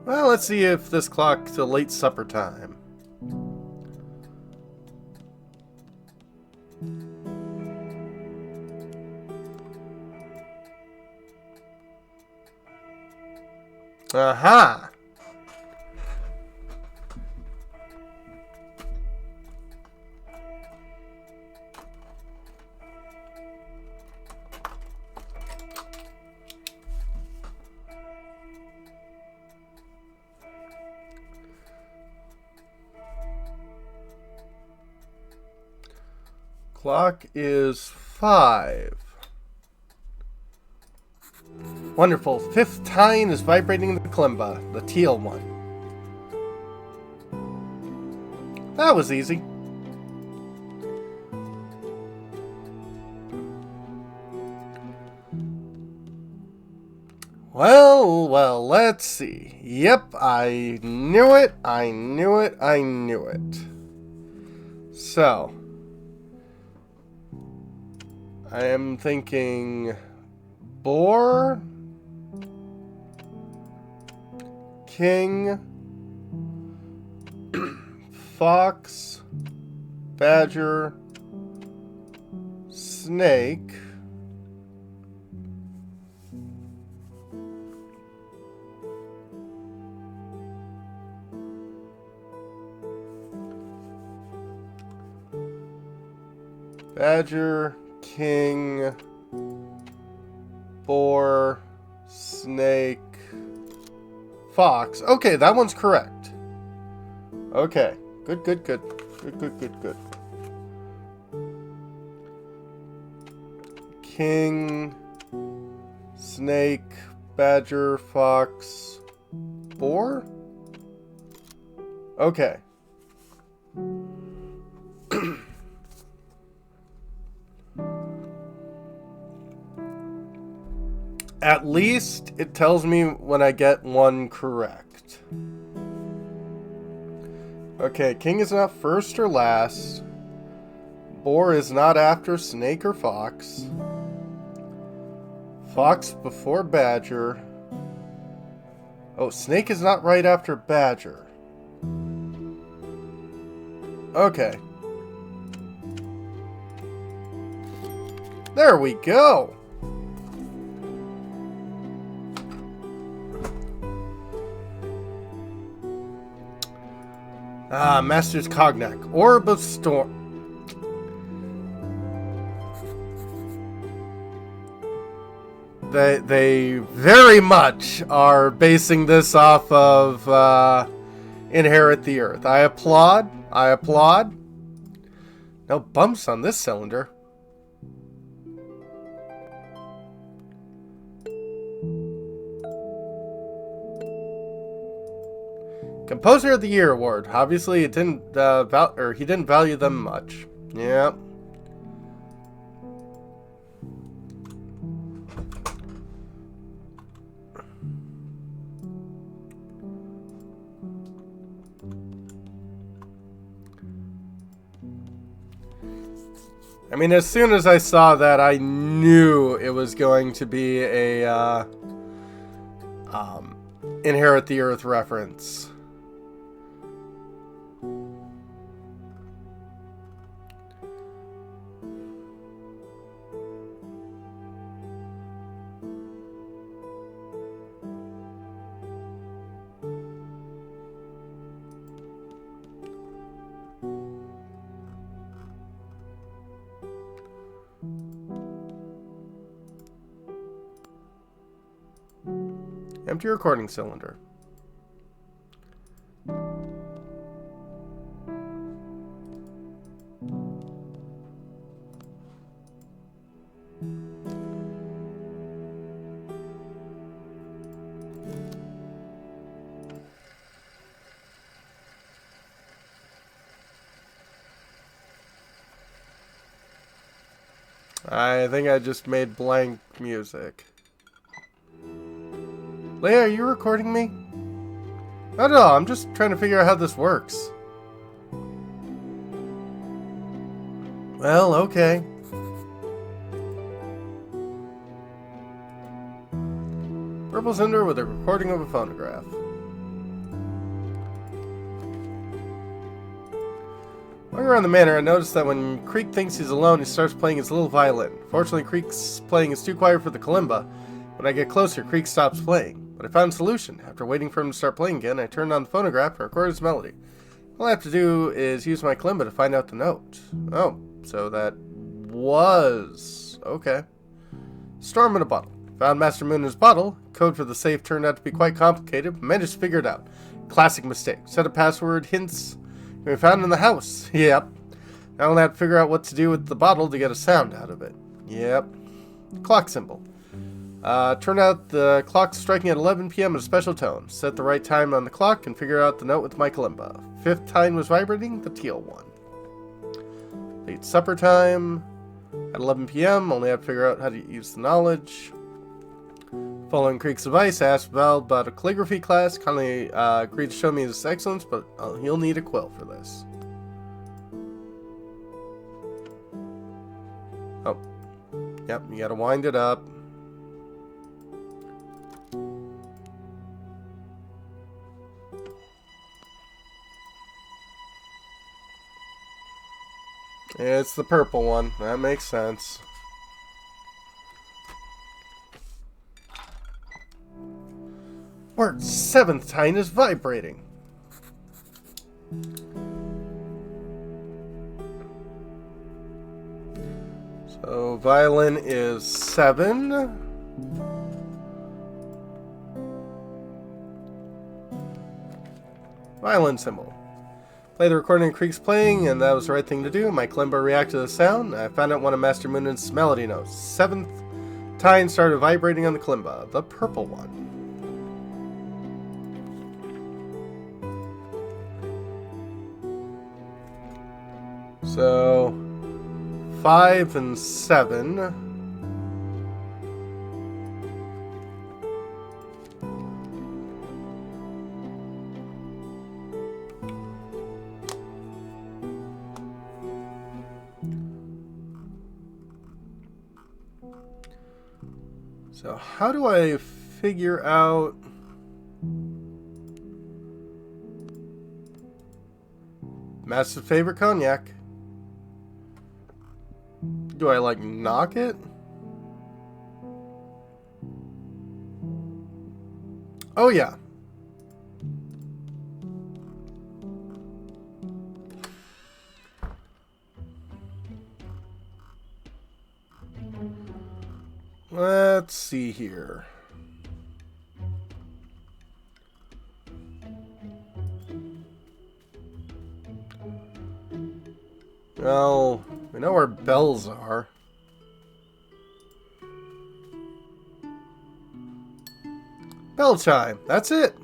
Well, let's see if this clock's a late supper time. Aha! Clock is 5. Wonderful. Fifth tine is vibrating the kalimba, the teal one. That was easy. Well, let's see. Yep, I knew it. So, I am thinking boar, king, fox, badger, snake, badger, king, boar, snake, fox. Okay, that one's correct. Okay. Good, good, good. Good, good, good, good. King, snake, badger, fox, boar? Okay. At least it tells me when I get one correct. Okay, king is not first or last. Boar is not after snake or fox. Fox before badger. Oh, snake is not right after badger. Okay. There we go. Ah, Master's Cognac. Orb of Storm. They very much are basing this off of Inherit the Earth. I applaud. I applaud. No bumps on this cylinder. Composer of the Year award. Obviously, it didn't he didn't value them much. Yeah. I mean, as soon as I saw that, I knew it was going to be a Inherit the Earth reference. Empty recording cylinder. I think I just made blank music. Leah, are you recording me? Not at all, I'm just trying to figure out how this works. Well, okay. Purple cinder with a recording of a phonograph. Walking around the manor, I noticed that when Creek thinks he's alone, he starts playing his little violin. Fortunately, Creek's playing is too quiet for the kalimba. When I get closer, Creek stops playing. But I found a solution. After waiting for him to start playing again, I turned on the phonograph and recorded his melody. All I have to do is use my kalimba to find out the note. Oh, so that was... okay. Storm in a bottle. Found Master Moon in his bottle. Code for the safe turned out to be quite complicated, but managed to figure it out. Classic mistake. Set a password, hints... we found in the house. Yep. I only have to figure out what to do with the bottle to get a sound out of it. Yep. Clock symbol. Turn out the clock striking at 11 p.m. at a special tone. Set the right time on the clock and figure out the note with my kalimba. Fifth time was vibrating, the teal one. Late supper time. At 11 p.m. only have to figure out how to use the knowledge. Following Creek's advice, I asked Val about a calligraphy class. Kindly agreed to show me his excellence, but he'll need a quill for this. Oh. Yep, you gotta wind it up. It's the purple one. That makes sense. Our 7th tine is vibrating. So violin is 7. Violin symbol. Play the recording of Krieg's playing, and that was the right thing to do. My kalimba reacted to the sound. I found out one of Master Moonen's melody notes. 7th tine started vibrating on the kalimba, the purple one. So 5 and 7. So how do I figure out... Master's favorite cognac? Do I, like, knock it? Oh, yeah. Let's see here. Well, we know where bells are. Bell chime, that's it.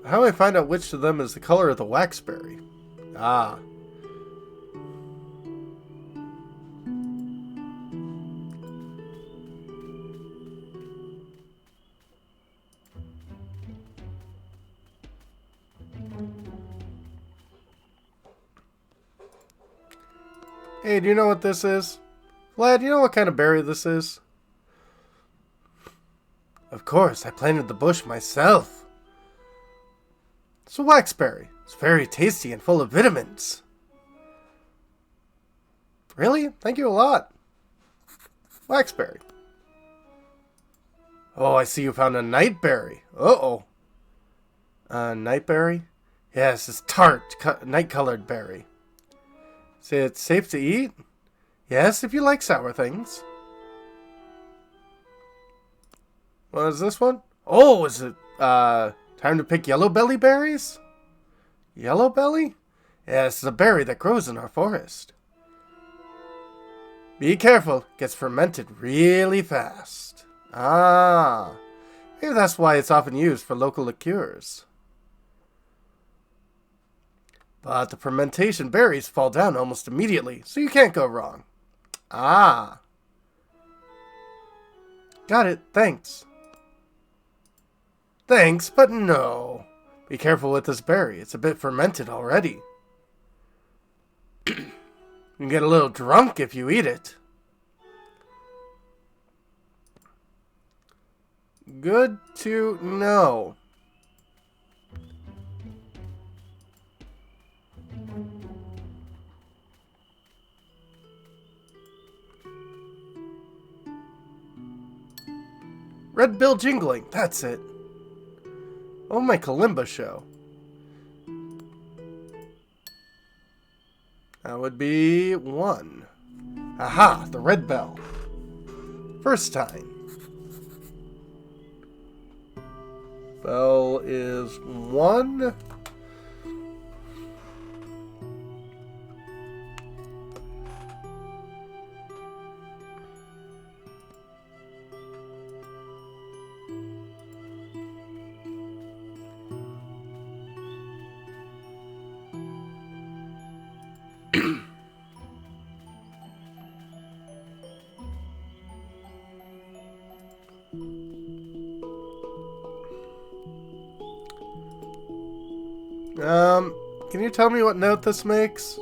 How do I find out which of them is the color of the waxberry? Ah. Hey, do you know what this is? Vlad, do you know what kind of berry this is? Of course, I planted the bush myself. It's a waxberry. It's very tasty and full of vitamins. Really? Thank you a lot. Waxberry. Oh, I see you found a nightberry. Uh-oh. Nightberry? Yes, it's tart, night-colored berry. Say it's safe to eat? Yes, if you like sour things. What is this one? Oh, is it, time to pick yellow belly berries? Yellow belly? Yes, it's a berry that grows in our forest. Be careful, it gets fermented really fast. Ah, maybe that's why it's often used for local liqueurs. But the fermentation berries fall down almost immediately, so you can't go wrong. Ah. Got it, thanks. Thanks, but no. Be careful with this berry, it's a bit fermented already. You can get a little drunk if you eat it. Good to know. Red bill jingling, that's it. Oh, my kalimba show. That would be 1. Aha, the red bell. First time. Bell is 1. Can you tell me what note this makes?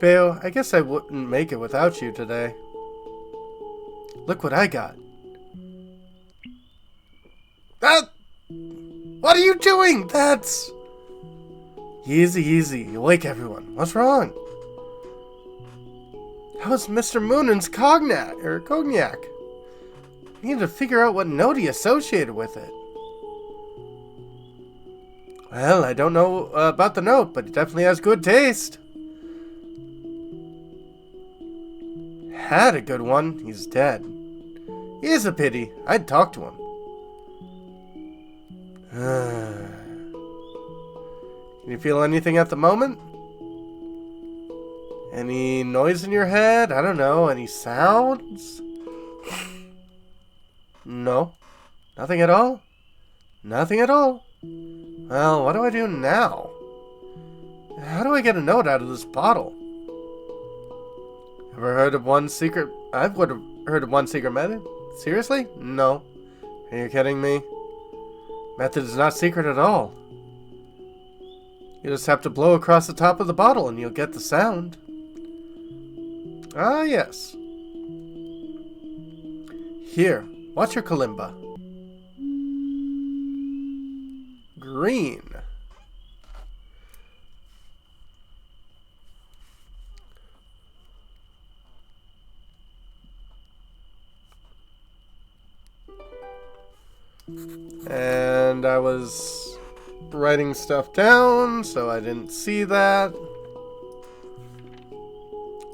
Beo, I guess I wouldn't make it without you today. Look what I got. That... What are you doing? That's... Easy, easy. Awake, everyone. What's wrong? How's Mr. Moonen's cognac? We need to figure out what note he associated with it. Well, I don't know about the note, but it definitely has good taste. Had a good one. He's dead. He is a pity. I'd talk to him. Can you feel anything at the moment? Any noise in your head? I don't know. Any sounds? No. Nothing at all? Nothing at all. Well, what do I do now? How do I get a note out of this bottle? Ever heard of one secret... I've heard of one secret method? Seriously? No. Are you kidding me? Method is not secret at all. You just have to blow across the top of the bottle and you'll get the sound. Ah, yes. Here, watch your kalimba. Green. And I was writing stuff down, so I didn't see that.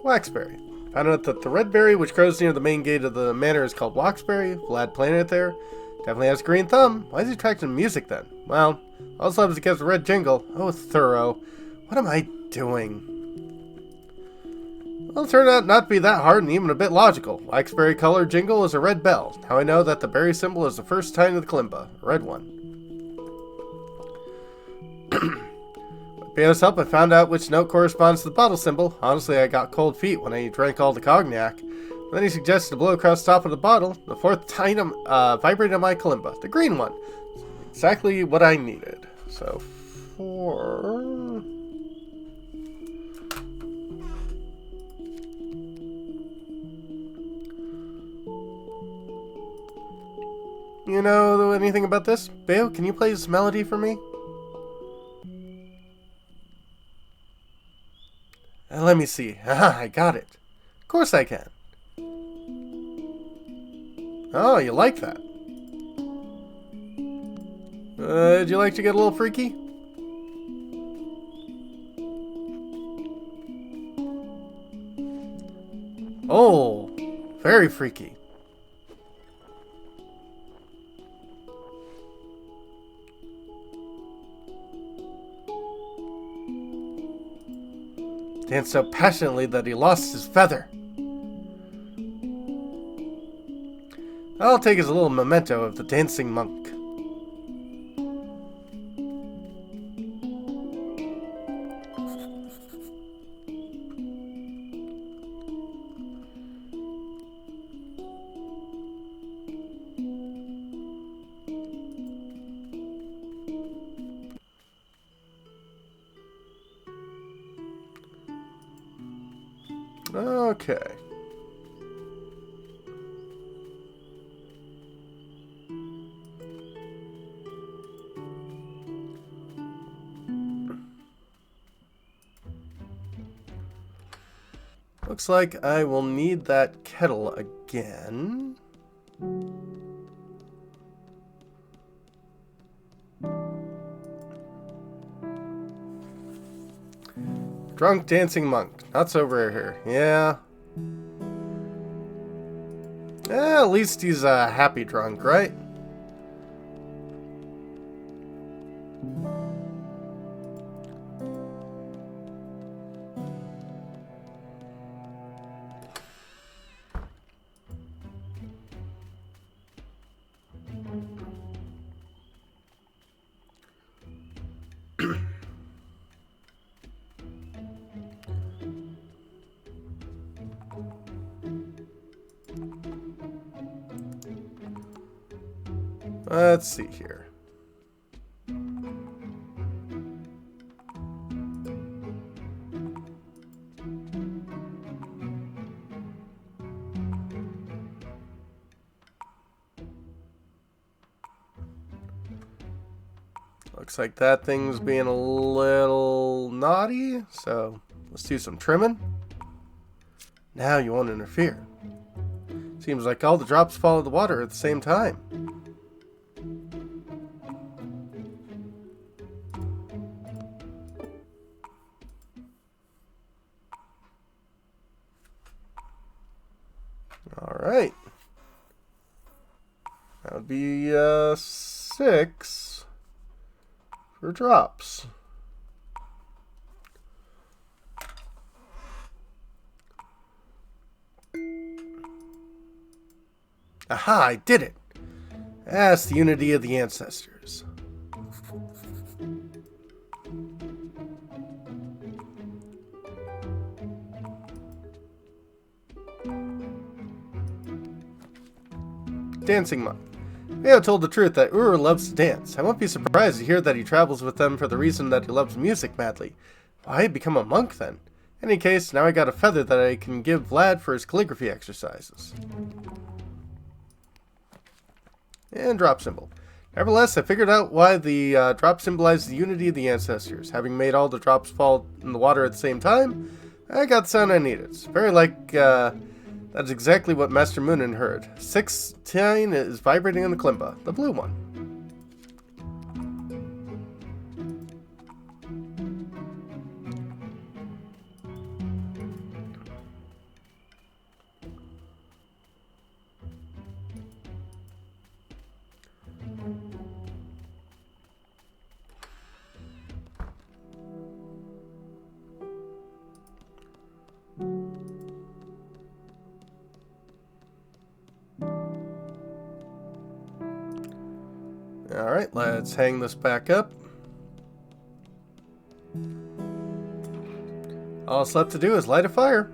Waxberry. Found out that the red berry, which grows near the main gate of the manor, is called Waxberry. Vlad planted it there. Definitely has a green thumb. Why is he attracted to music then? Well, all his love is against a red jingle. Oh, thorough. What am I doing? Well, it turned out not to be that hard and even a bit logical. Waxberry color jingle is a red bell. Now I know that the berry symbol is the first tine of the kalimba. A red one. With Beo's help, I found out which note corresponds to the bottle symbol. Honestly, I got cold feet when I drank all the cognac. Then he suggested to blow across the top of the bottle. The fourth tine vibrated on my kalimba. The green one. Exactly what I needed. So, 4... You know anything about this? Beo, can you play this melody for me? Let me see. Haha, I got it. Of course I can. Oh, you like that. Would you like to get a little freaky? Oh, very freaky. Danced so passionately that he lost his feather. I'll take as a little memento of the dancing monk. Okay. Looks like I will need that kettle again. Drunk dancing monk. Not so rare here. Yeah. At least he's a happy drunk, right? Let's see here. Looks like that thing's being a little naughty, so let's do some trimming. Now you won't interfere. Seems like all the drops follow the water at the same time. Alright. That would be 6 for drops. Aha, I did it! That's the unity of the ancestors. Dancing monk. Leah told the truth that Uru loves to dance. I won't be surprised to hear that he travels with them for the reason that he loves music madly. Why become a monk then? In any case, now I got a feather that I can give Vlad for his calligraphy exercises. And drop symbol. Nevertheless, I figured out why the drop symbolized the unity of the ancestors. Having made all the drops fall in the water at the same time, I got the sound I needed. It's very like, that's exactly what Master Moonin heard. 16 is vibrating on the kalimba, the blue one. Alright, let's hang this back up. All that's left to do is light a fire.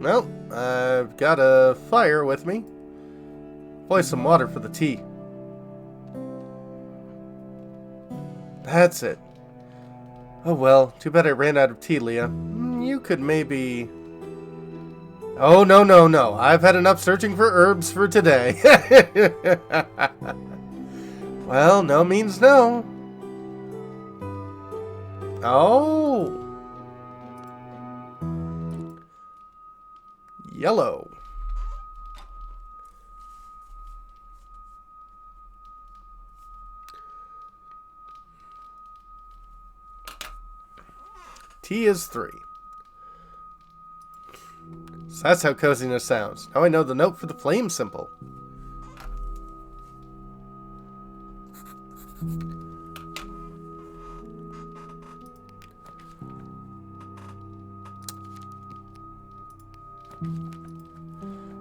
Well, I've got a fire with me. Boil some water for the tea. That's it. Oh well, too bad I ran out of tea, Leah. You could maybe... Oh, no, no, no. I've had enough searching for herbs for today. Well, no means no. Oh. Yellow. T is 3. So that's how coziness sounds. Now I know the note for the flame symbol.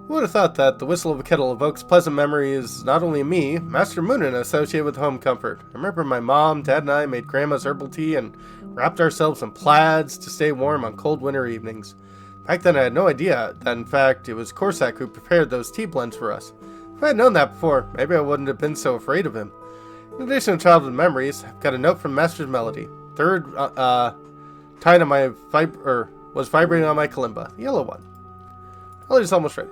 Who would have thought that the whistle of a kettle evokes pleasant memories not only of me, Master Moonin, associated with home comfort. I remember my mom, Dad, and I made Grandma's herbal tea and wrapped ourselves in plaids to stay warm on cold winter evenings. Back then I had no idea that in fact it was Corsac who prepared those tea blends for us. If I had known that before, maybe I wouldn't have been so afraid of him. In addition to childhood memories, I've got a note from Master's Melody. Third tied on my was vibrating on my kalimba, the yellow one. Melody's almost ready.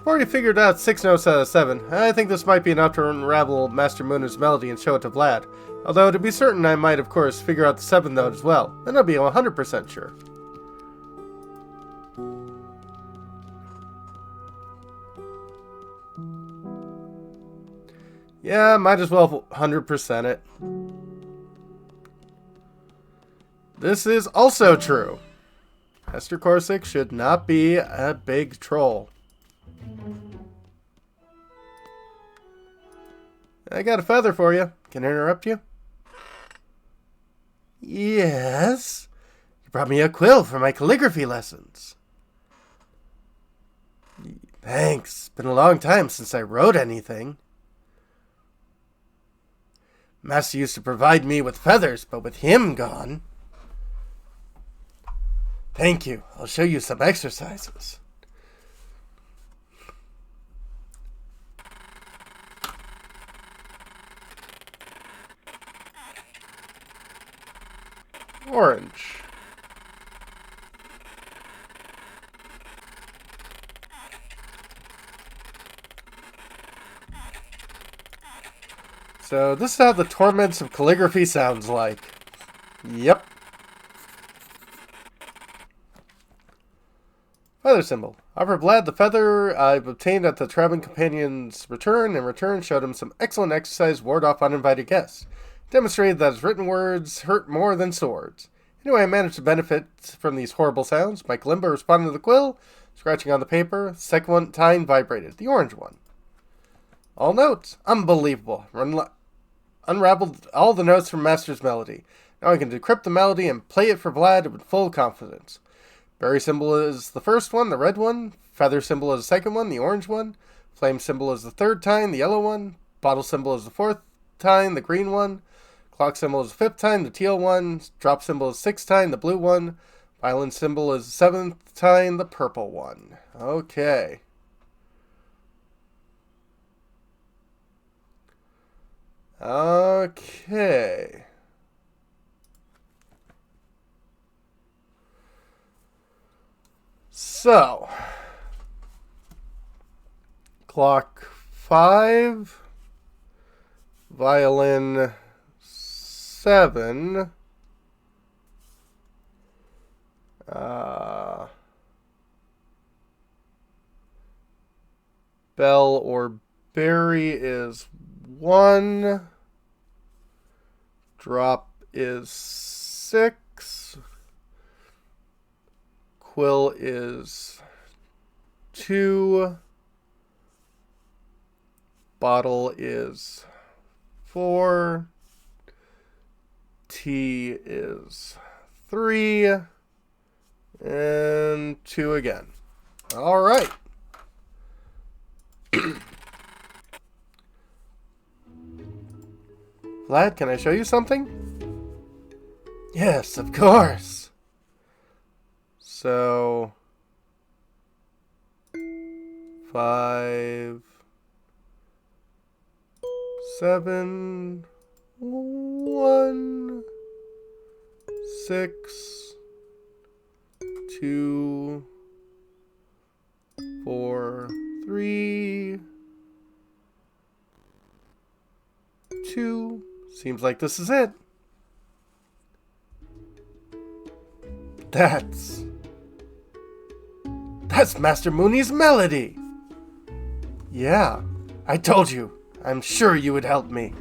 I've already figured out 6 notes out of 7. I think this might be enough to unravel Master Moonin's melody and show it to Vlad. Although to be certain, I might of course figure out the 7th note as well. Then I'll be 100% sure. Yeah, might as well 100% it. This is also true. Master Corsac should not be a big troll. I got a feather for you. Can I interrupt you? Yes. You brought me a quill for my calligraphy lessons. Thanks. It's been a long time since I wrote anything. Master used to provide me with feathers, but with him gone... Thank you. I'll show you some exercises. Orange. So this is how the torments of calligraphy sounds like. Yep. Feather symbol. Offer Vlad the feather I've obtained at the traveling companion's return. In return, showed him some excellent exercise, ward off uninvited guests. Demonstrated that his written words hurt more than swords. Anyway, I managed to benefit from these horrible sounds. My kalimba responded to the quill, scratching on the paper. The second one time vibrated. The orange one. All notes. Unbelievable. Unraveled all the notes from Master's melody. Now I can decrypt the melody and play it for Vlad with full confidence. Berry symbol is the first one, the red one. Feather symbol is the second one, the orange one. Flame symbol is the third time, the yellow one. Bottle symbol is the fourth time, the green one. Clock symbol is the fifth time, the teal one. Drop symbol is the sixth time, the blue one. Violin symbol is the seventh time, the purple one. Okay. Okay. So, clock 5, violin 7, bell or berry is 1, drop is 6, quill is 2, bottle is 4, tea is 3, and 2 again. All right. Vlad, can I show you something? Yes, of course. So, 5, 7, 1, 6, 2, 4, 3, 2. Seems like this is it. That's Master Mooney's melody. Yeah, I told you. I'm sure you would help me.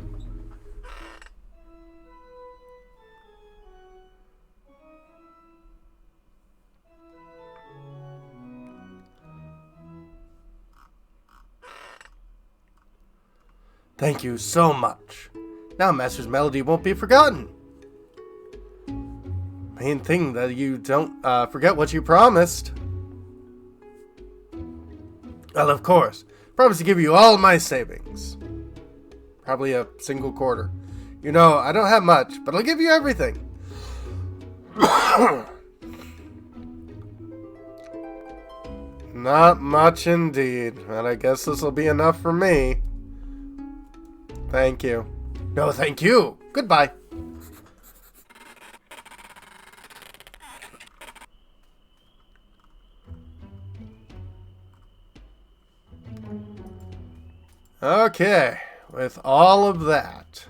Thank you so much. Now Master's melody won't be forgotten. Main thing that you don't forget what you promised. Well, of course. Promise to give you all my savings. Probably a single quarter. You know, I don't have much, but I'll give you everything. Not much indeed, and I guess this will be enough for me. Thank you. No, thank you. Goodbye. Okay, with all of that.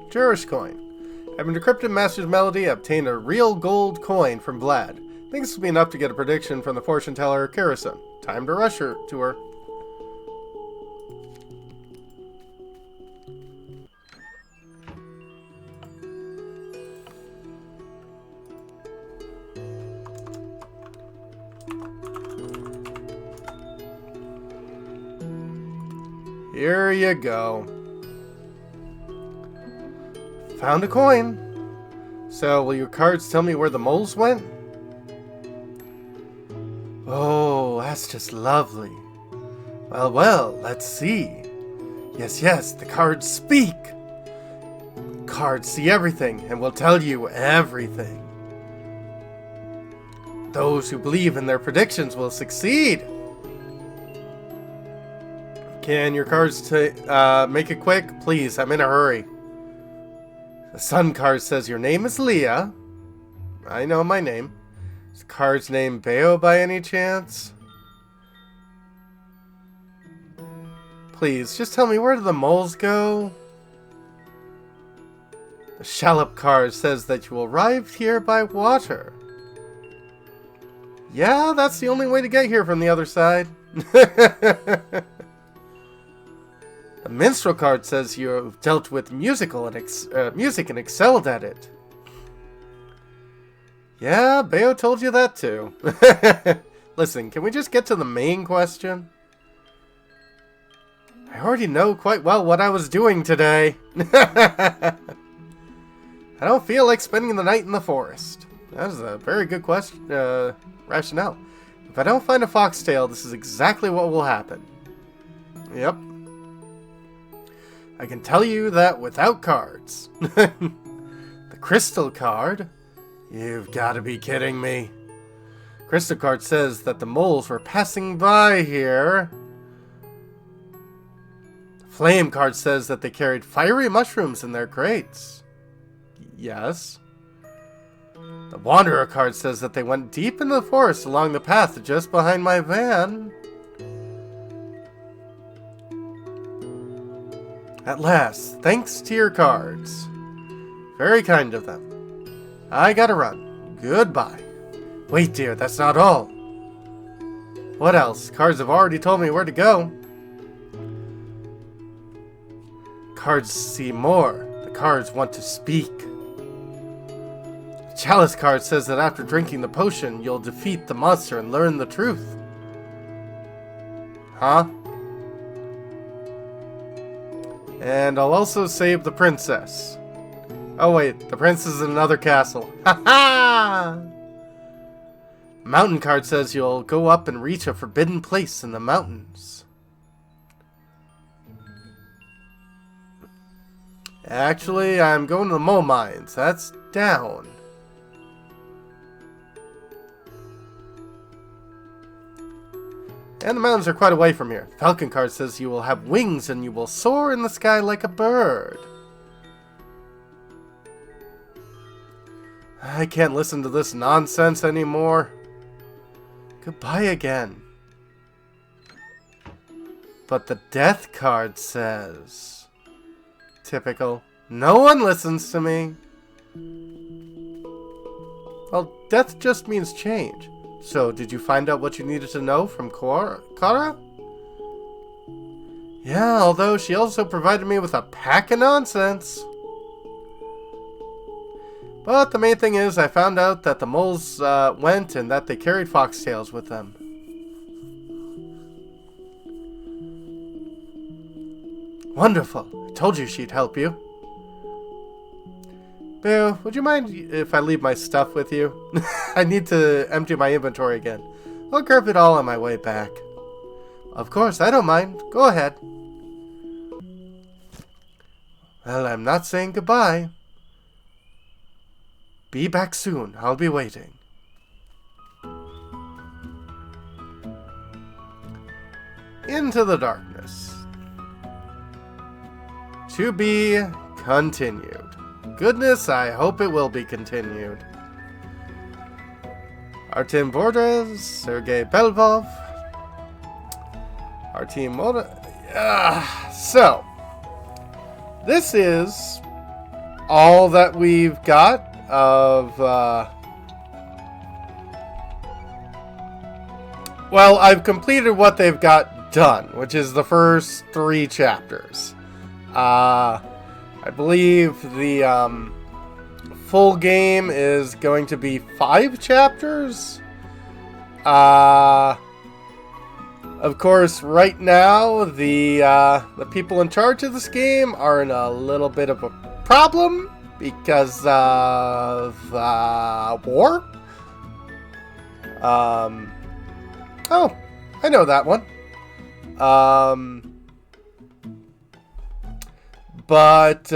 Cherish coin. Having decrypted Master's melody, I obtained a real gold coin from Vlad. I think this will be enough to get a prediction from the fortune teller, Karasun. Time to rush her to her. Here you go. Found a coin. So, will your cards tell me where the moles went? Oh, that's just lovely. Well, let's see. Yes, the cards speak. Cards see everything and will tell you everything. Those who believe in their predictions will succeed. Can your cards make it quick? Please, I'm in a hurry. The sun card says your name is Leah. I know my name. Is the card's name Bayo by any chance? Please, just tell me, where do the moles go? The shallop card says that you arrived here by water. Yeah, that's the only way to get here from the other side. The minstrel card says you've dealt with music and excelled at it. Yeah, Bayo told you that too. Listen, can we just get to the main question? I already know quite well what I was doing today. I don't feel like spending the night in the forest. That is a very good question, rationale. If I don't find a foxtail, this is exactly what will happen. Yep. I can tell you that without cards. The crystal card? You've got to be kidding me. Crystal card says that the moles were passing by here. The flame card says that they carried fiery mushrooms in their crates. Yes. The wanderer card says that they went deep into the forest along the path just behind my van. At last, thanks to your cards. Very kind of them. I gotta run. Goodbye. Wait, dear, that's not all. What else? Cards have already told me where to go. Cards see more. The cards want to speak. The chalice card says that after drinking the potion, you'll defeat the monster and learn the truth. Huh? And I'll also save the princess. Oh wait, the prince is in another castle. Ha ha! Mountain card says you'll go up and reach a forbidden place in the mountains. Actually, I'm going to the mole mines. That's down. And the mountains are quite away from here. Falcon card says you will have wings and you will soar in the sky like a bird. I can't listen to this nonsense anymore. Goodbye again. But the death card says... Typical. No one listens to me. Well, death just means change. So, did you find out what you needed to know from Kara? Yeah, although she also provided me with a pack of nonsense. But the main thing is, I found out that the moles went and that they carried foxtails with them. Wonderful. I told you she'd help you. Boo, would you mind if I leave my stuff with you? I need to empty my inventory again. I'll grab it all on my way back. Of course, I don't mind. Go ahead. Well, I'm not saying goodbye. Be back soon. I'll be waiting. Into the darkness. To be continued. Goodness, I hope it will be continued. Artem Bordes, Sergei Belvov, Artem Moda. So, this is all that we've got of. Well, I've completed what they've got done, which is the first 3 chapters. I believe the full game is going to be 5 chapters. Of course, right now the people in charge of this game are in a little bit of a problem because of war. Oh, I know that one. But,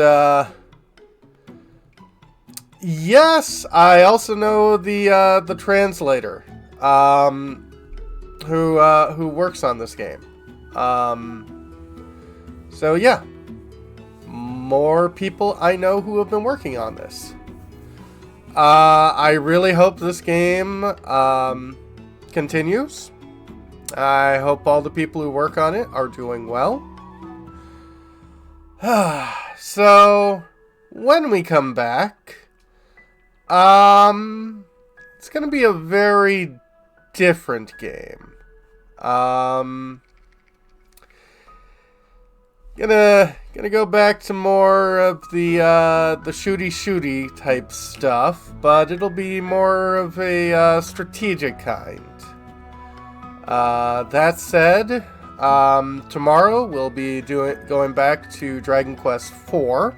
yes, I also know the translator, who works on this game. So yeah, more people I know who have been working on this. I really hope this game continues. I hope all the people who work on it are doing well. So, when we come back, it's gonna be a very different game. Gonna go back to more of the shooty type stuff, but it'll be more of a strategic kind. That said, tomorrow we'll be going back to Dragon Quest IV,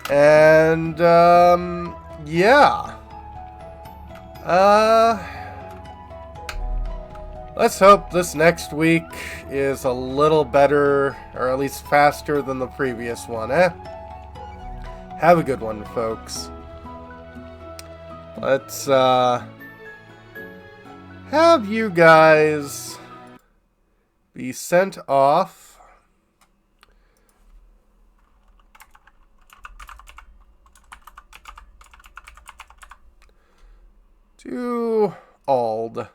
and yeah. Let's hope this next week is a little better, or at least faster than the previous one, eh? Have a good one, folks. Let's, have you guys be sent off to Ald,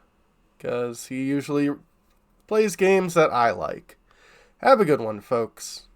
because he usually plays games that I like. Have a good one, folks.